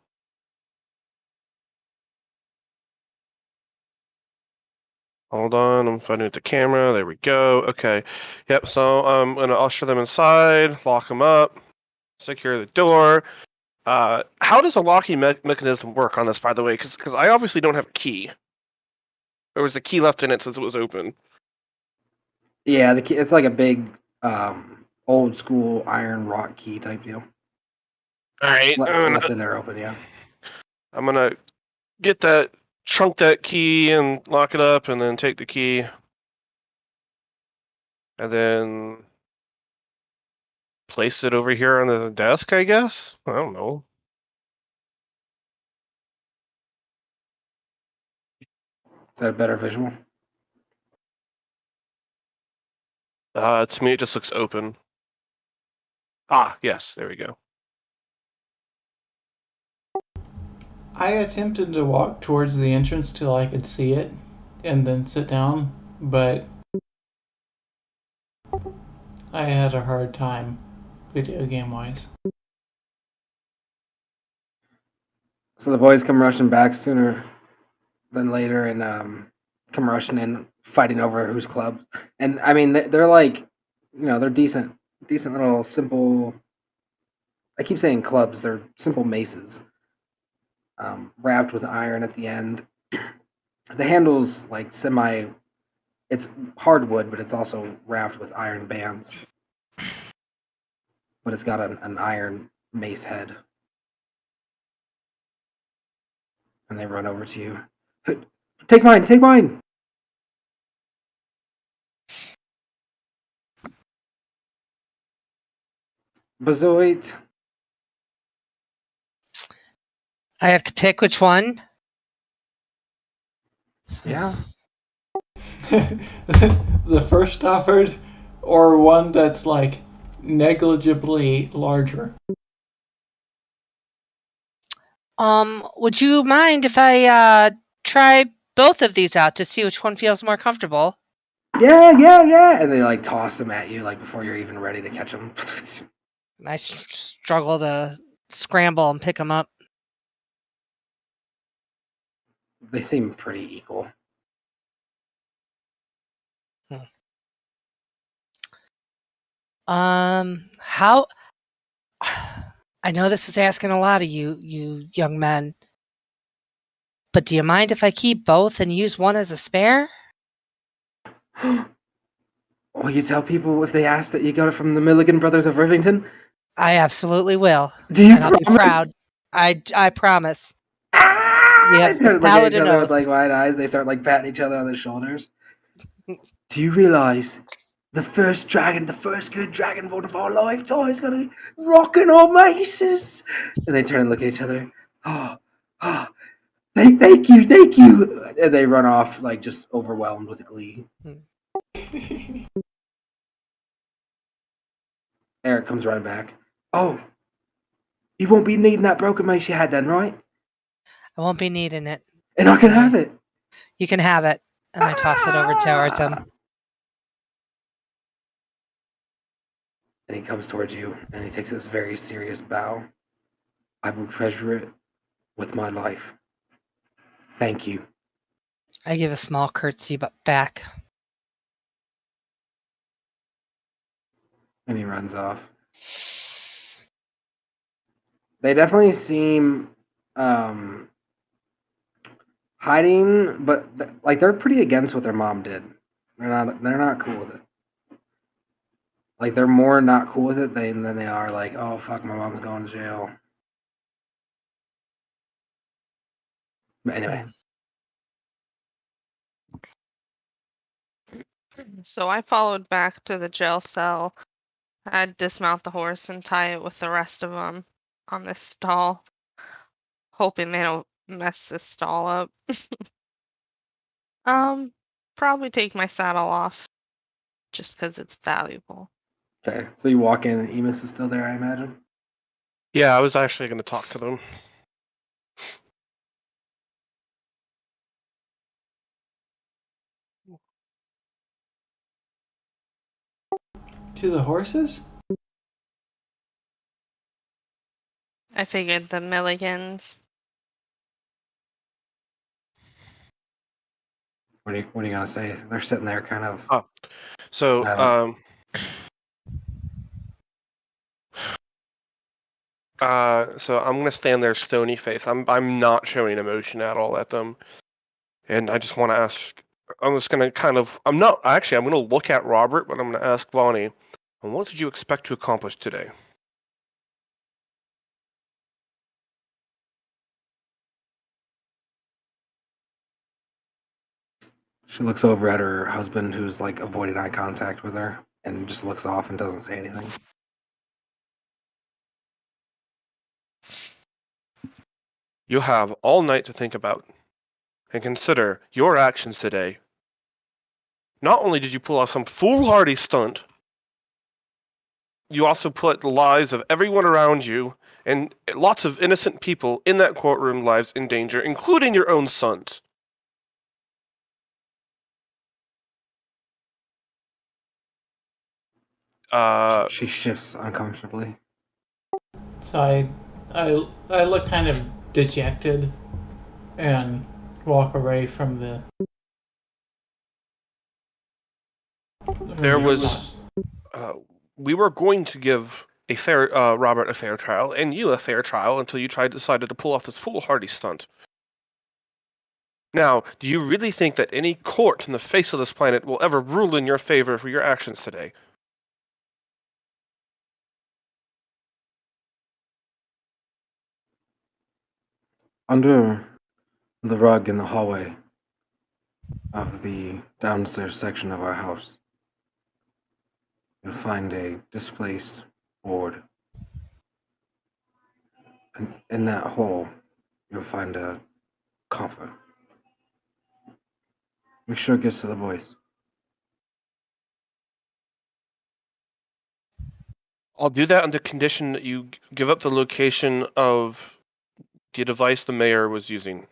Hold on, I'm finding the camera. There we go. Okay. Yep, so I'm going to usher them inside, lock them up, secure the door. How does a locking mechanism work on this, by the way? Because I obviously don't have a key. Or was the key left in it since it was open? Yeah, the key, it's like a big, old school iron rock key type deal. All right. Left in there open, yeah. I'm gonna trunk that key and lock it up, and then take the key, and then place it over here on the desk, I guess. I don't know. Is that a better visual? To me, it just looks open. Ah, yes, there we go. I attempted to walk towards the entrance till I could see it and then sit down, but I had a hard time video game wise. So the boys come rushing back sooner than later and come rushing in, fighting over whose clubs. And I mean, they're like, they're decent little simple. I keep saying clubs. They're simple maces, wrapped with iron at the end. The handle's like semi. It's hardwood, but it's also wrapped with iron bands. But it's got an iron mace head. And they run over to you. Take mine! Take mine! Bazoit. I have to pick which one. Yeah. The first offered, or one that's like negligibly larger. Would you mind if I try both of these out to see which one feels more comfortable? Yeah. And they like toss them at you like before you're even ready to catch them. I struggle to scramble and pick them up. They seem pretty equal. How? I know this is asking a lot of you young men, but do you mind if I keep both and use one as a spare? Will you tell people if they ask that you got it from the Milligan Brothers of Rivington? I absolutely will. Do you And I'll be proud. promise? I promise. Ah! We have They some start looking at each paladin other with oath. like wide eyes. They start like patting each other on the shoulders. Do you realize the first good dragonborn of our lifetime is gonna be rocking our maces? And they turn and look at each other. Oh, thank you. And they run off like just overwhelmed with glee. Eric comes running back. Oh, you won't be needing that broken mace you had then, right? I won't be needing it. And I can have it. You can have it. And I toss it over towards him. And he comes towards you and he takes this very serious bow. I will treasure it with my life. Thank you. I give a small curtsy back. And he runs off. They definitely seem hiding, but like they're pretty against what their mom did. They're not cool with it. Like they're more not cool with it than they are like, oh fuck, my mom's going to jail. But anyway. So I followed back to the jail cell. I'd dismount the horse and tie it with the rest of them on this stall, hoping they don't mess this stall up. Probably take my saddle off, just 'cause it's valuable. Okay, so you walk in and Emus is still there, I imagine? Yeah, I was actually going to talk to them. To the horses? I figured the Milligans. What are you gonna say? They're sitting there kind of So, silent. So I'm gonna stand there stony face. I'm not showing emotion at all at them. And I just want to ask, I'm just going to kind of, I'm going to look at Robert, but I'm going to ask Bonnie, what did you expect to accomplish today? She looks over at her husband, who's like avoiding eye contact with her, and just looks off and doesn't say anything. You have all night to think about and consider your actions today. Not only did you pull off some foolhardy stunt, you also put the lives of everyone around you and lots of innocent people in that courtroom lives in danger, including your own sons. She shifts uncomfortably. So I look kind of dejected and walk away from the. There was, we were going to give a fair Robert a fair trial and you a fair trial until you decided to pull off this foolhardy stunt. Now, do you really think that any court in the face of this planet will ever rule in your favor for your actions today? Under the rug in the hallway of the downstairs section of our house, you'll find a displaced board. And in that hole, you'll find a coffer. Make sure it gets to the boys. I'll do that on the condition that you give up the location of the device the mayor was using.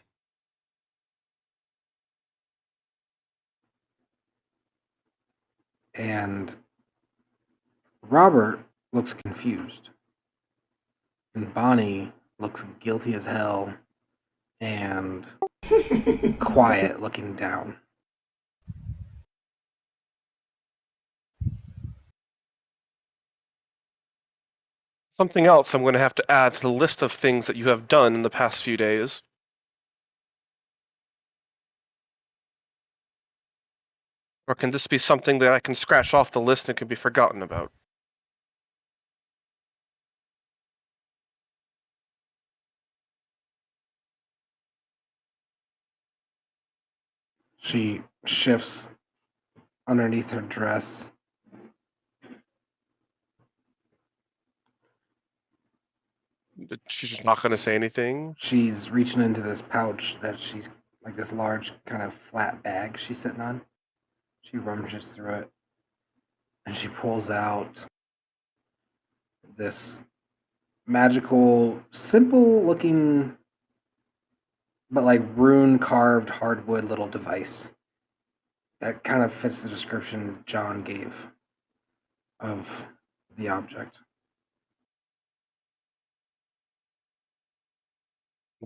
And Robert looks confused. And Bonnie looks guilty as hell and quiet looking down. Something else I'm going to have to add to the list of things that you have done in the past few days. Or can this be something that I can scratch off the list and can be forgotten about? She shifts underneath her dress. She's just not going to say anything. She's reaching into this pouch that she's like this large kind of flat bag she's sitting on. She rummages through it and she pulls out this magical, simple looking, but like rune carved hardwood little device that kind of fits the description John gave of the object.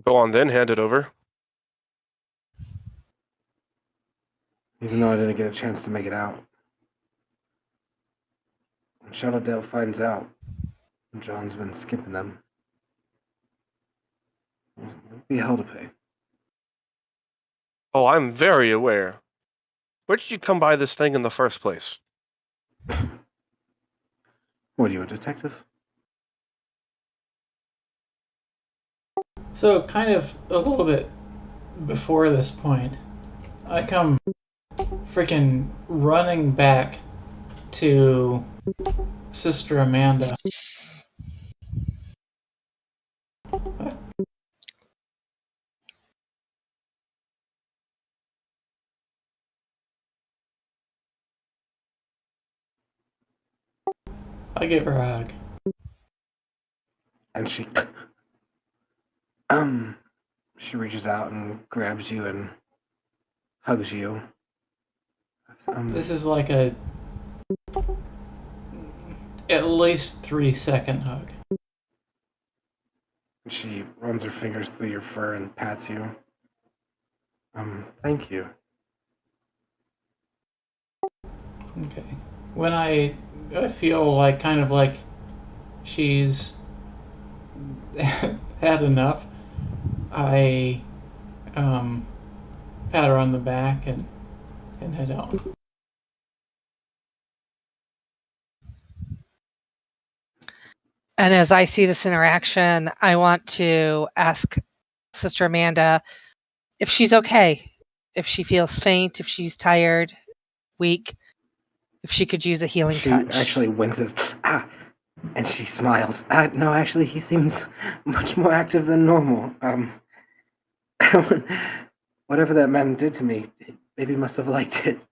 Go on then, hand it over. Even though I didn't get a chance to make it out. When Shadowdale finds out John's been skipping them, it'll be hell to pay. Oh, I'm very aware. Where did you come by this thing in the first place? What are you, a detective? So kind of a little bit before this point, I come freaking running back to Sister Amanda. I give her a hug. And she reaches out and grabs you and hugs you. This is like a at least 3-second hug. She runs her fingers through your fur and pats you. Thank you. Okay. When I feel like kind of like she's had enough, I pat her on the back and head out. And as I see this interaction, I want to ask Sister Amanda if she's okay, if she feels faint, if she's tired, weak, if she could use a healing She touch. actually winces, and she smiles. No, actually, he seems much more active than normal. Whatever that man did to me, maybe must have liked it.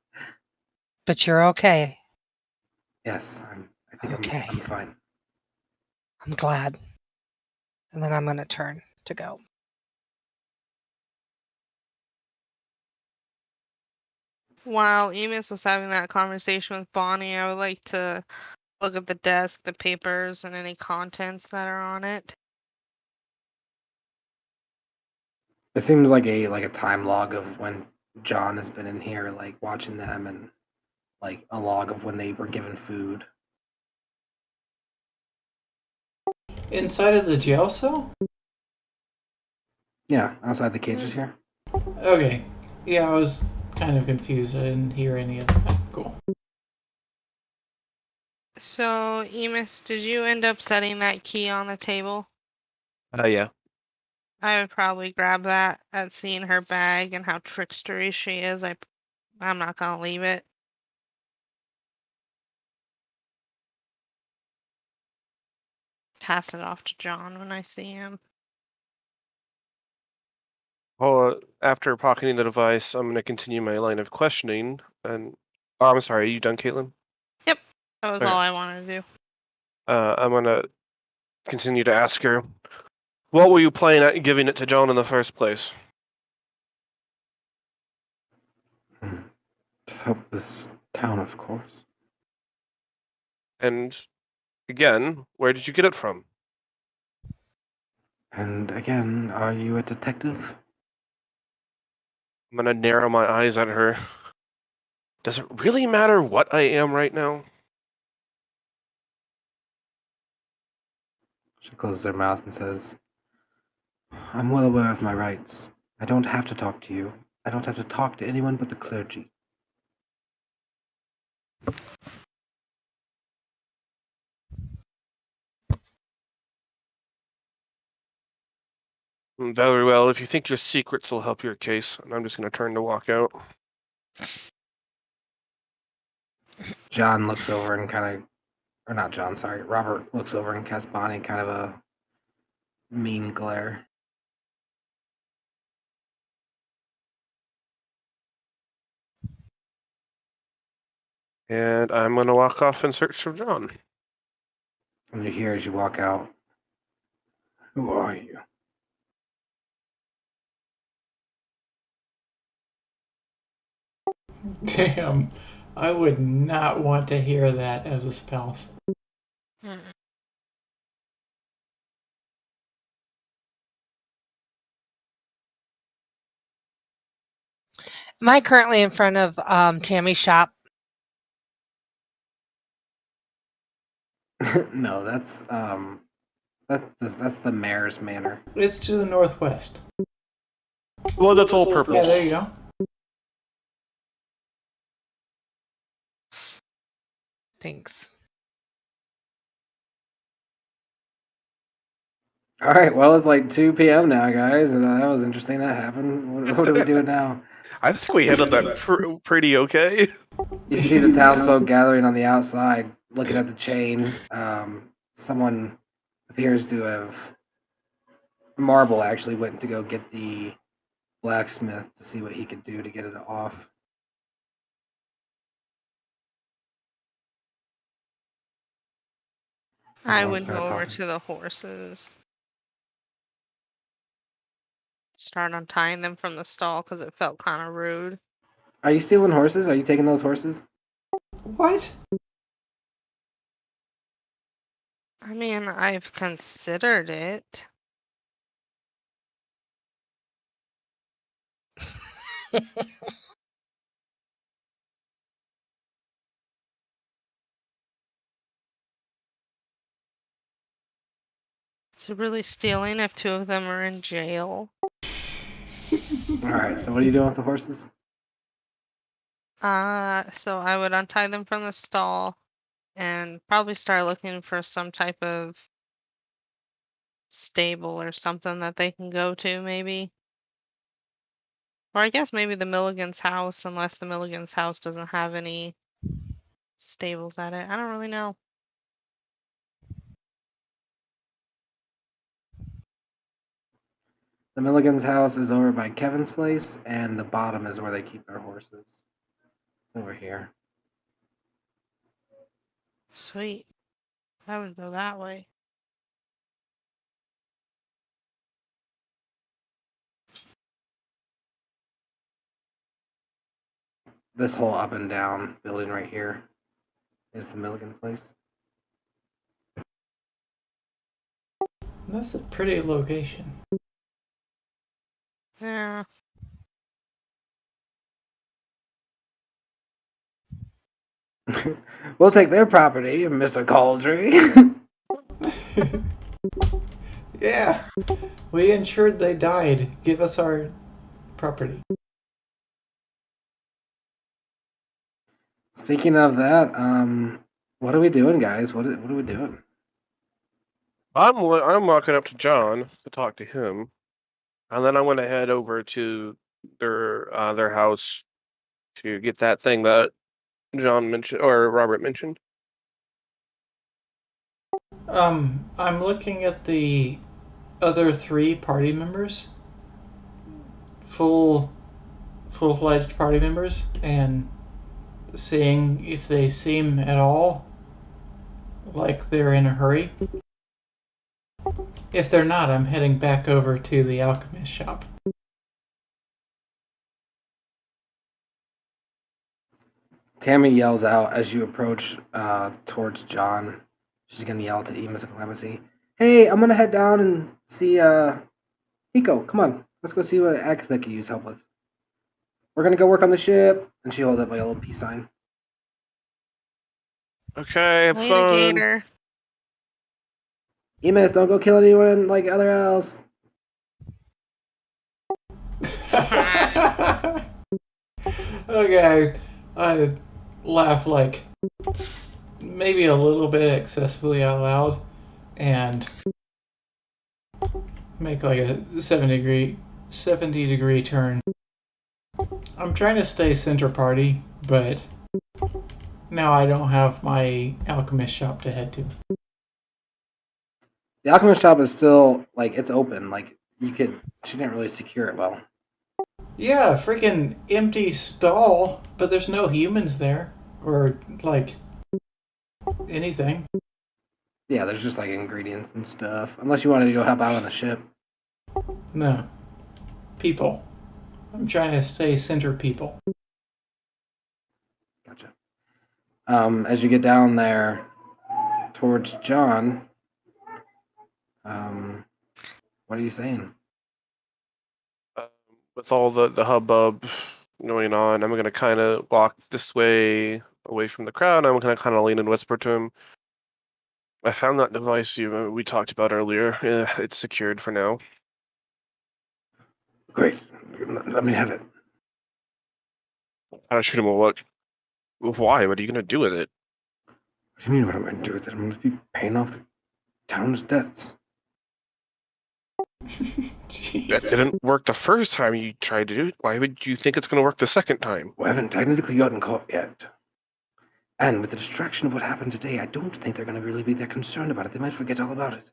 But you're okay. Yes, I think Okay. I'm fine. I'm glad. And then I'm going to turn to go. While Emus was having that conversation with Bonnie, I would like to look at the desk, the papers, and any contents that are on it. It seems like a time log of when John has been in here, like watching them, and like a log of when they were given food. Inside of the jail cell? Yeah, outside the cages here. Okay. Yeah, I was kind of confused. I didn't hear any of that. Cool. So, Emus, did you end up setting that key on the table? Yeah. I would probably grab that at seeing her bag and how trickstery she is. I'm not gonna leave it. Pass it off to John when I see him. Well, after pocketing the device, I'm going to continue my line of questioning. And I'm sorry, are you done, Caitlin? Yep, that was Okay. all I wanted to do. I'm going to continue to ask her, what were you playing at giving it to John in the first place? To help this town, of course. And again, where did you get it from? And again, are you a detective? I'm going to narrow my eyes at her. Does it really matter what I am right now? She closes her mouth and says, I'm well aware of my rights. I don't have to talk to you. I don't have to talk to anyone but the clergy. Very well, if you think your secrets will help your case, and I'm just going to turn to walk out. John looks over and kind of, or not John, sorry, Robert looks over and casts Bonnie kind of a mean glare. And I'm going to walk off in search of John. And you hear as you walk out, who are you? Damn. I would not want to hear that as a spouse. Mm. Am I currently in front of Tammy's shop? No, that's the mayor's manor. It's to the northwest. Well, that's all purple. Yeah, there you go. Thanks. All right, well, it's like 2 p.m. now, guys. That was interesting. That happened. What are we doing now? I think we handled that pretty okay. You see the townsfolk gathering on the outside, looking at the chain. Someone appears to have. Marble actually went to go get the blacksmith to see what he could do to get it off. I Everyone would go starts over talking. to the horses. Start untying them from the stall because it felt kind of rude. Are you stealing horses? Are you taking those horses? What? I mean, I've considered it. Is it really stealing if two of them are in jail? All right. So what are you doing with the horses? So I would untie them from the stall and probably start looking for some type of stable or something that they can go to, maybe. Or I guess maybe the Milligan's house, unless the Milligan's house doesn't have any stables at it. I don't really know. The Milligan's house is over by Kevin's place, and the bottom is where they keep their horses. It's over here. Sweet. I would go that way. This whole up and down building right here is the Milligan place. That's a pretty location. Yeah. We'll take their property, Mr. Cauldry. Yeah. We ensured they died. Give us our property. Speaking of that, what are we doing, guys? What are we doing? I'm walking up to John to talk to him, and then I'm going to head over to their house to get that thing that John mentioned or Robert mentioned. I'm looking at the other 3 party members. Full-fledged party members, and seeing if they seem at all like they're in a hurry. If they're not, I'm heading back over to the alchemist shop. Tammy yells out as you approach towards John. She's gonna yell to Emus and Clemency, "Hey, I'm gonna head down and see Nico. Come on, let's go see what Agatha can use help with. We're gonna go work on the ship." And she holds up like a little peace sign. Okay, have Later, fun. Gator. Emus, don't go kill anyone like other else. Okay, I laugh like maybe a little bit excessively out loud and make like a 70-degree turn. I'm trying to stay center party, but now I don't have my alchemist shop to head to. The alchemist shop is still like it's open. Like you could. She didn't really secure it well. Yeah, freaking empty stall, but there's no humans there or like anything. Yeah, there's just like ingredients and stuff. Unless you wanted to go help out on the ship. No. People. I'm trying to stay center people. Gotcha. As you get down there towards John, what are you saying? With all the hubbub going on, I'm going to kind of walk this way away from the crowd. I'm going to kind of lean and whisper to him. I found that device we talked about earlier. It's secured for now. Great. Let me have it. I shoot him a look. Why? What are you going to do with it? What do you mean what I'm going to do with it? I'm going to be paying off the town's debts. That didn't work the first time you tried to do it. Why would you think it's going to work the second time? We haven't technically gotten caught yet. And with the distraction of what happened today, I don't think they're going to really be that concerned about it. They might forget all about it.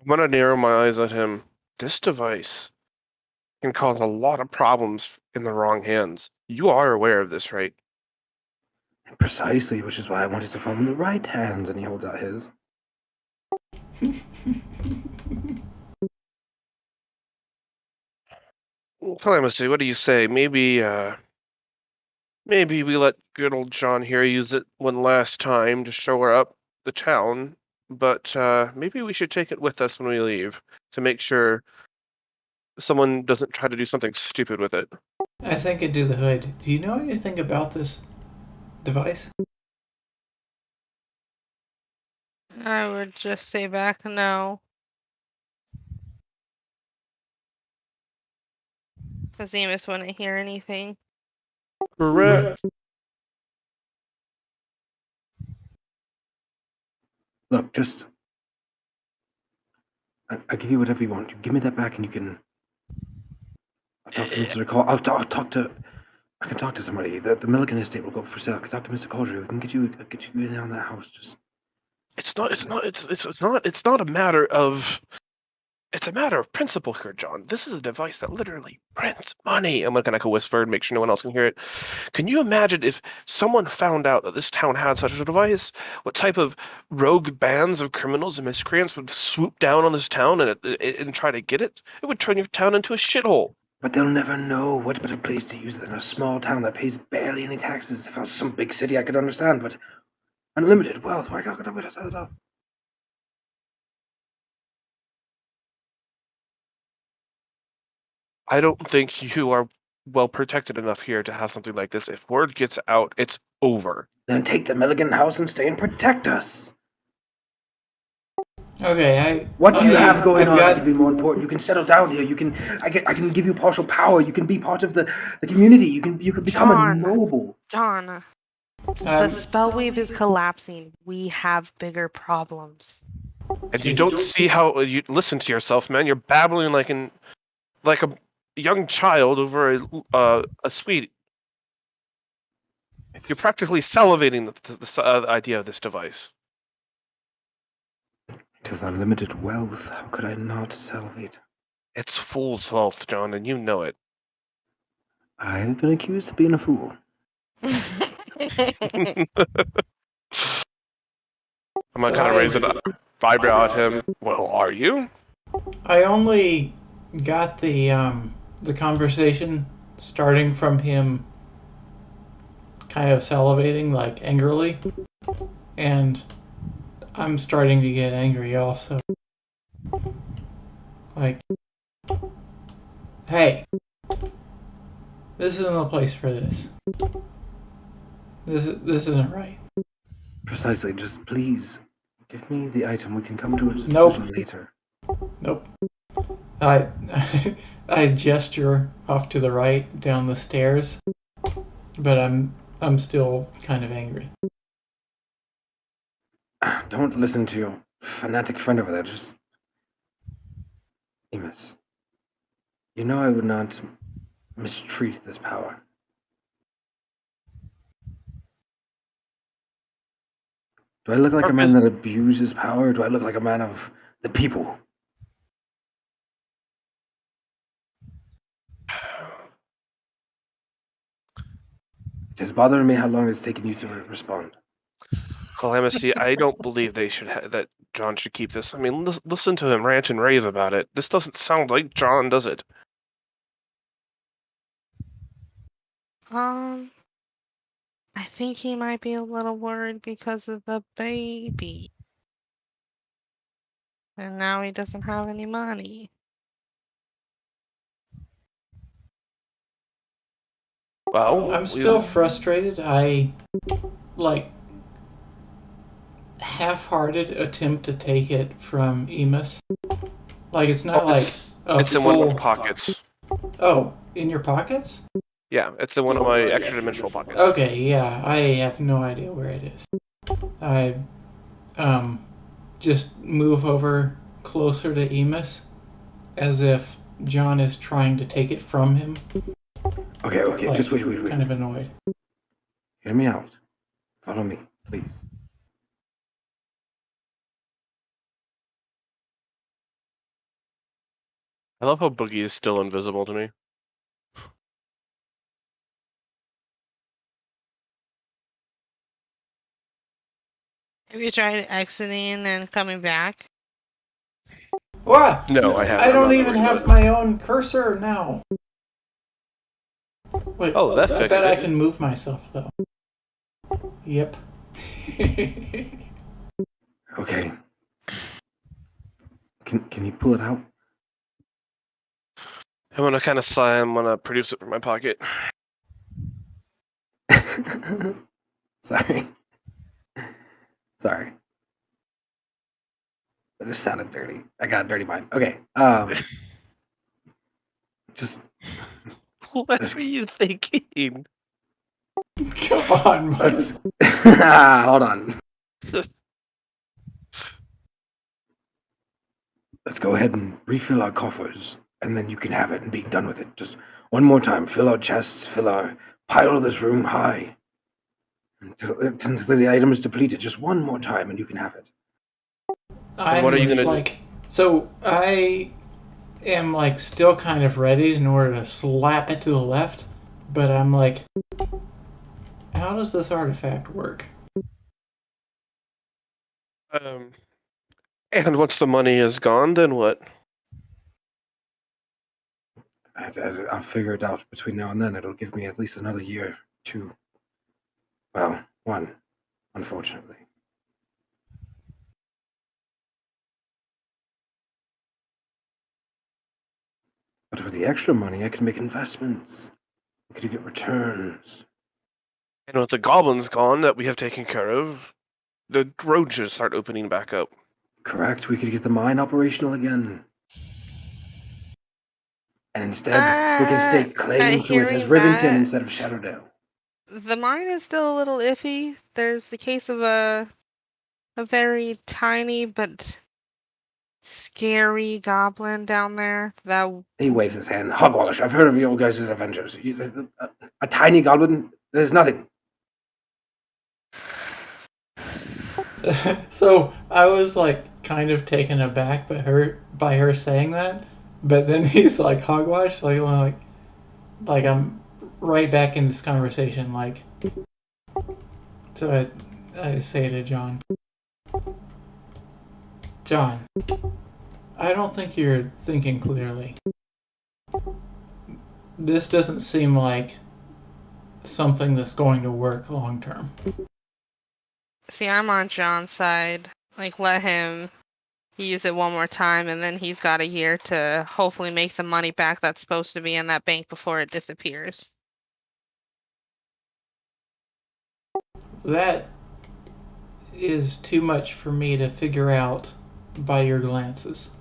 I'm going to narrow my eyes at him. This device can cause a lot of problems in the wrong hands. You are aware of this, right? Precisely, which is why I wanted to fall in the right hands. And he holds out his. Calamity, what do you say? Maybe we let good old John here use it one last time to show her up the town, but maybe we should take it with us when we leave to make sure someone doesn't try to do something stupid with it. I think it'd do the hood. Do you know anything about this device? I would just say back no. Because Amos wouldn't hear anything. Correct. Look, just I give you whatever you want. You give me that back, and you can. I'll talk to Mr. Call. I'll talk to. I can talk to somebody. The Milligan estate will go up for sale. I can talk to Mr. Cauldry. We can get you in on that house. Just It's not a matter of. It's a matter of principle here, John. This is a device that literally prints money. I'm gonna whisper and make sure no one else can hear it. Can you imagine if someone found out that this town had such a device? What type of rogue bands of criminals and miscreants would swoop down on this town and try to get it? It would turn your town into a shithole. But they'll never know. What better place to use it than a small town that pays barely any taxes? If I was some big city, I could understand, but unlimited wealth. Why can't I set it up? I don't think you are well protected enough here to have something like this. If word gets out, it's over. Then take the Milligan house and stay and protect us. Okay, What do you have going I've on got- that could be more important? You can settle down here. I can give you partial power. You can be part of the community. You can become a John. noble. John, the spell wave is collapsing. We have bigger problems. And you Jeez. don't see how you listen to yourself, man. You're babbling like a young child over a sweet. You're practically salivating the idea of this device. It has unlimited wealth. How could I not salivate? It's fool's wealth, John, and you know it. I have been accused of being a fool. I'm gonna kind of raise an eyebrow at him. Well, are you? I only got the conversation starting from him kind of salivating, like angrily, and I'm starting to get angry also. Like, hey, this isn't the place for this. This isn't right. Precisely. Just please give me the item. We can come to a decision Nope. later. Nope. I I gesture off to the right down the stairs, but I'm still kind of angry. Don't listen to your fanatic friend over there. Just Amos. You know I would not mistreat this power. Do I look like a man that abuses power, or do I look like a man of the people? It is bothering me how long it's taken you to respond. Calamity, I don't believe that John should keep this. I mean, listen to him rant and rave about it. This doesn't sound like John, does it? I think he might be a little worried because of the baby. And now he doesn't have any money. Well, I'm still frustrated. I like half-hearted attempt to take it from Emus. Like it's not like a it's in one of my pockets. Oh, in your pockets? Yeah, it's in one of my extra dimensional pockets. Okay, yeah, I have no idea where it is. I just move over closer to Emus as if John is trying to take it from him. Okay, Like, just wait. Kind of annoyed. Hear me out. Follow me, please. I love how Boogie is still invisible to me. Have you tried exiting and coming back? What? No, I haven't. I I'm don't not even worried have about my own cursor now. Wait, Oh, that I fixed bet I it. can move myself though. Yep. Okay. Can you pull it out? I'm gonna kind of sigh. I'm gonna produce it from my pocket. Sorry. That just sounded dirty. I got a dirty mind. Okay. Just What were you thinking? Come on, Mike. let's hold on. Let's go ahead and refill our coffers, and then you can have it and be done with it. Just one more time. Fill our chests. Pile this room high until the item is depleted. Just one more time, and you can have it. What are you gonna do? like? So I am like still kind of ready in order to slap it to the left, but I'm like, how does this artifact work? And once the money is gone, then what? I'll figure it out between now and then. It'll give me at least another year, 2. Well, 1, unfortunately. But with the extra money, I can make investments. I can get returns. And with the goblins gone that we have taken care of, the road should start opening back up. Correct. We could get the mine operational again. And instead, we can stake claim to it as hearing Rivington that- instead of Shadowdale. The mine is still a little iffy. There's the case of a very tiny but scary goblin down there that He waves his hand. Hogwash, I've heard of your guys' adventures. A tiny goblin? There's nothing. So I was like kind of taken aback by her saying that, but then he's like hogwash, like I'm right back in this conversation, like. So I say to John, I don't think you're thinking clearly. This doesn't seem like something that's going to work long term. See, I'm on John's side. Like, let him use it one more time, and then he's got a year to hopefully make the money back that's supposed to be in that bank before it disappears. That is too much for me to figure out by your glances.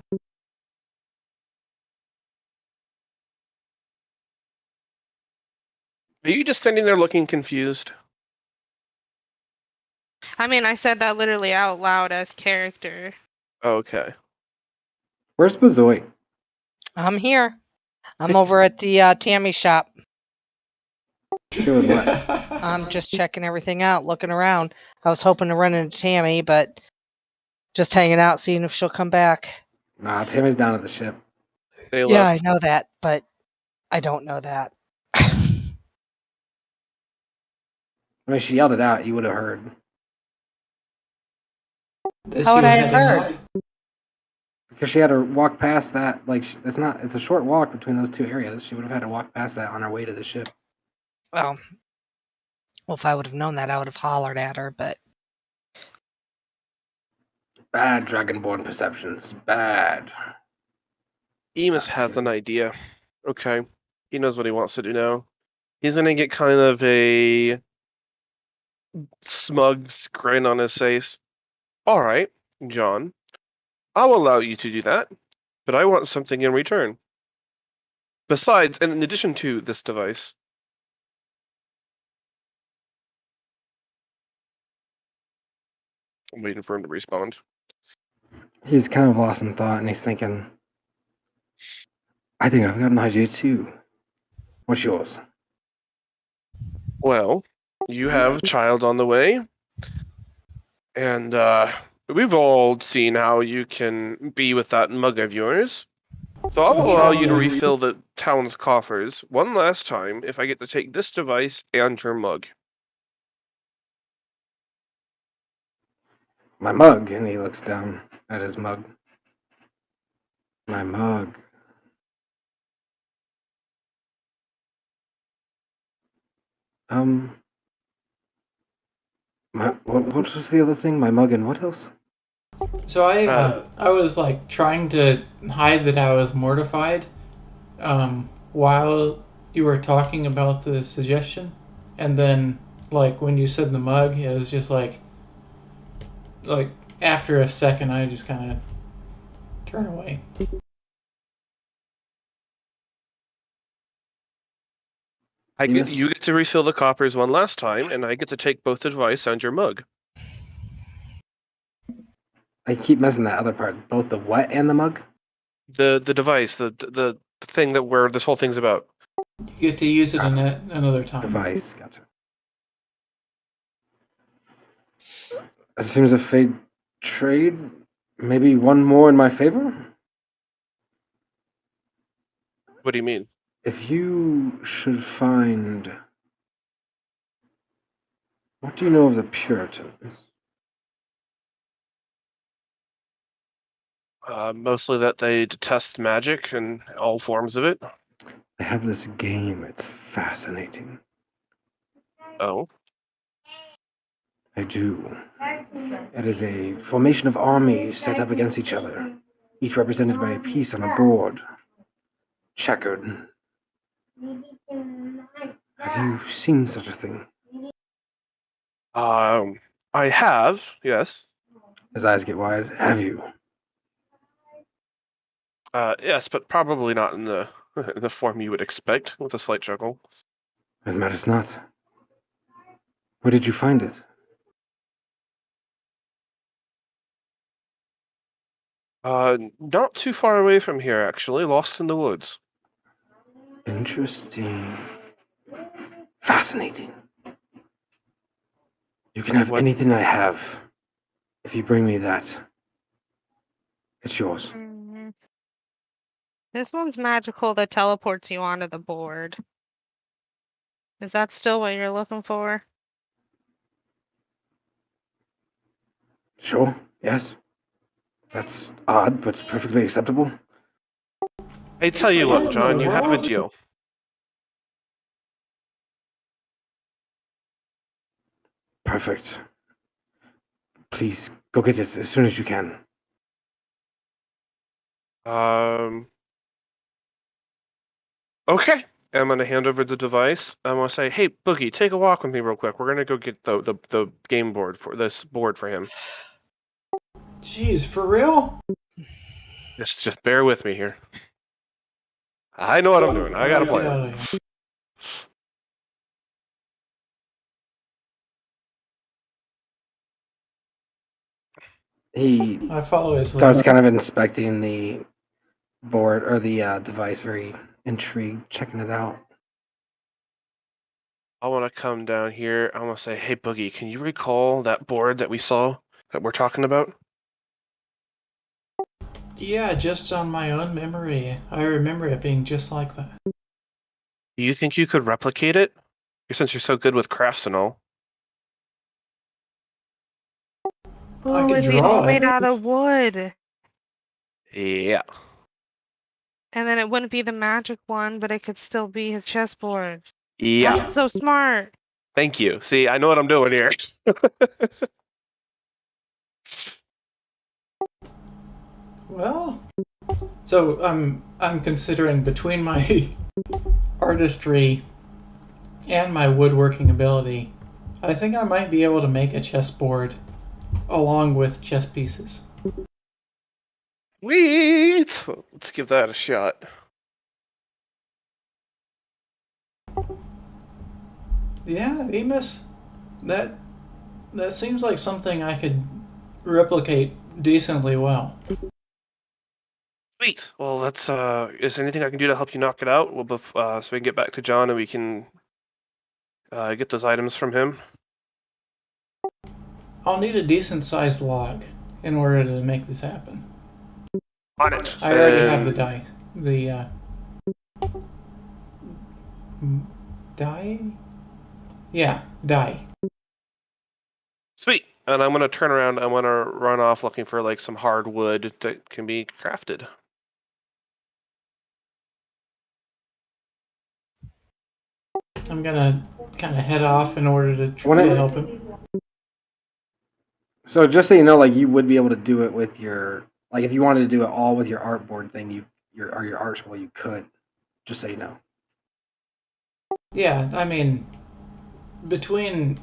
Are you just standing there looking confused? I mean, I said that literally out loud as character. Okay. Where's Bazoy? I'm here. I'm over at the Tammy shop. Doing what? I'm just checking everything out, looking around. I was hoping to run into Tammy, but just hanging out, seeing if she'll come back. Nah, Tammy's down at the ship. They Yeah, left. I know that, but I don't know that. I mean, she yelled it out. You would have heard. How would I have heading heard? off? Because she had to walk past that. Like, it's a short walk between those two areas. She would have had to walk past that on her way to the ship. Well, if I would have known that, I would have hollered at her, but Bad Dragonborn perceptions. Bad. Emus has an idea. Okay. He knows what he wants to do now. He's gonna get kind of a smug grin on his face. Alright, John. I'll allow you to do that, but I want something in return. Besides, and in addition to this device. I'm waiting for him to respond. He's kind of lost in thought, and he's thinking, I think I've got an idea too. What's yours? Well, you have a child on the way, and we've all seen how you can be with that mug of yours. So I'll allow you to refill the town's coffers one last time if I get to take this device and your mug. My mug. And he looks down at his mug. My mug. What was the other thing? My mug and what else? So I was like trying to hide that I was mortified while you were talking about the suggestion, and then like when you said the mug, it was just like after a second I just kind of turn away. You get to refill the coppers one last time, and I get to take both the device and your mug. I keep missing that other part. Both the what and the mug? The device, the thing that where this whole thing's about. You get to use it another time. Device, gotcha. It seems a fair trade. Maybe one more in my favor? What do you mean? If you should find... What do you know of the Puritans? Mostly that they detest magic and all forms of it. They have this game. It's fascinating. Oh. I do. It is a formation of armies set up against each other, each represented by a piece on a board. Checkered. Have you seen such a thing? I have, yes. His eyes get wide. Have you? Yes, but probably not in the in the form you would expect, with a slight chuckle. It matters not. Where did you find it? Not too far away from here, actually. Lost in the woods. Interesting. Fascinating. You can have What? anything I have. If you bring me that, it's yours. This one's magical that teleports you onto the board. Is that still what you're looking for? Sure, yes. That's odd, but perfectly acceptable. I tell you what, John, you have a deal. Perfect. Please, go get it as soon as you can. Okay. I'm gonna hand over the device. I'm gonna say, "Hey, Boogie, take a walk with me real quick. We're gonna go get the game board for this board for him. Jeez, for real? Just bear with me here. I know what I'm doing. I got a Get out plan." of here. He I follow his starts lead. kind of inspecting the board or the device, very intrigued, checking it out. I want to come down here. I want to say, "Hey, Boogie, can you recall that board that we saw that we're talking about?" Yeah, just on my own memory, I remember it being just like that. Do you think you could replicate it? Since you're so good with crafts and all. I Ooh, could it'd be draw all made it. out of wood. Yeah. And then it wouldn't be the magic one, but it could still be his chessboard. Yeah. That's so smart. Thank you. See, I know what I'm doing here. Well, so I'm considering between my artistry and my woodworking ability, I think I might be able to make a chessboard along with chess pieces. Sweet. Let's give that a shot. Yeah, Emus, that seems like something I could replicate decently well. Sweet. Well, that's is there anything I can do to help you knock it out? Well, so we can get back to John and we can get those items from him. I'll need a decent sized log in order to make this happen. On it. I already have the die. Die? Yeah, die. Sweet. And I'm gonna turn around. I'm gonna run off looking for like some hardwood that can be crafted. I'm gonna kind of head off in order to try to help him. So just so you know, like you would be able to do it with your, like if you wanted to do it all with your art board thing, your art school, you could. Just so you know. Yeah, I mean, between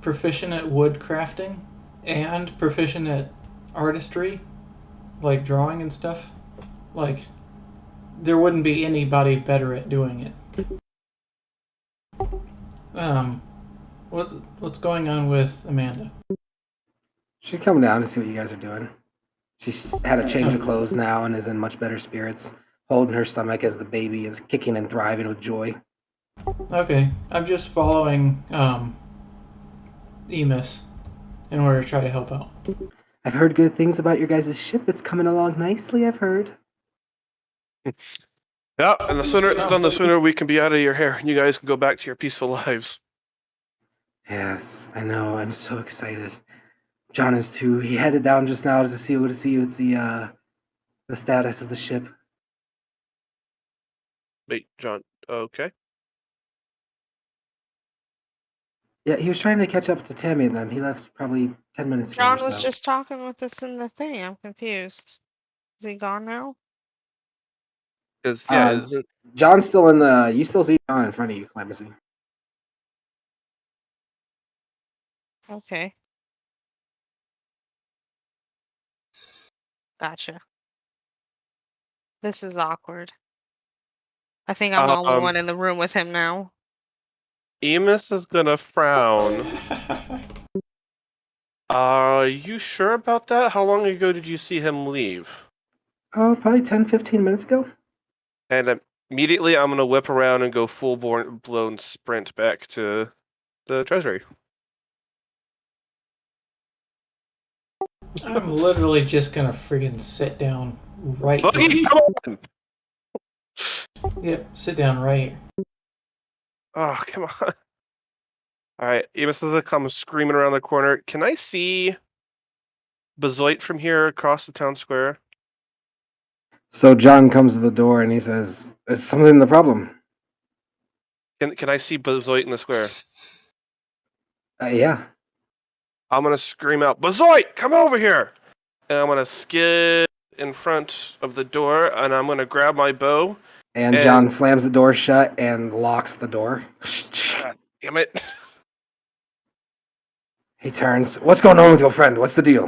proficient at wood crafting and proficient at artistry, like drawing and stuff. Like, there wouldn't be anybody better at doing it. What's going on with Amanda? She's coming down to see what you guys are doing. She's had a change of clothes now and is in much better spirits, holding her stomach as the baby is kicking and thriving with joy. Okay, I'm just following Emus in order to try to help out. I've heard good things about your guys' ship. It's coming along nicely, I've heard. Yeah, and the sooner it's done, the sooner we can be out of your hair, and you guys can go back to your peaceful lives. Yes, I know. I'm so excited. John is too. He headed down just now to see what's the status of the ship. Wait, John. Okay. Yeah, he was trying to catch up to Tammy and them. He left probably 10 minutes ago John or was so. just talking with us in the thing. I'm confused. Is he gone now? Isn't John's still in the. You still see John in front of you, Clemency. Okay. Gotcha. This is awkward. I think I'm the only one in the room with him now. Emus is gonna frown. Are you sure about that? How long ago did you see him leave? Oh, probably 10, 15 minutes ago. And immediately I'm gonna whip around and go full blown sprint back to the treasury. I'm literally just gonna friggin' sit down right Boogie, here. come on! Yep, sit down right here. Oh, come on. Alright, Emus is gonna come screaming around the corner. Can I see Bezoit from here across the town square? So John comes to the door and he says, "Is something the problem?" Can I see Bezoit in the square? Yeah. I'm gonna scream out, Bezoit, come over here! And I'm gonna skid in front of the door, and I'm gonna grab my bow. And John slams the door shut and locks the door. God damn it. He turns. What's going on with your friend? What's the deal?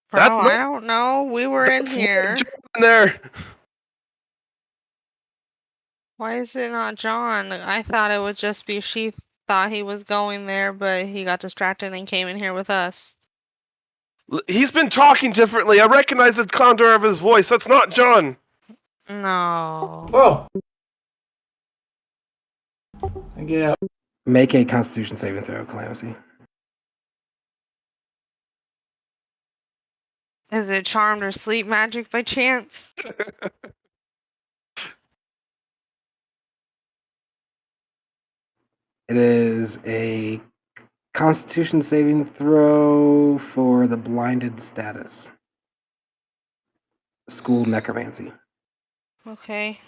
Bro, That's I don't know. We were in here. in there. Why is it not John? I thought it would just be she thought he was going there, but he got distracted and came in here with us. He's been talking differently. I recognize the contour of his voice. That's not John. No. Whoa! And get out. Make a Constitution saving throw, Calamity. Is it charmed or sleep magic by chance? It is a Constitution saving throw for the blinded status. School necromancy. Okay.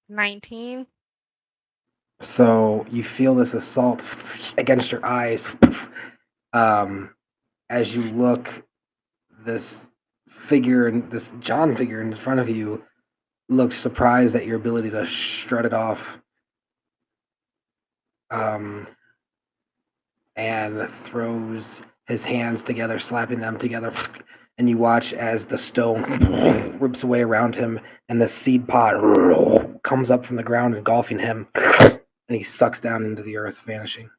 19. So you feel this assault against your eyes. As you look, this figure and this John figure in front of you looks surprised at your ability to strut it off. And throws his hands together, slapping them together. And you watch as the stone rips away around him, and the seed pod comes up from the ground, engulfing him, and he sucks down into the earth, vanishing.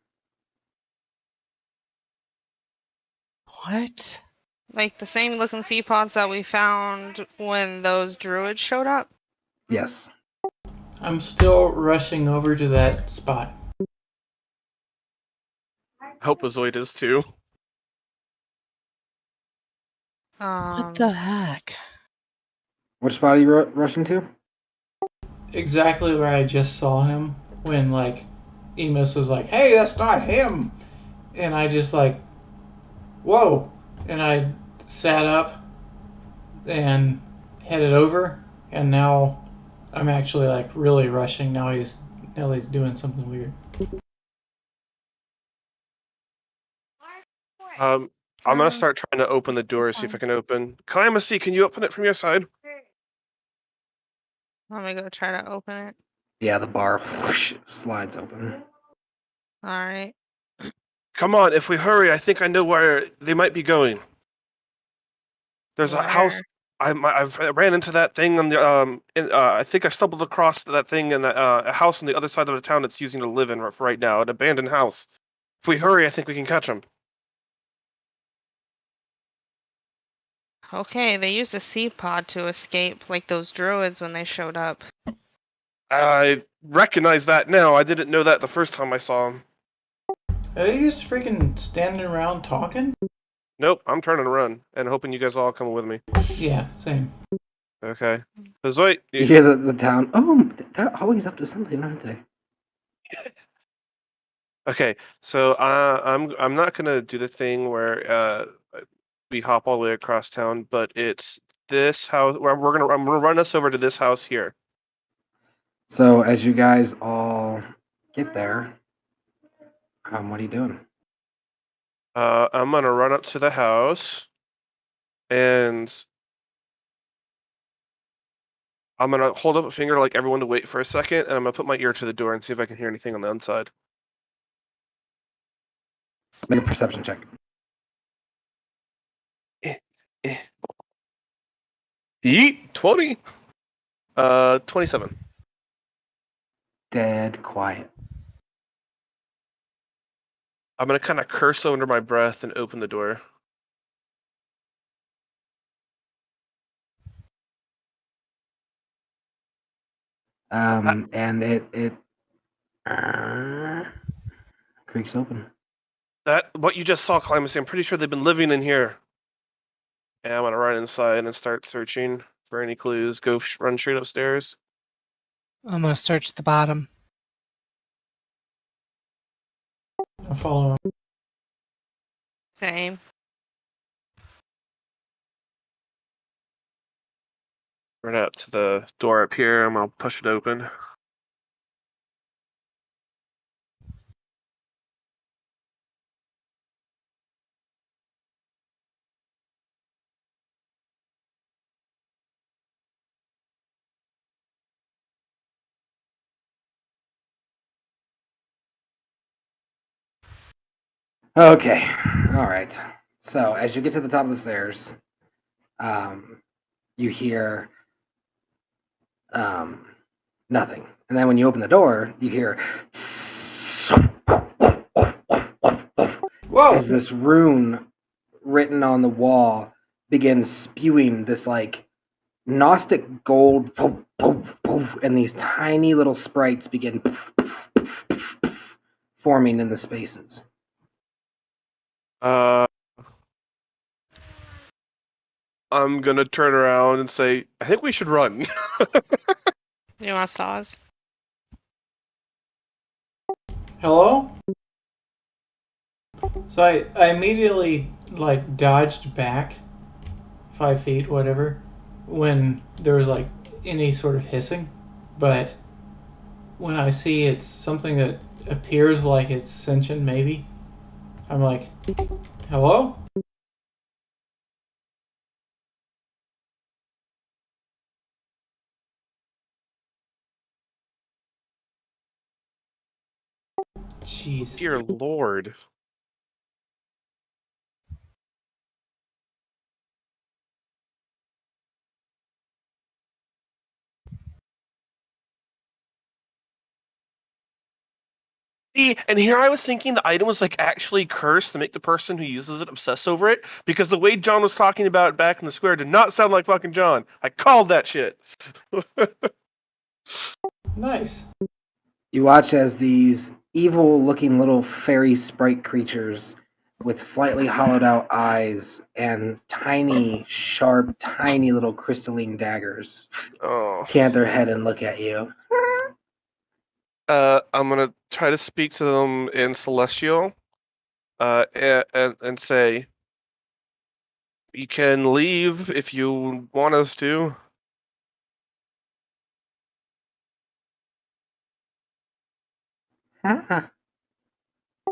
What? Like the same looking sea pods that we found when those druids showed up? Yes. I'm still rushing over to that spot. I hope Bezoit is too. What the heck? Which spot are you rushing to? Exactly where I just saw him when, like, Emus was like, hey, that's not him! And I just, like, whoa! And I sat up and headed over, and now I'm actually, like, really rushing. Now he's doing something weird. I'm gonna start trying to open the door, see if I can open. Calamacy, can you open it from your side? Let me go try to open it. Yeah, the bar slides open. Alright. Come on, if we hurry, I think I know where they might be going. There's a house. I ran into that thing on the I think I stumbled across that thing in a house on the other side of the town it's using to live in right now, an abandoned house. If we hurry, I think we can catch them. Okay, they used a seed pod to escape, like those druids when they showed up. I recognize that now. I didn't know that the first time I saw him. Are they just freaking standing around talking? Nope, I'm turning to run and hoping you guys all come with me. Yeah, same. Okay. Because wait, You hear the town. Oh, they're always up to something, aren't they? okay. So I'm not gonna do the thing where we hop all the way across town, but it's this house. I'm gonna run us over to this house here. So as you guys all get there, what are you doing? I'm gonna run up to the house, and I'm gonna hold up a finger like everyone to wait for a second, and I'm gonna put my ear to the door and see if I can hear anything on the inside. Make a perception check. Yeet, 20. 27. Dead quiet. I'm gonna kind of curse under my breath and open the door. And it creaks open. That what you just saw, Climacy. I'm pretty sure they've been living in here. And I'm gonna run inside and start searching for any clues. Run straight upstairs. I'm gonna search the bottom. I follow. Same. Run out to the door up here. I'm gonna push it open. Okay. All right. So as you get to the top of the stairs, you hear nothing. And then when you open the door, you hear Whoa! as this rune written on the wall begins spewing this like Gnostic gold poof, poof, poof, and these tiny little sprites begin poof, poof, poof, poof, poof, forming in the spaces. I'm gonna turn around and say, I think we should run. You want saws? Hello? So I immediately like dodged back 5 feet, whatever, when there was like any sort of hissing. But when I see it's something that appears like it's sentient, maybe, I'm like, hello? Jeez. Dear Lord. See, and here I was thinking the item was like actually cursed to make the person who uses it obsess over it, because the way John was talking about it back in the square did not sound like fucking John. I called that shit. Nice. You watch as these evil looking little fairy sprite creatures with slightly hollowed out eyes and tiny, sharp, tiny little crystalline daggers Oh. cant their head and look at you. I'm gonna try to speak to them in Celestial, and say, you can leave if you want us to.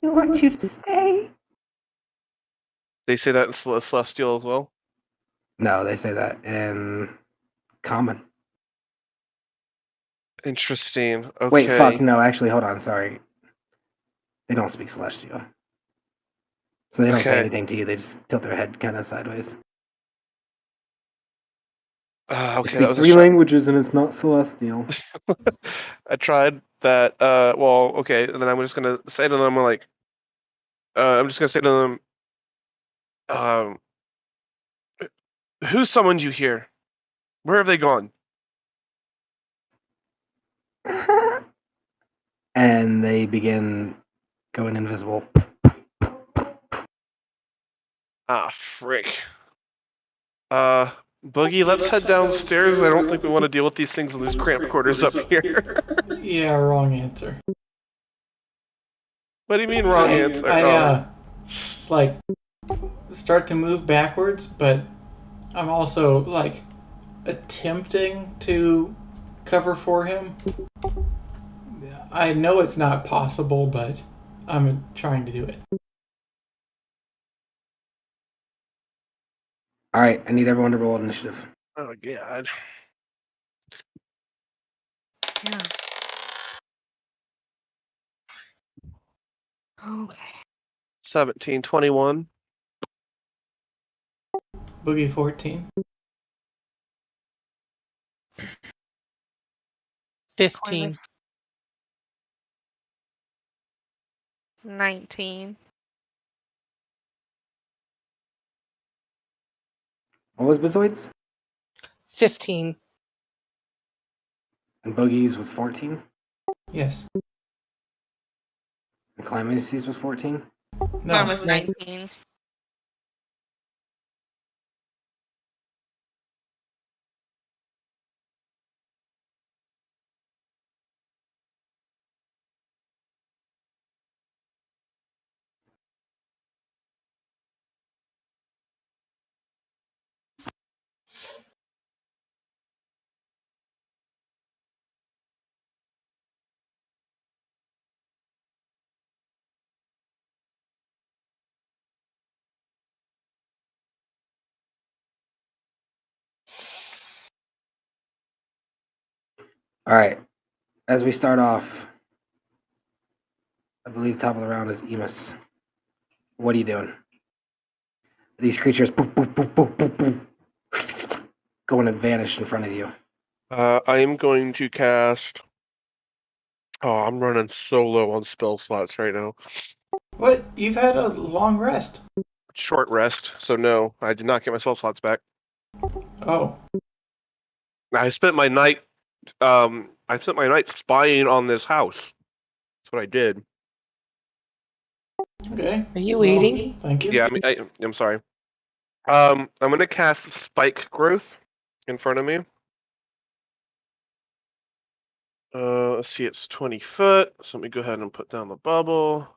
We want you to stay. They say that in Celestial as well. No, they say that in common. Interesting. Okay. Wait, fuck, no, actually, hold on, sorry. They don't speak Celestial. So they don't say Okay. anything to you. They just tilt their head kind of sideways. They Okay, that speak was a 3 shot. languages and it's not celestial. I tried that. Well, okay, and then I'm just gonna say to them like, I'm just gonna say to them, um, who summoned you here? Where have they gone? And they begin going invisible. Ah, frick. Boogie, let's head downstairs. I don't think we want to deal with these things in these cramped quarters up here. Yeah, wrong answer. What do you mean wrong answer? Oh. Like, start to move backwards, but I'm also, like, attempting to cover for him. I know it's not possible, but I'm trying to do it. All right, I need everyone to roll initiative. Oh, God. Yeah. Okay. 17, 21. Boogie 14. 15. 19. What was Bezoid's? 15. And Boogie's was 14. Yes. And Calamity's was 14. Mine No. was 19. All right. As we start off, I believe top of the round is Emus. What are you doing? These creatures boop, boop, boop, boop, boop, boop, going and vanish in front of you. I am going to cast. Oh, I'm running so low on spell slots right now. What? You've had a long rest. Short rest, so no, I did not get my spell slots back. Oh. I spent my night. I spent my night spying on this house. That's what I did. Okay. Are you Well, eating? Thank you. Yeah, I'm sorry. I'm gonna cast Spike Growth in front of me. Let's see, it's 20 foot. So let me go ahead and put down the bubble.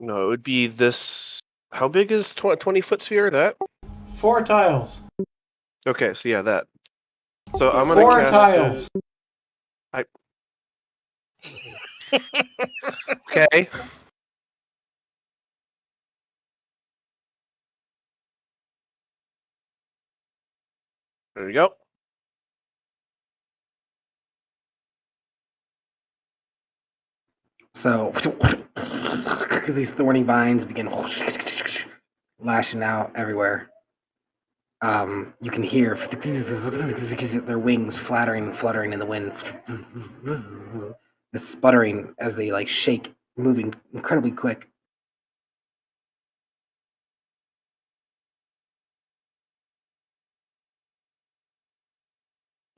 No, it would be this. How big is 20 foot sphere? That? 4 tiles. Okay, so yeah, that. So I'm gonna 4 cast tiles. it. Okay. There we go. So these thorny vines begin lashing out everywhere. You can hear their wings flattering and fluttering in the wind. It's sputtering as they like shake, moving incredibly quick.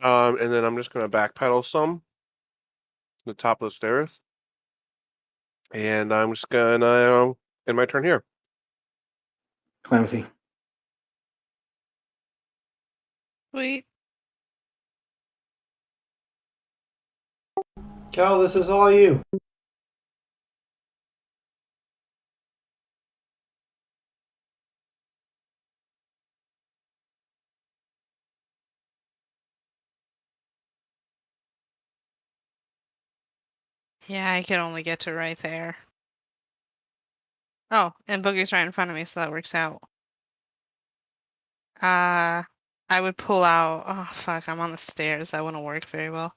And then I'm just gonna backpedal some to the top of the stairs. And I'm just gonna end my turn here. Clamsy. Sweet. Cal, this is all you. Yeah, I could only get to right there. Oh, and Boogie's right in front of me, so that works out. I would pull out. Oh, fuck, I'm on the stairs. That wouldn't work very well.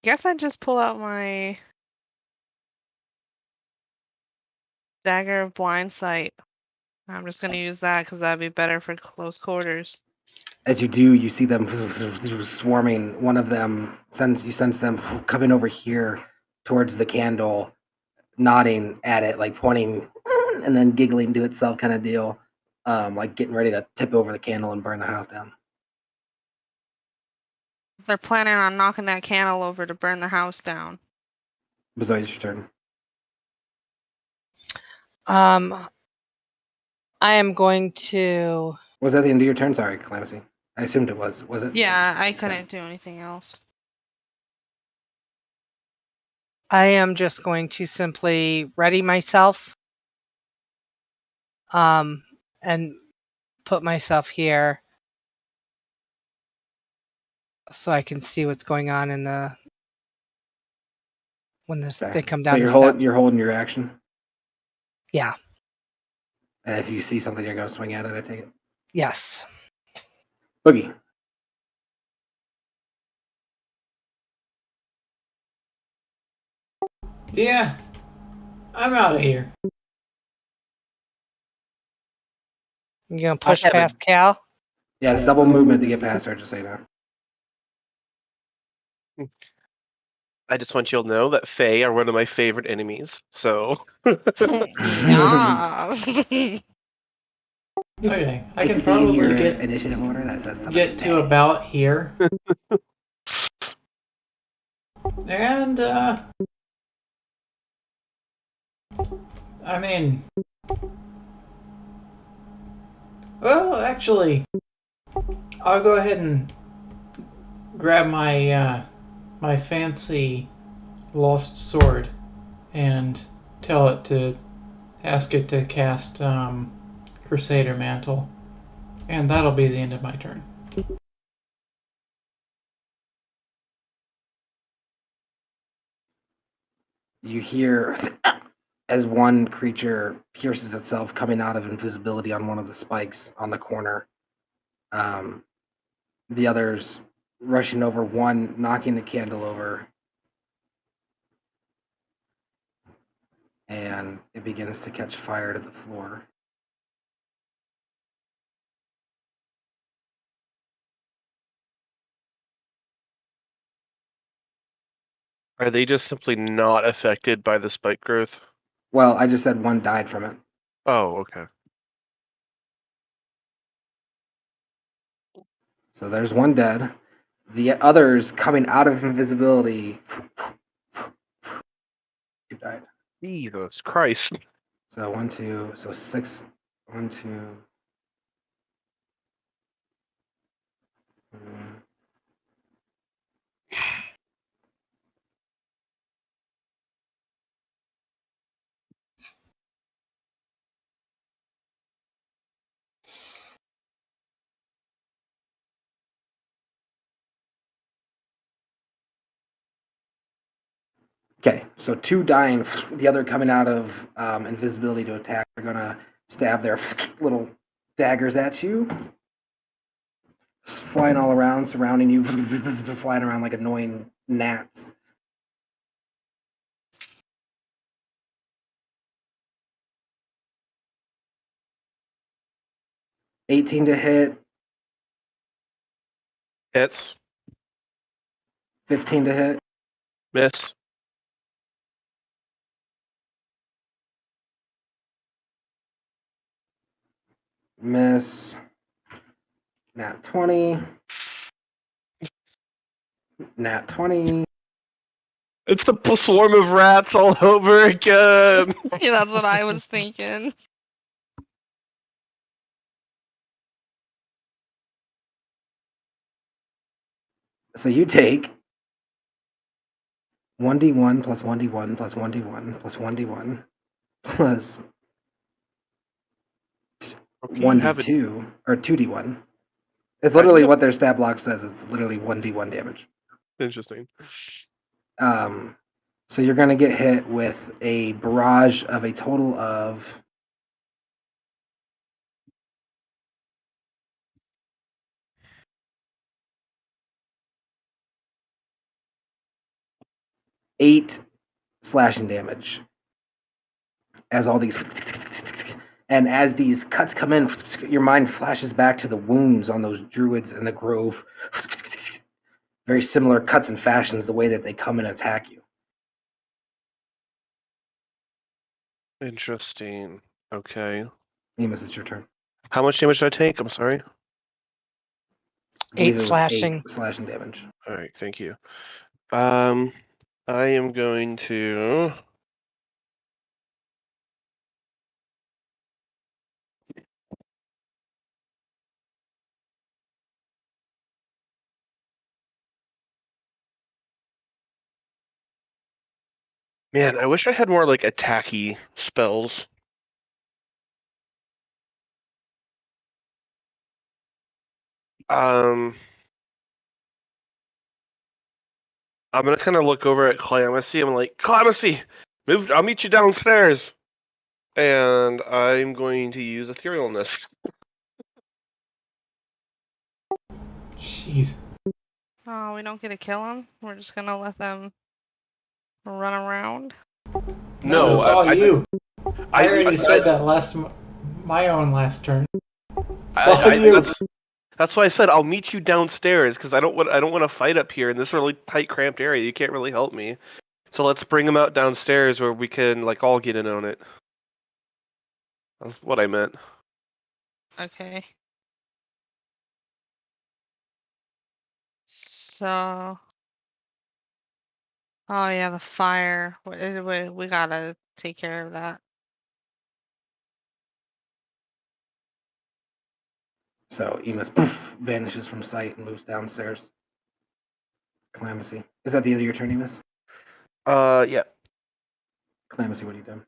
guess I'd just pull out my dagger of blind sight. I'm just gonna use that because that'd be better for close quarters. As you do, you see them swarming. One of them you sense them coming over here towards the candle, nodding at it, like pointing, and then giggling to itself, kind of deal, like getting ready to tip over the candle and burn the house down. They're planning on knocking that candle over to burn the house down. Bazoid, it's your turn. I am going to. Was that the end of your turn? Sorry, Calamity. I assumed it was. Was it? Yeah, I couldn't do anything else. I am just going to simply ready myself. And put myself here so I can see what's going on in the when they come down the steps. You're holding your action. Yeah. And if you see something, you're gonna swing at it. I take it. Yes. Boogie. Yeah, I'm out of here. You gonna push have a- past Cal? Yeah, it's double movement to get past her. Just so you know. I just want you to know that Fae are one of my favorite enemies. So Yeah. Okay, I I can see in probably your get initiative order that says stuff get like to that. about here. And I mean, well, actually, I'll go ahead and grab my my fancy lost sword and tell it to ask it to cast Crusader Mantle, and that'll be the end of my turn. You hear as one creature pierces itself coming out of invisibility on one of the spikes on the corner. The others rushing over, one knocking the candle over, and it begins to catch fire to the floor. are they just simply not affected by the spike growth? Well, I just said one died from it. Oh, okay. So there's one dead. The others coming out of invisibility two died. Jesus Christ. So 1, 2, so 6. 1, 2. 3. Okay, so 2 dying. The other coming out of invisibility to attack. They're gonna stab their little daggers at you, flying all around, surrounding you, flying around like annoying gnats. 18 to hit, Hits. 15 to hit, Miss. miss. Nat 20. Nat 20. It's the swarm of rats all over again. Yeah, that's what I was thinking. So you take 1d1 plus 1d1 plus 1d1 plus 1d1 plus Okay, you have it. 1d2 or 2d1. It's literally what their stat block says. It's literally 1d1 damage. Interesting. So you're going to get hit with a barrage of a total of 8 slashing damage. As all these, and as these cuts come in, your mind flashes back to the wounds on those druids in the grove. Very similar cuts and fashions, the way that they come and attack you. Interesting. Okay. Amos, it's your turn. How much damage did I take? I'm sorry. I believe 8 it was slashing. 8 slashing damage. All right, thank you. I am going to. Man, I wish I had more like attacky spells. I'm gonna kind of look over at Clemency. I'm like, Clemency, move. I'll meet you downstairs. And I'm going to use etherealness. Jeez. Oh, we don't get to kill them? We're just gonna let them run around? No, it's all you. I already I- said that my own last turn. It's I- all I- you. that's why I said I'll meet you downstairs because I don't want to fight up here in this really tight, cramped area. You can't really help me. So let's bring them out downstairs where we can like all get in on it. That's what I meant. Okay. So... Oh yeah, the fire. We gotta take care of that. So Amos poof, vanishes from sight and moves downstairs. Clemency. Is that the end of your turn, Amos? Yeah. Clemency, what are you doing?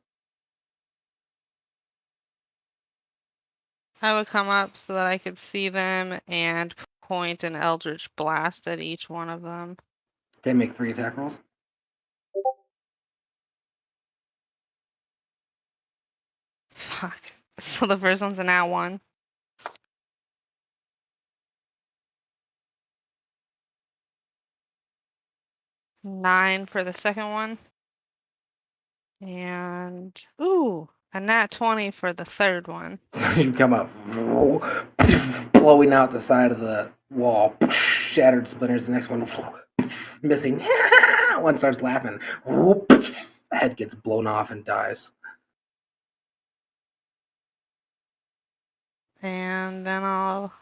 I would come up so that I could see them and point an eldritch blast at each one of them. Okay, make 3 attack rolls. Fuck. So the first one's an at 1. Nine for the second one. And ooh, a nat 20 for the third one. So you come up, blowing out the side of the wall, shattered splinters. The next one, missing. One starts laughing. Head gets blown off and dies. And then I'll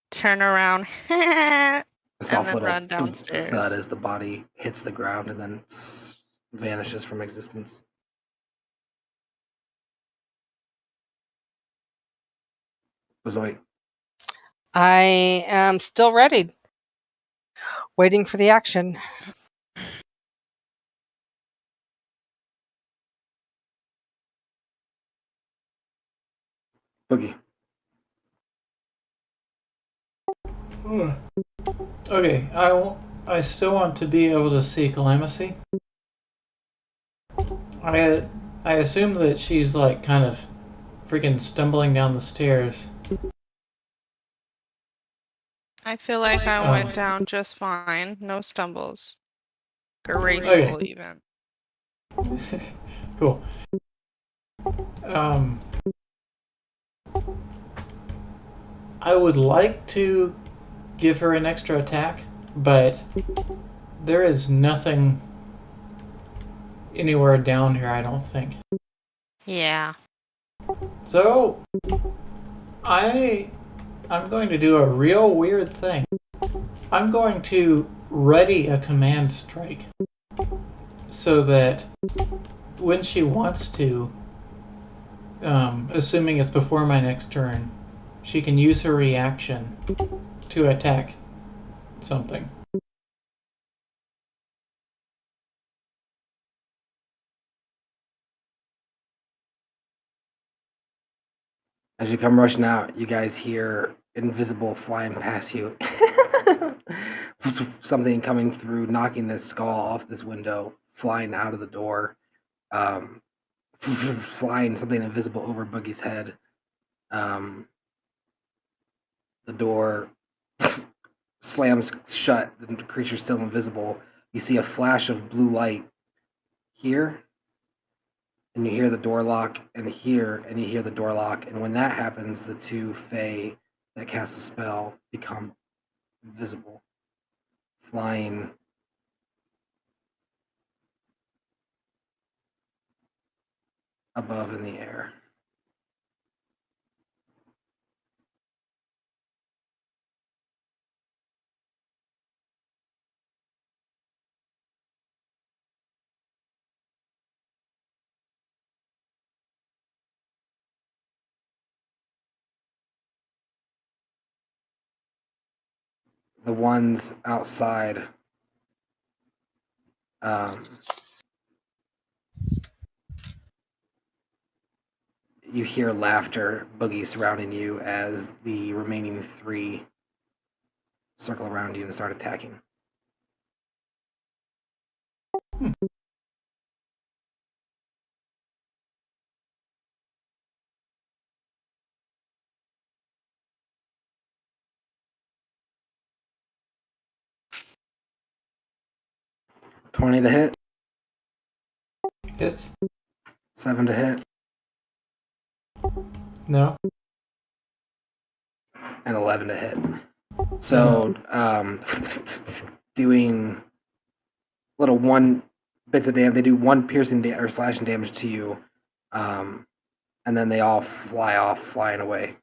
turn around and A soft then little run thud downstairs. as the body hits the ground and then vanishes from existence. Bazoit. I am still ready. Waiting for the action. Boogie. Okay, I still want to be able to see Clemency. I assume that she's like kind of freaking stumbling down the stairs. I feel like I went down just fine. No stumbles. Graceful even. Cool. I would like to give her an extra attack, but there is nothing anywhere down here, I don't think. Yeah. So I'm going to do a real weird thing. I'm going to ready a command strike so that when she wants to, assuming it's before my next turn, she can use her reaction to attack something. As you come rushing out, you guys hear invisible flying past you. Something coming through, knocking this skull off this window, flying out of the door, flying something invisible over Boogie's head. The door slams shut, the creature's still invisible. You see a flash of blue light here, and you hear the door lock, and here, and you hear the door lock. And when that happens, the two Fae that cast the spell become visible, flying above in the air. The ones outside you hear laughter, Boogie, surrounding you as the remaining three circle around you and start attacking. Hmm. 20 to hit. Hits? 7 to hit. No. And 11 to hit. So, doing little one bits of damage. They do one piercing or slashing damage to you, and then they all fly off, flying away.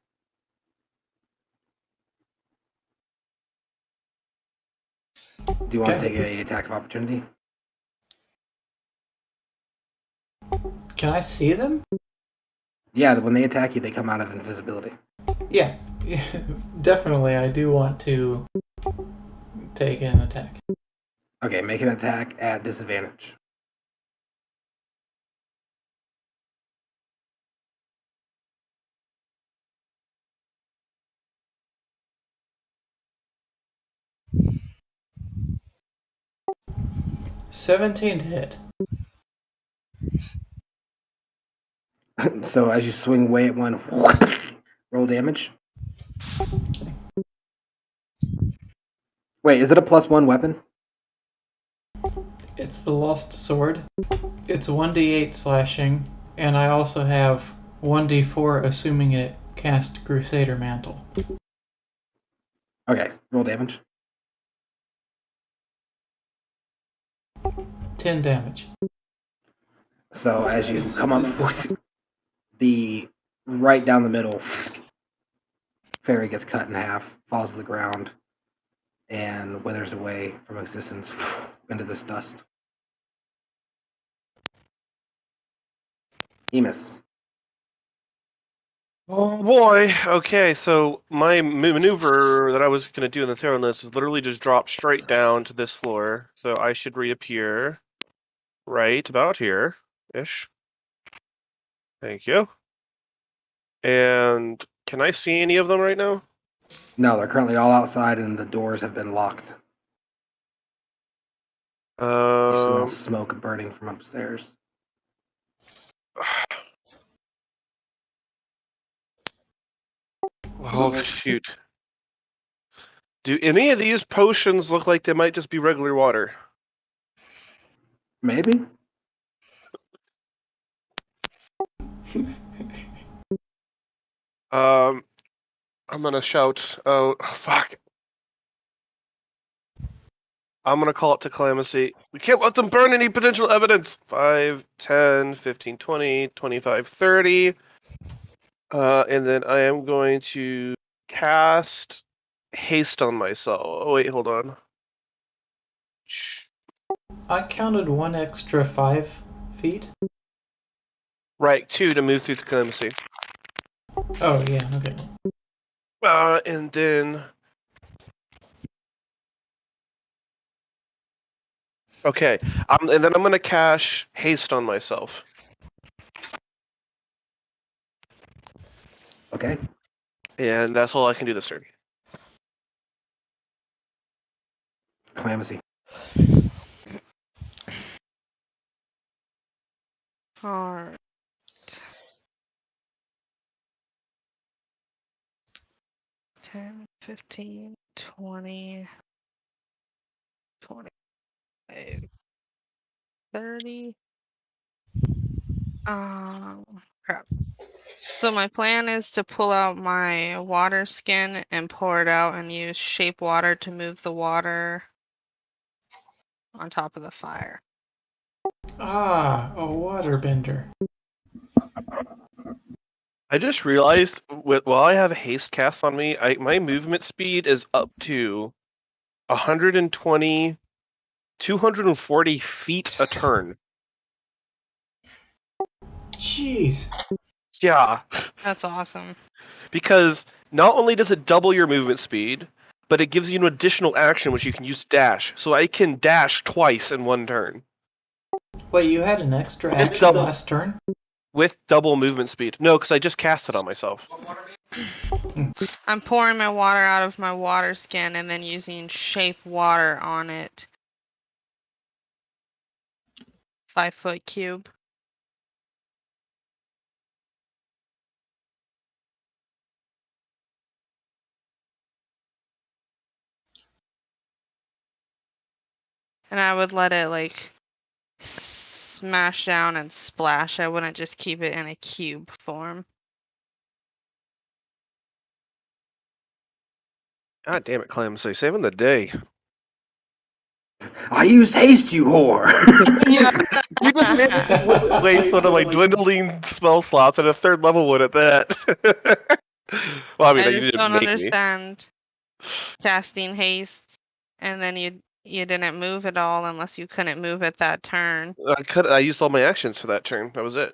Do you want to take a attack of opportunity? Can I see them? Yeah, when they attack you, they come out of invisibility. Yeah. Definitely, I do want to take an attack. Okay, make an attack at disadvantage. $17 to hit. So as you swing away at one, roll damage. Wait, is it a +1 weapon? It's the Lost Sword. It's 1d8 slashing, and I also have 1d4 assuming it cast Crusader Mantle. Okay, roll damage. 10 damage. So as you come up, the right down the middle, fairy gets cut in half, falls to the ground, and withers away from existence into this dust. Emus. Oh boy. Okay, so my maneuver that I was going to do in the throne list was literally just drop straight down to this floor. So I should reappear right about here ish. Thank you. And can I see any of them right now? No, they're currently all outside and the doors have been locked. You smell smoke burning from upstairs. Oh shoot. Do any of these potions look like they might just be regular water? Maybe. I'm gonna shout, oh, fuck. I'm gonna call it to Clemency. We can't let them burn any potential evidence! 5, 10, 15, 20, 25, 30. And then I am going to cast haste on myself. Oh, wait, hold on. I counted one extra 5 feet. Right, 2 to move through the Clemency. Oh, yeah, okay. And then... Okay, and then I'm gonna cast haste on myself. Okay. And that's all I can do this turn. Clemency. Alright. 10, 15, 20, 25, 30. Crap. So my plan is to pull out my water skin and pour it out and use shape water to move the water on top of the fire. Ah, a waterbender. I just realized while I have haste cast on me, my movement speed is up to 120, 240 feet a turn. Jeez. Yeah, That's awesome. because not only does it double your movement speed, but it gives you an additional action which you can use to dash. So I can dash twice in one turn Wait, you had an extra It's action double. last turn? with double movement speed. No, because I just cast it on myself. I'm pouring my water out of my water skin and then using shape water on it. 5-foot cube. And I would let it like smash down and splash. I wouldn't just keep it in a cube form. God damn it, Clemsy, saving the day. I used haste, you whore. You just made me waste one of my dwindling spell slots at a third level one at that. Well, I mean, I you just didn't don't make me. understand casting haste and then you didn't move at all unless you couldn't move at that turn. I used all my actions for that turn. That was it.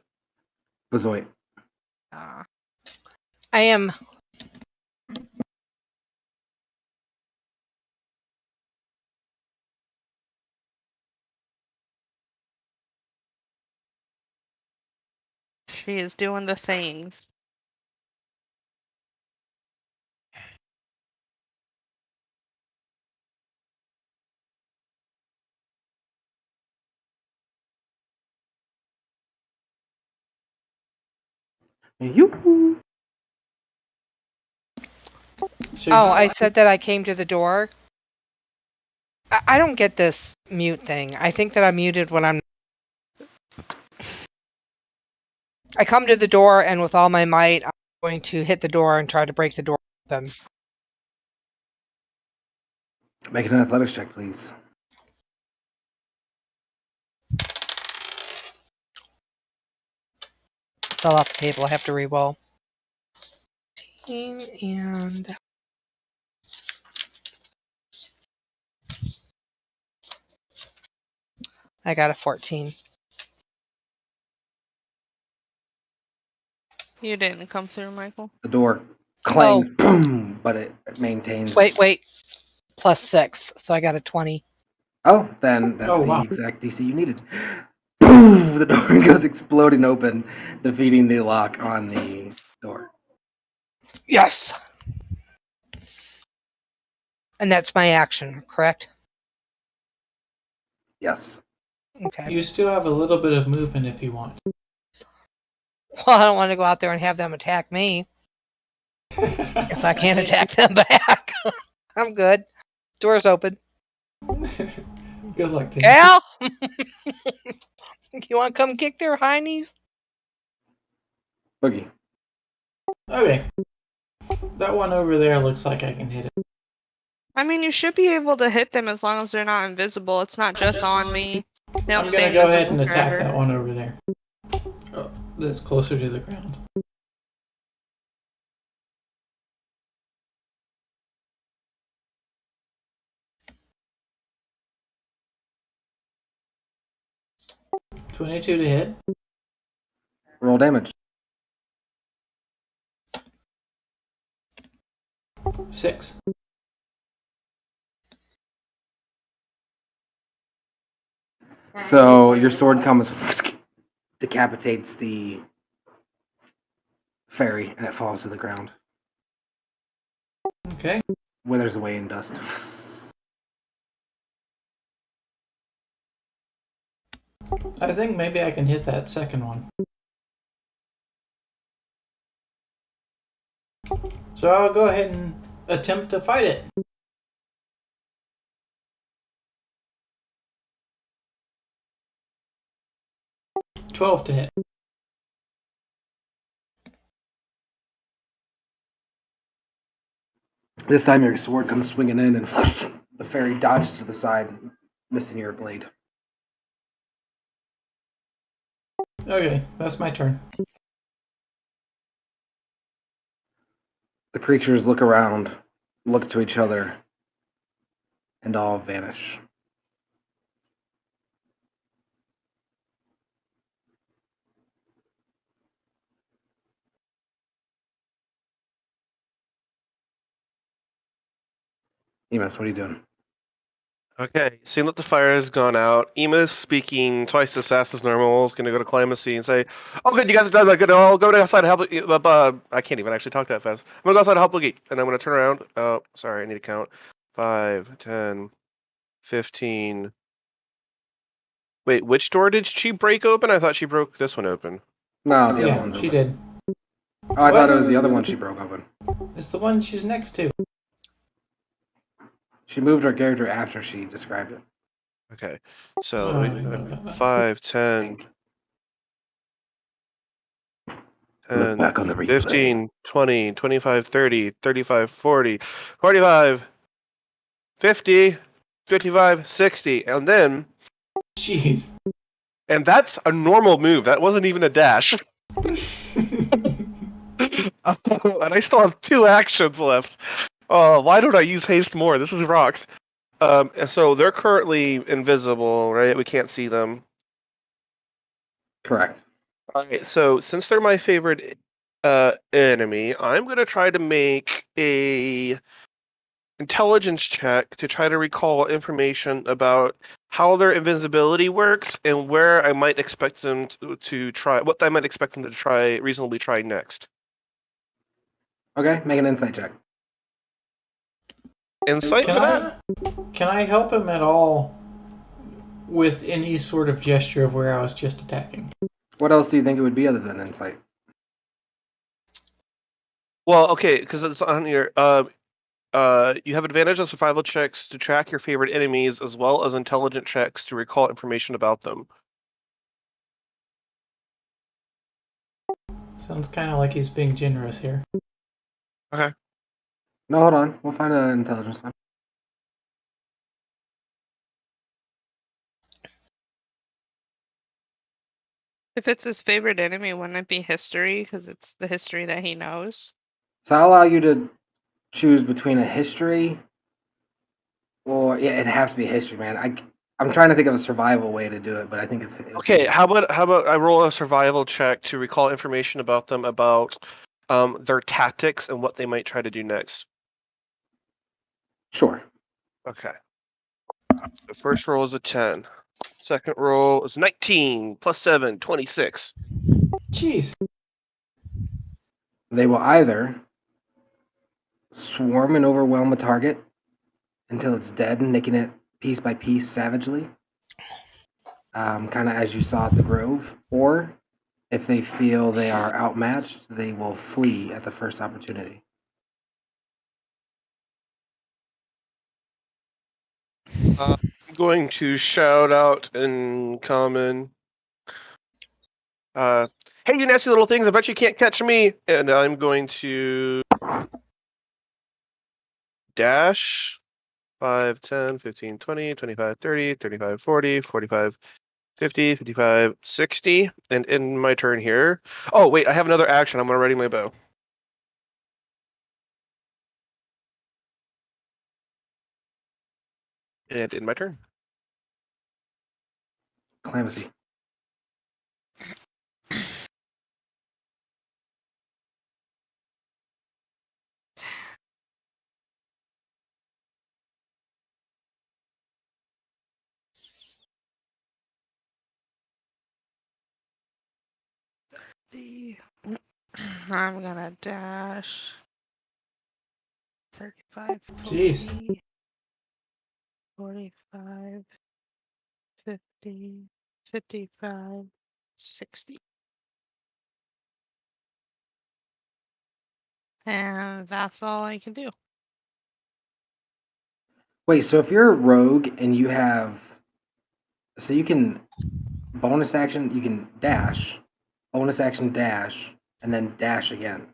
Bazoit. I am. She is doing the things. You. So Oh, I said that I came to the door. I don't get this mute thing. I think that I'm muted when I'm. I come to the door and with all my might, I'm going to hit the door and try to break the door open. Make an athletics check, please. Fell off the table. I have to re-roll. And I got a 14. You didn't come through, Michael. The door clangs, boom, but it maintains. Wait. Plus 6, so I got a 20. Oh, then that's Oh, the wow. exact DC you needed. Boom! The door goes exploding open, defeating the lock on the door. Yes! And that's my action, correct? Yes. Okay. you still have a little bit of movement if you want. Well, I don't want to go out there and have them attack me if I can't attack them back. I'm good. Door's open. Good luck to you. Al! You want to come kick their hindies? Boogie. Okay. That one over there looks like I can hit it. I mean, you should be able to hit them as long as they're not invisible. It's not just on me. They don't I'm stay gonna go ahead and invisible attack forever. that one over there. Oh, that's closer to the ground. $22 to hit. Roll damage. 6. So your sword comes, decapitates the fairy, and it falls to the ground. Okay. Withers away in dust. I think maybe I can hit that second one. So I'll go ahead and attempt to fight it. $12 to hit. This time your sword comes swinging in, and the fairy dodges to the side, missing your blade. Okay, that's my turn. The creatures look around, look to each other, and all vanish. Emus, what are you doing? Okay, seeing that the fire has gone out, Emus, speaking twice as fast as normal, is going to go to Clemency and say, "Oh, good, you guys are done. I'm good. I'll go outside to help." I can't even actually talk that fast. I'm going to go outside to help Boogie, and I'm going to turn around. Oh, sorry, I need to count. 5, 10, 15. Wait, which door did she break open? I thought she broke this one open. No, the other Yeah, one's she open. did. Oh, I thought it was the What? other one she broke open. It's the one she's next to. She moved her character after she described it. Okay, so Oh, I didn't know about that. 5, 10, Look 10, back on the replay. 15, 20, 25, 30, 35, 40, 45, 50, 55, 60, and then, Jeez. and that's a normal move. That wasn't even a dash. And I still have 2 actions left. Oh, why don't I use haste more? This is rocks. And so they're currently invisible, right? We can't see them. Correct. Alright, so since they're my favorite enemy, I'm gonna try to make a intelligence check to try to recall information about how their invisibility works and where I might expect them to try, what I might expect them to try, reasonably try next. Okay, make an insight check. Insight for that? Can I help him at all with any sort of gesture of where I was just attacking? What else do you think it would be other than insight? Well, okay, because it's on here. You have advantage on survival checks to track your favorite enemies, as well as intelligent checks to recall information about them. Sounds kind of like he's being generous here. Okay. No, hold on. We'll find an intelligence one. If it's his favorite enemy, wouldn't it be history? Because it's the history that he knows. So I'll allow you to choose between a history or it'd have to be history, man. I'm trying to think of a survival way to do it, but I think it's Okay. How about I roll a survival check to recall information about them, about their tactics and what they might try to do next. Sure. Okay. The first roll is a 10. Second roll is 19 plus 7, 26. Jeez. They will either swarm and overwhelm a target until it's dead, nicking it piece by piece savagely, kind of as you saw at the Grove, or if they feel they are outmatched, they will flee at the first opportunity. I'm going to shout out in common. Hey, you nasty little things, I bet you can't catch me. And I'm going to dash 5, 10, 15, 20, 25, 30, 35, 40, 45, 50, 55, 60. And in my turn here. Oh, wait, I have another action. I'm going to ready my bow. And in my turn. Clemency. I'm gonna dash 35, Jeez. 40, 45, 50, 55, 60. And that's all I can do. Wait, so if you're a rogue and you have, so you can bonus action, you can dash, bonus action dash, and then dash again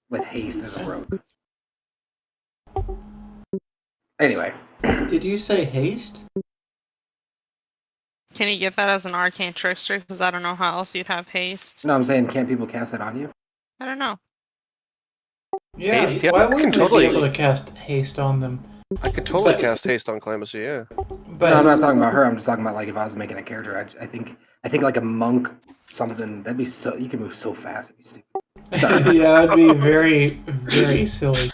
with haste as a rogue. Anyway, Did you say haste? Can you get that as an arcane trickster? Because I don't know how else you'd have haste. no, I'm saying, can't people cast that on you? I don't know. Yeah. Haste? Yeah, Why I can wouldn't totally- they be able to cast haste on them? I could totally But- cast haste on Calamus, yeah. But No, I'm not talking about her. I'm just talking about like if I was making a character. I think like a monk, something that'd be so you can move so fast. It'd be stupid. Sorry. yeah, that'd be very, very silly.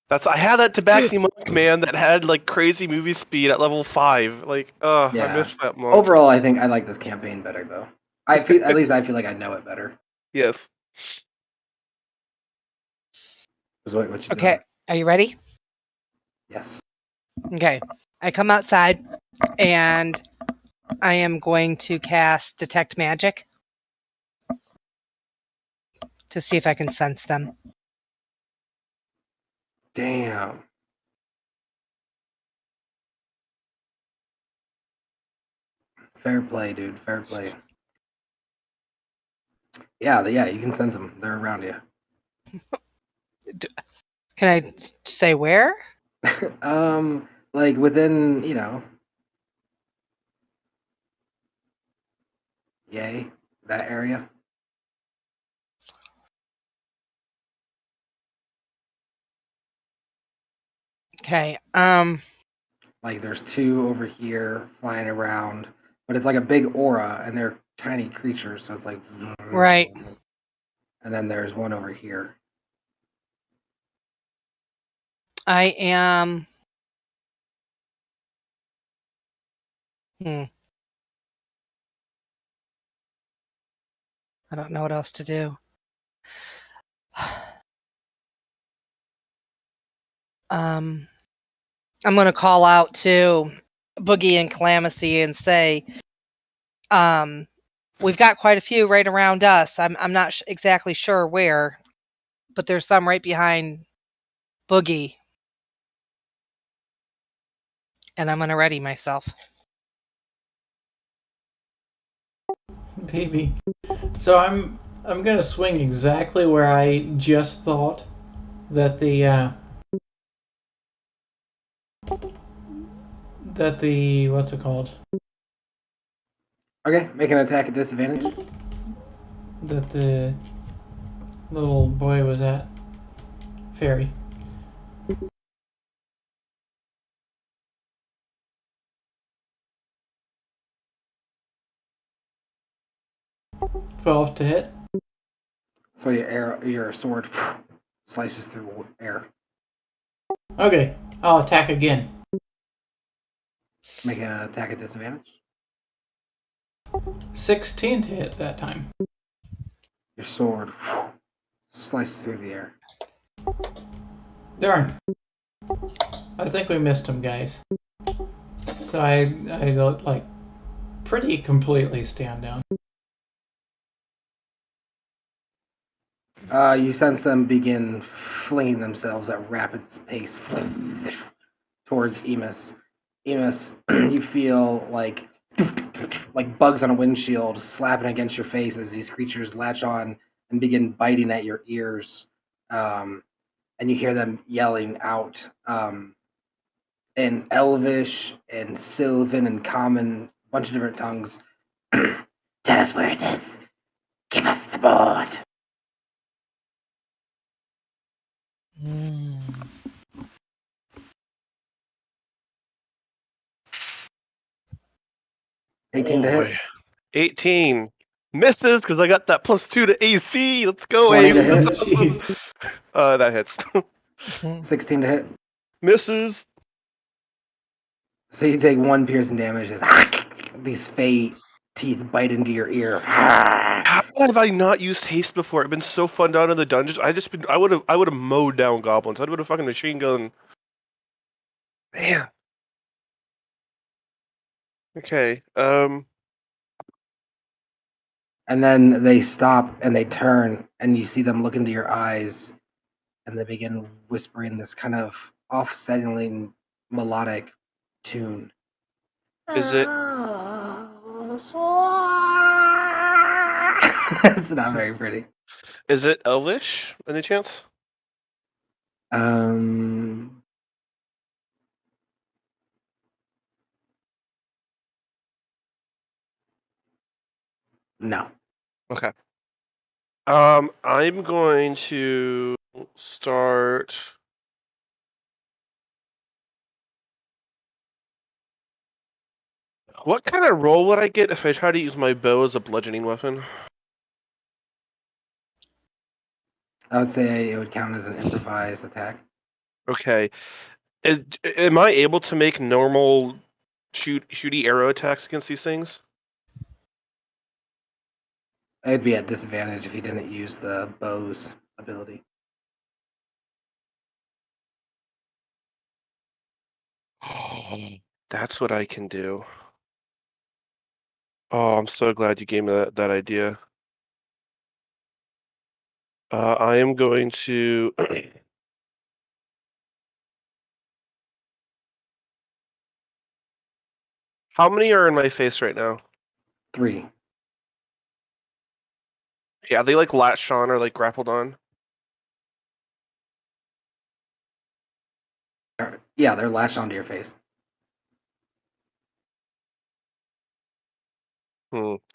I had that Tabaxi monk, man, that had like crazy movie speed at level 5. Like, I Yeah. missed that monk. Overall, I think I like this campaign better though. I feel at least I feel like I know it better. Yes. What you Okay, doing? are you ready? Yes. Okay, I come outside and I am going to cast Detect Magic to see if I can sense them. Damn. Fair play, dude. Fair play. Yeah, you can sense them. They're around you. Can I say where? Like within, yay, that area. Okay, Like there's two over here flying around, but it's like a big aura, and they're tiny creatures, so it's like. Right. And then there's one over here. I am. I don't know what else to do. I'm gonna call out to Boogie and Calamus and say, we've got quite a few right around us. I'm not exactly sure where, but there's some right behind Boogie, and I'm gonna ready myself. Baby. So I'm gonna swing exactly where I just thought that the what's it called? Okay, make an attack at disadvantage. That the little boy was at. Fairy. $12 to hit. So your sword slices through air. Okay, I'll attack again. Make an attack at disadvantage. 16 to hit that time. Your sword slices through the air. Darn. I think we missed him, guys. So I like pretty completely stand down. You sense them begin flinging themselves at rapid pace towards Emus. Emus, you feel like bugs on a windshield slapping against your face as these creatures latch on and begin biting at your ears. And you hear them yelling out in Elvish and Sylvan and Common, a bunch of different tongues. Tell us where it is. Give us the board. Mm. Oh 18 to boy. hit. 18. Misses because I got that +2 to AC. Let's go, 20 Ace. to hit. Jeez. That hits. 16 to hit. Misses. So you take 1 piercing damage as these fey teeth bite into your ear. How have I not used haste before? It's been so fun down in the dungeons. I would have mowed down goblins. I would have fucking machine gun. Man. Okay. And then they stop and they turn, and you see them look into your eyes, and they begin whispering this kind of offsettingly melodic tune. Is it- It's not very pretty. Is it Elvish? Any chance? No. Okay. I'm going to start. What kind of roll would I get if I try to use my bow as a bludgeoning weapon? I would say it would count as an improvised attack. Okay. Am I able to make normal shooty arrow attacks against these things? It'd be at disadvantage if you didn't use the bow's ability. That's what I can do. Oh, I'm so glad you gave me that idea. I am going to. How many are in my face right now? 3. Yeah, they like latched on or like grappled on. Yeah, they're latched onto your face.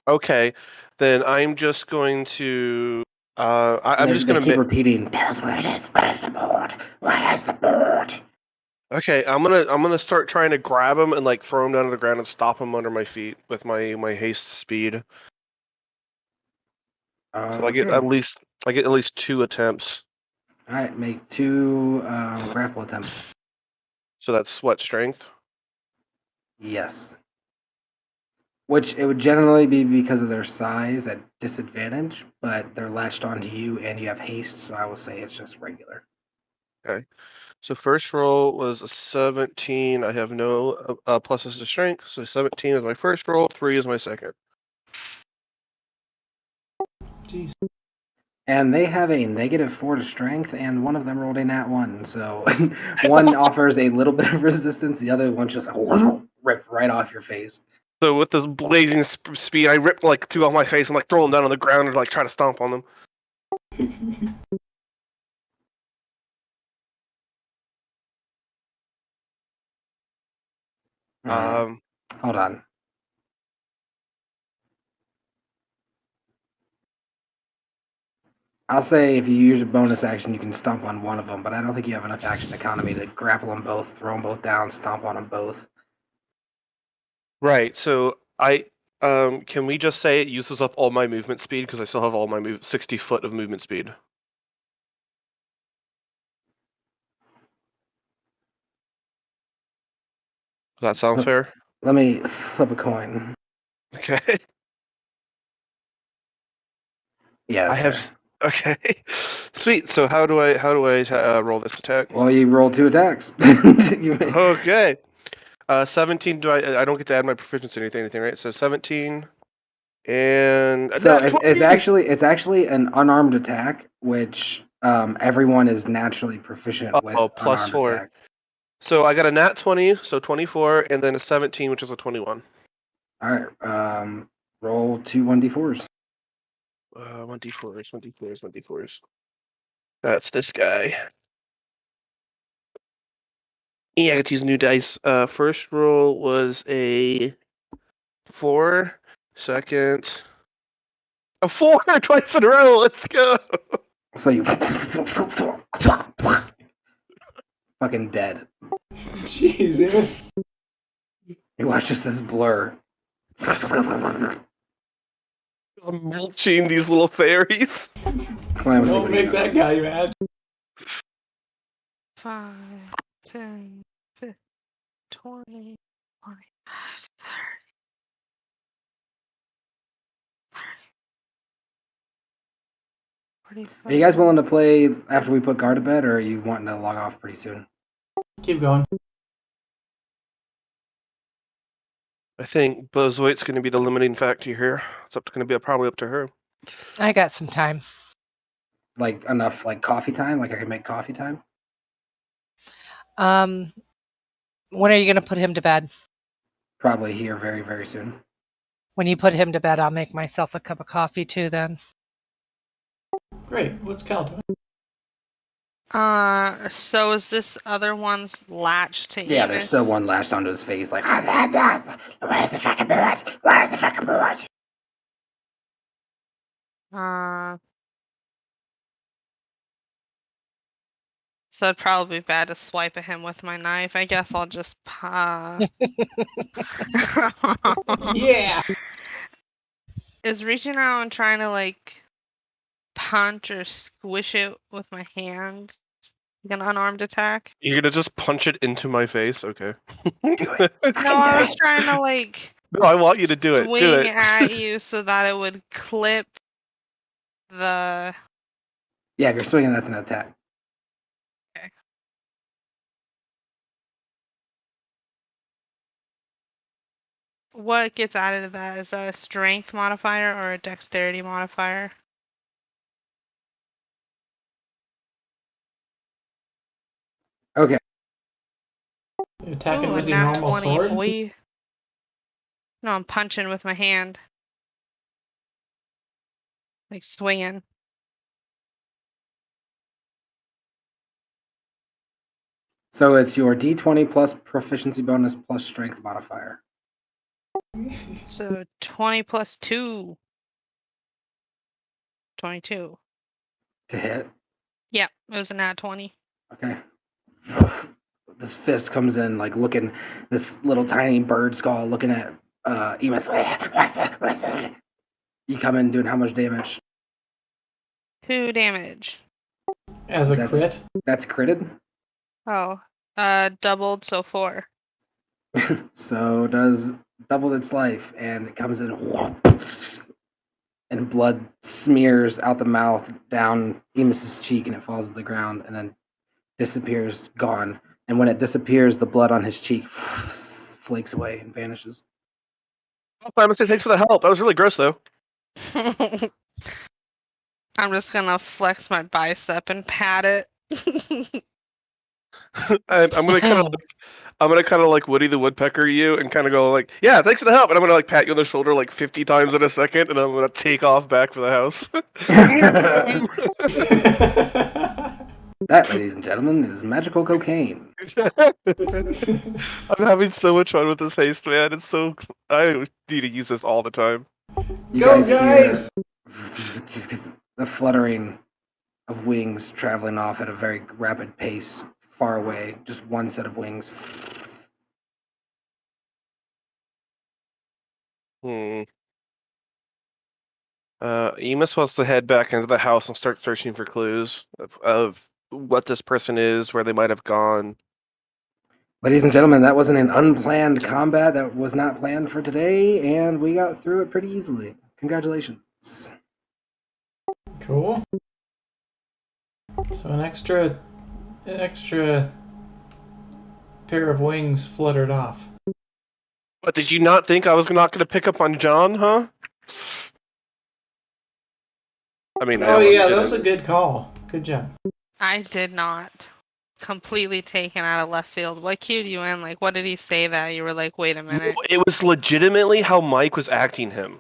Okay, then I'm just going to. I'm They, just they gonna. keep repeating, "Tell us where it is. Where's the board? Where's the board?" Okay, I'm gonna start trying to grab him and like throw him down to the ground and stop him under my feet with my haste speed. So Okay. I get at least 2 attempts. All right, make 2 grapple attempts. So that's what, strength? Yes. Which it would generally be because of their size at disadvantage, but they're latched onto you and you have haste, so I will say it's just regular. Okay. So first roll was a 17. I have no pluses to strength, so 17 is my first roll. 3 is my second. Jeez. And they have a -4 to strength, and one of them rolled a nat 1. So one offers a little bit of resistance, the other one just ripped right off your face. So with this blazing speed, I rip like 2 off my face and like throw them down on the ground and like try to stomp on them. Hold on. I'll say if you use a bonus action, you can stomp on one of them, but I don't think you have enough action economy to grapple them both, throw them both down, stomp on them both. Right. So can we just say it uses up all my movement speed because I still have all my 60 foot of movement speed? Does that sound fair? Let me flip a coin. Okay. Yeah, I that's have. fair. Okay. Sweet. So how do I roll this attack? Well, you rolled 2 attacks. You may- Okay. 17. I don't get to add my proficiency or anything, right? So 17 and a So nat it's actually an unarmed attack, which everyone is naturally proficient with plus unarmed 4. attacks. So I got a nat 20, so 24, and then a 17, which is a 21. All right, roll 2 1d4s. 1d4s, 1d4s, 1d4s. That's this guy. Yeah, I got to use new dice. First roll was a 4. Second, a 4 twice in a row. Let's go. So you fucking dead. Jeez, even You watch just this blur. I'm mulching these little fairies. Calamity, don't what do you make got? that guy mad. 5, 10, 15, 20, 25, 30, Are you guys 45. willing to play after we put guard to bed, or are you wanting to log off pretty soon? Keep going. I think Buzzwight's going to be the limiting factor here. It's going to be probably up to her. I got some time. Like enough, like coffee time? Like I can make coffee time? When are you going to put him to bed? Probably here very, very soon. When you put him to bed, I'll make myself a cup of coffee too then. Great. What's Cal doing? So is this other one's latched to Yeah, there's still Emus? one lashed onto his face, like, where's the fucking bird? Where's the fucking bird? So it'd probably be bad to swipe at him with my knife. I guess I'll just Yeah. Is reaching out and trying to like punch or squish it with my hand like an unarmed attack? You're gonna just punch it into my face? Okay. Do it. No, Fucking I do was it. trying to like No, I want you to do it. Do swing it. at you so that it would clip the. Yeah, if you're swinging, that's an attack. Okay. What gets added to that? Is that a strength modifier or a dexterity modifier? Okay. You attacking Ooh, a with your nat normal 20, sword? boy. No, I'm punching with my hand. Like swinging. So it's your D20 plus proficiency bonus plus strength modifier. So 20 plus 2. 22. To hit. Yep, it was a nat 20. Okay. This fist comes in, like looking, this little tiny bird skull looking at Emus. You come in doing how much damage? 2 damage. As a That's- crit? That's critted. Oh, doubled, so 4. So does double its life, and it comes in, and blood smears out the mouth down Emus's cheek, and it falls to the ground, and then disappears, gone. And when it disappears, the blood on his cheek flakes away and vanishes. I'm gonna say thanks for the help. That was really gross, though. I'm just gonna flex my bicep and pat it. I'm gonna kind of like Woody the Woodpecker you and kind of go like, yeah, thanks for the help, and I'm gonna like pat you on the shoulder like 50 times in a second, and I'm gonna take off back for the house. That, ladies and gentlemen, is magical cocaine. I'm having so much fun with this haste, man. It's so I need to use this all the time. You Go, hear guys! the fluttering of wings traveling off at a very rapid pace, far away. Just one set of wings. Emus wants to head back into the house and start searching for clues of what this person is, where they might have gone. Ladies and gentlemen, that wasn't an unplanned combat. That was not planned for today, and we got through it pretty easily. Congratulations. Cool. So an extra pair of wings fluttered off. But did you not think I was not going to pick up on John, huh? I mean, I Oh almost yeah, that didn't. was a good call. Good job. I did not. Completely taken out of left field. What cued you in? Like, what did he say that you were like, wait a minute? It was legitimately how Mike was acting him.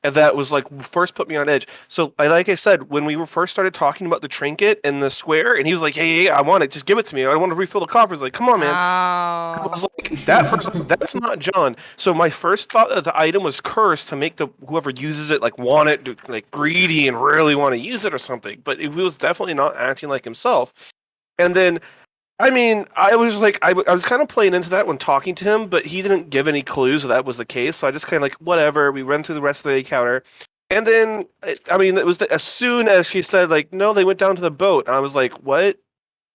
And that was like first put me on edge. So, like I said, when we first started talking about the trinket and the square, and he was like, "Hey, I want it. Just give it to me. I want to refill the coffers." Like, come on, man. I Oh. was like, that person, that's not John. So my first thought of the item was cursed to make the whoever uses it like want it, like greedy and really want to use it or something. But he was definitely not acting like himself. And then I mean, I was like, I was kind of playing into that when talking to him, but he didn't give any clues that that was the case. So I just kind of like, whatever. We run through the rest of the encounter, and then I mean, it was as soon as she said like, no, they went down to the boat, and I was like, what?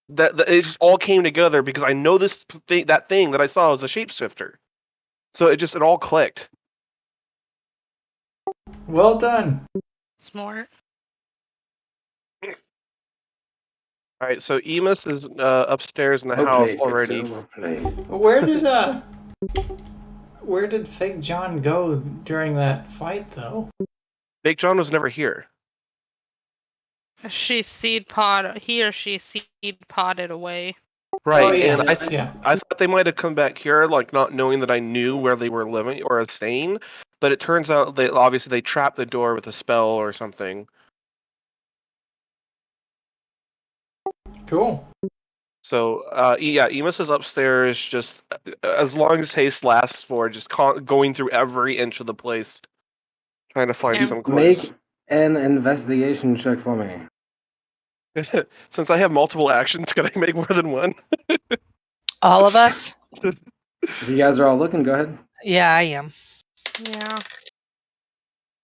That it just all came together because I know this thing, that thing that I saw was a shapeshifter. So it all clicked. Well done. Smart. All right, so Emus is upstairs in the Well house played, good already. sir, well played. Where did Fake John go during that fight though? Big John was never here. He or she seed potted away. Right, Oh, yeah, and yeah. I thought they might have come back here, like not knowing that I knew where they were living or staying, but it turns out they obviously trapped the door with a spell or something. Cool. So, yeah, Emus is upstairs, just as long as haste lasts for, just going through every inch of the place, trying to find Yeah. some Make clues. an investigation check for me. Since I have multiple actions, can I make more than one? All of us? If you guys are all looking, go ahead. Yeah, I am. Yeah.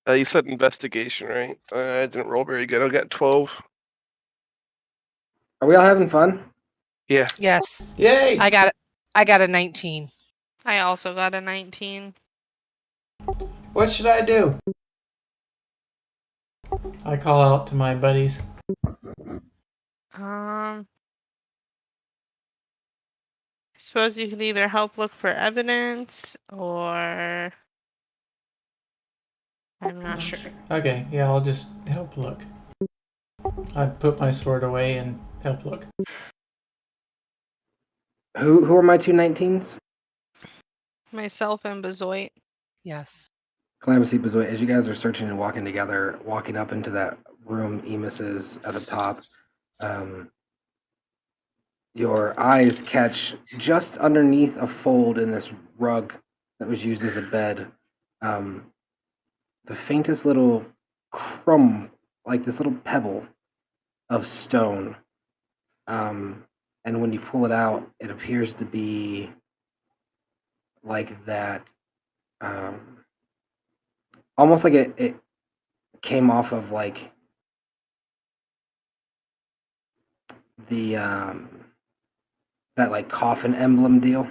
You said investigation, right? I didn't roll very good. I got 12. Are we all having fun? Yeah. Yes. Yay! I got a 19. I also got a 19. What should I do? I call out to my buddies. I suppose you could either help look for evidence or I'm not sure. Okay, yeah, I'll just help look. I'd put my sword away and help look. Who are my two 19s? Myself and Bezoit. Yes. Calamity Bezoit, as you guys are searching and walking together, walking up into that room Emus is at the top, your eyes catch just underneath a fold in this rug that was used as a bed, the faintest little crumb, like this little pebble of stone. And when you pull it out, it appears to be like that, almost like it came off of like the that like coffin emblem deal,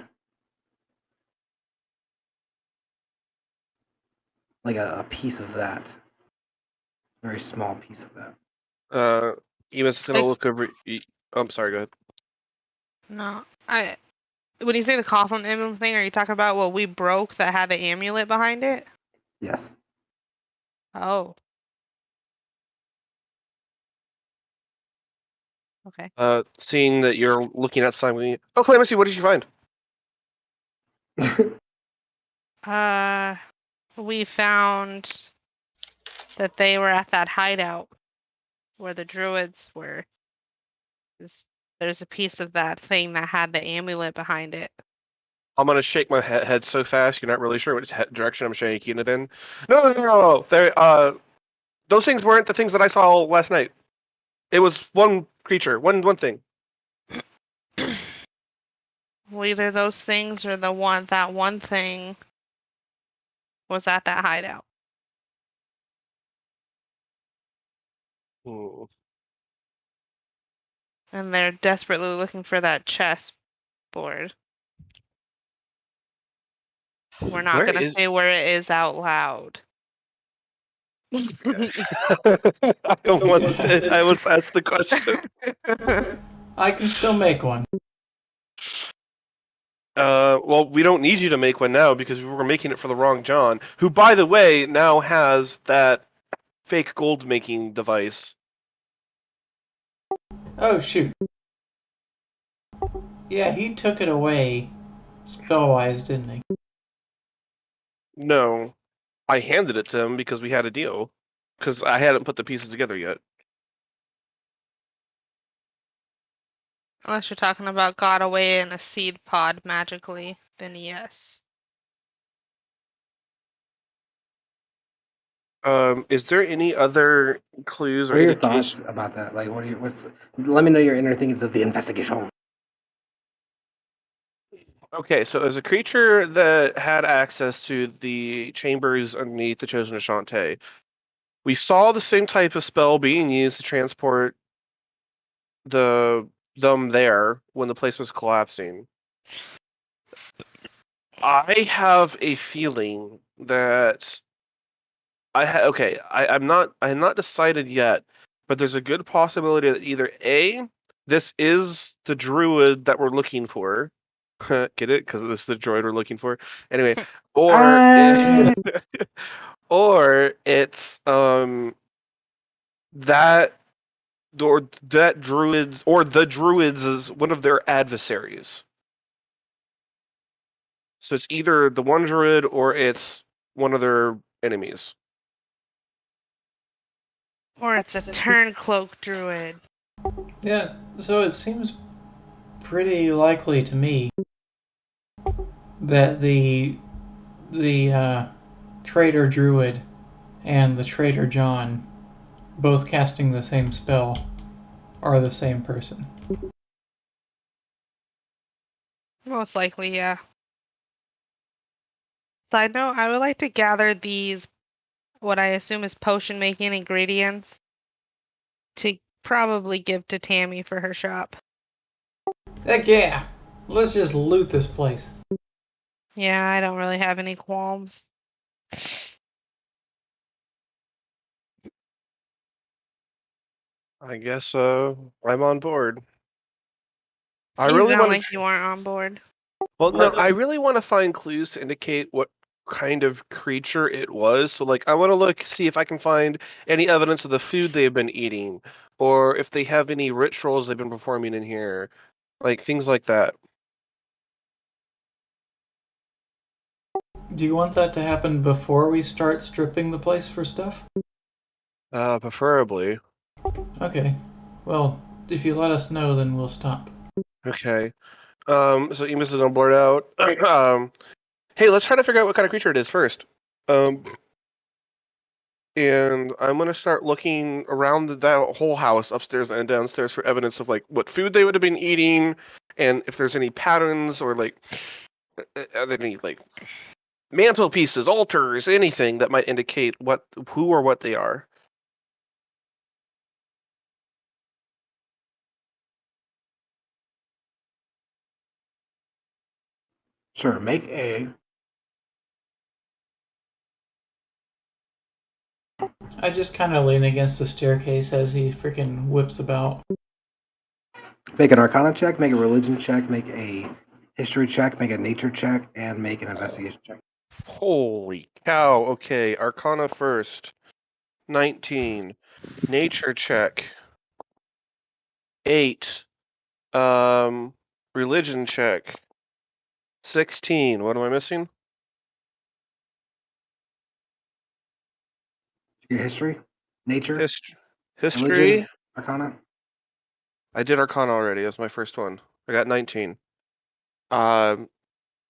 like a piece of that, very small piece of that. Emus is gonna Like- look over. I'm sorry. Go ahead. No. When you say the coffin emblem thing, are you talking about what we broke that had the amulet behind it? Yes. Oh. Okay. Seeing that you're looking at something. Oh, Clemency, what did you find? We found that they were at that hideout where the druids were. There's a piece of that thing that had the amulet behind it. I'm gonna shake my head so fast you're not really sure which direction I'm shaking it in. No. Those things weren't the things that I saw last night. It was one creature, one thing. Well, either those things or that one thing was at that hideout. Hmm. And they're desperately looking for that chess board. We're not Where gonna is? say where it is out loud. I don't want to. I was asked the question. I can still make one. Well, we don't need you to make one now because we were making it for the wrong John, who, by the way, now has that fake gold making device. Oh, shoot. Yeah, he took it away spellwise, didn't he? No, I handed it to him because we had a deal. Because I hadn't put the pieces together yet. Unless you're talking about got away in a seed pod magically, then yes. Is there any other clues or What are your indications? thoughts about that? Like, let me know your inner thinkings of the investigation. Okay, so as a creature that had access to the chambers underneath the Chosen Ashante, we saw the same type of spell being used to transport them there when the place was collapsing. I have a feeling that I'm not decided yet, but there's a good possibility that either A, this is the druid that we're looking for. Get it? Because this is the droid we're looking for. Anyway, or or it's that that druid or the druids is one of their adversaries. So it's either the one druid or it's one of their enemies. Or it's a turncloak druid. Yeah, so it seems pretty likely to me that the traitor druid and the traitor John, both casting the same spell, are the same person. Most likely, yeah. Side note, I would like to gather these, what I assume is potion making ingredients, to probably give to Tammy for her shop. Heck yeah! Let's just loot this place. Yeah, I don't really have any qualms. I guess I'm on board. I You really sound want like to. you aren't on board. Well, no, I really want to find clues to indicate what kind of creature it was. So, like, I want to look, see if I can find any evidence of the food they've been eating, or if they have any rituals they've been performing in here, like things like that. Do you want that to happen before we start stripping the place for stuff? Preferably. Okay. Well, if you let us know, then we'll stop. Okay. So Emus is on board out. Hey, let's try to figure out what kind of creature it is first. And I'm gonna start looking around that whole house, upstairs and downstairs, for evidence of like what food they would have been eating, and if there's any patterns or like are there any like mantelpieces, altars, anything that might indicate who or what they are. Sure, make a. I just kind of lean against the staircase as he freaking whips about. Make an Arcana check, make a religion check, make a history check, make a nature check, and make an investigation check. Holy cow! Okay, Arcana first. 19. Nature check. 8. Religion check. 16. What am I missing? Your history, nature, History. religion, Arcana. I did Arcana already. That was my first one. I got 19. Um,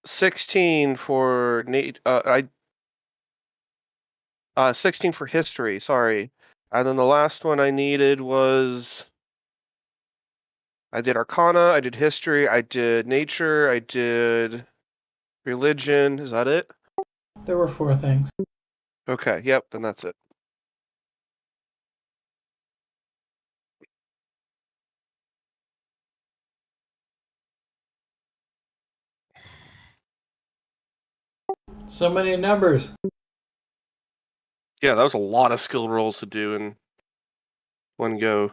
16 for Nate. 16 for history. Sorry. And then the last one I needed was I did Arcana. I did history. I did nature. I did religion. Is that it? There were 4 things. Okay. Yep. Then that's it. So many numbers. Yeah, that was a lot of skill rolls to do in one go.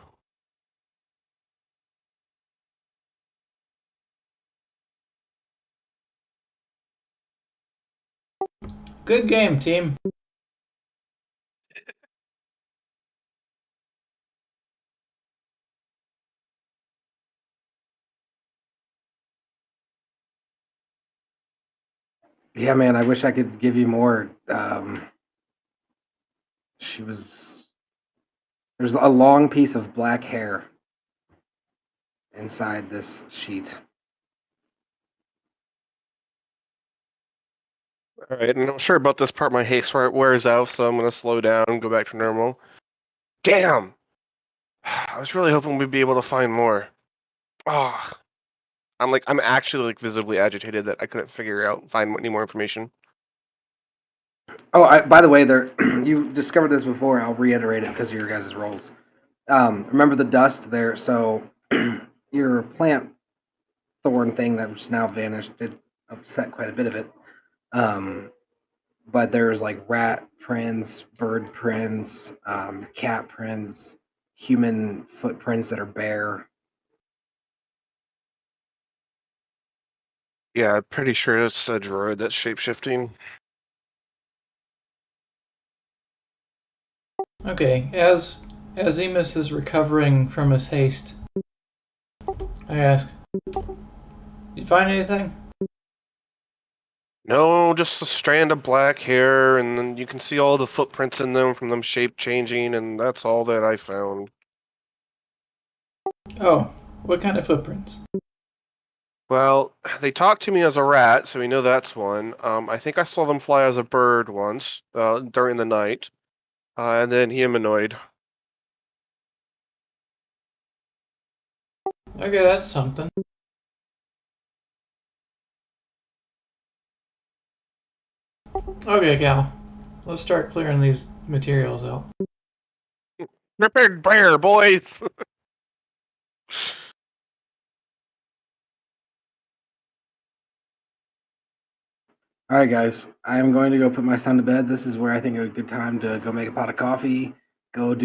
Good game, team. Yeah, man, I wish I could give you more. She was. There's a long piece of black hair inside this sheet. All right, and I'm sure about this part my haste wears out, so I'm gonna slow down and go back to normal. Damn! I was really hoping we'd be able to find more. Ah, I'm actually like visibly agitated that I couldn't find any more information. Oh, by the way, there you discovered this before. I'll reiterate it because of your guys' roles. Remember the dust there? So your plant thorn thing that was now vanished did upset quite a bit of it. But there's like rat prints, bird prints, cat prints, human footprints that are bare. Yeah, I'm pretty sure it's a droid that's shapeshifting. Okay, as Emus is recovering from his haste, I ask, "You find anything?" No, just a strand of black hair, and then you can see all the footprints in them from them shape changing, and that's all that I found. Oh, what kind of footprints? Well, they talked to me as a rat, so we know that's one. I think I saw them fly as a bird once during the night, and then humanoid. Okay, that's something. Okay, Cal. Let's start clearing these materials out. Prepared bear, boys. All right, guys. I'm going to go put my son to bed. This is where I think a good time to go make a pot of coffee, go do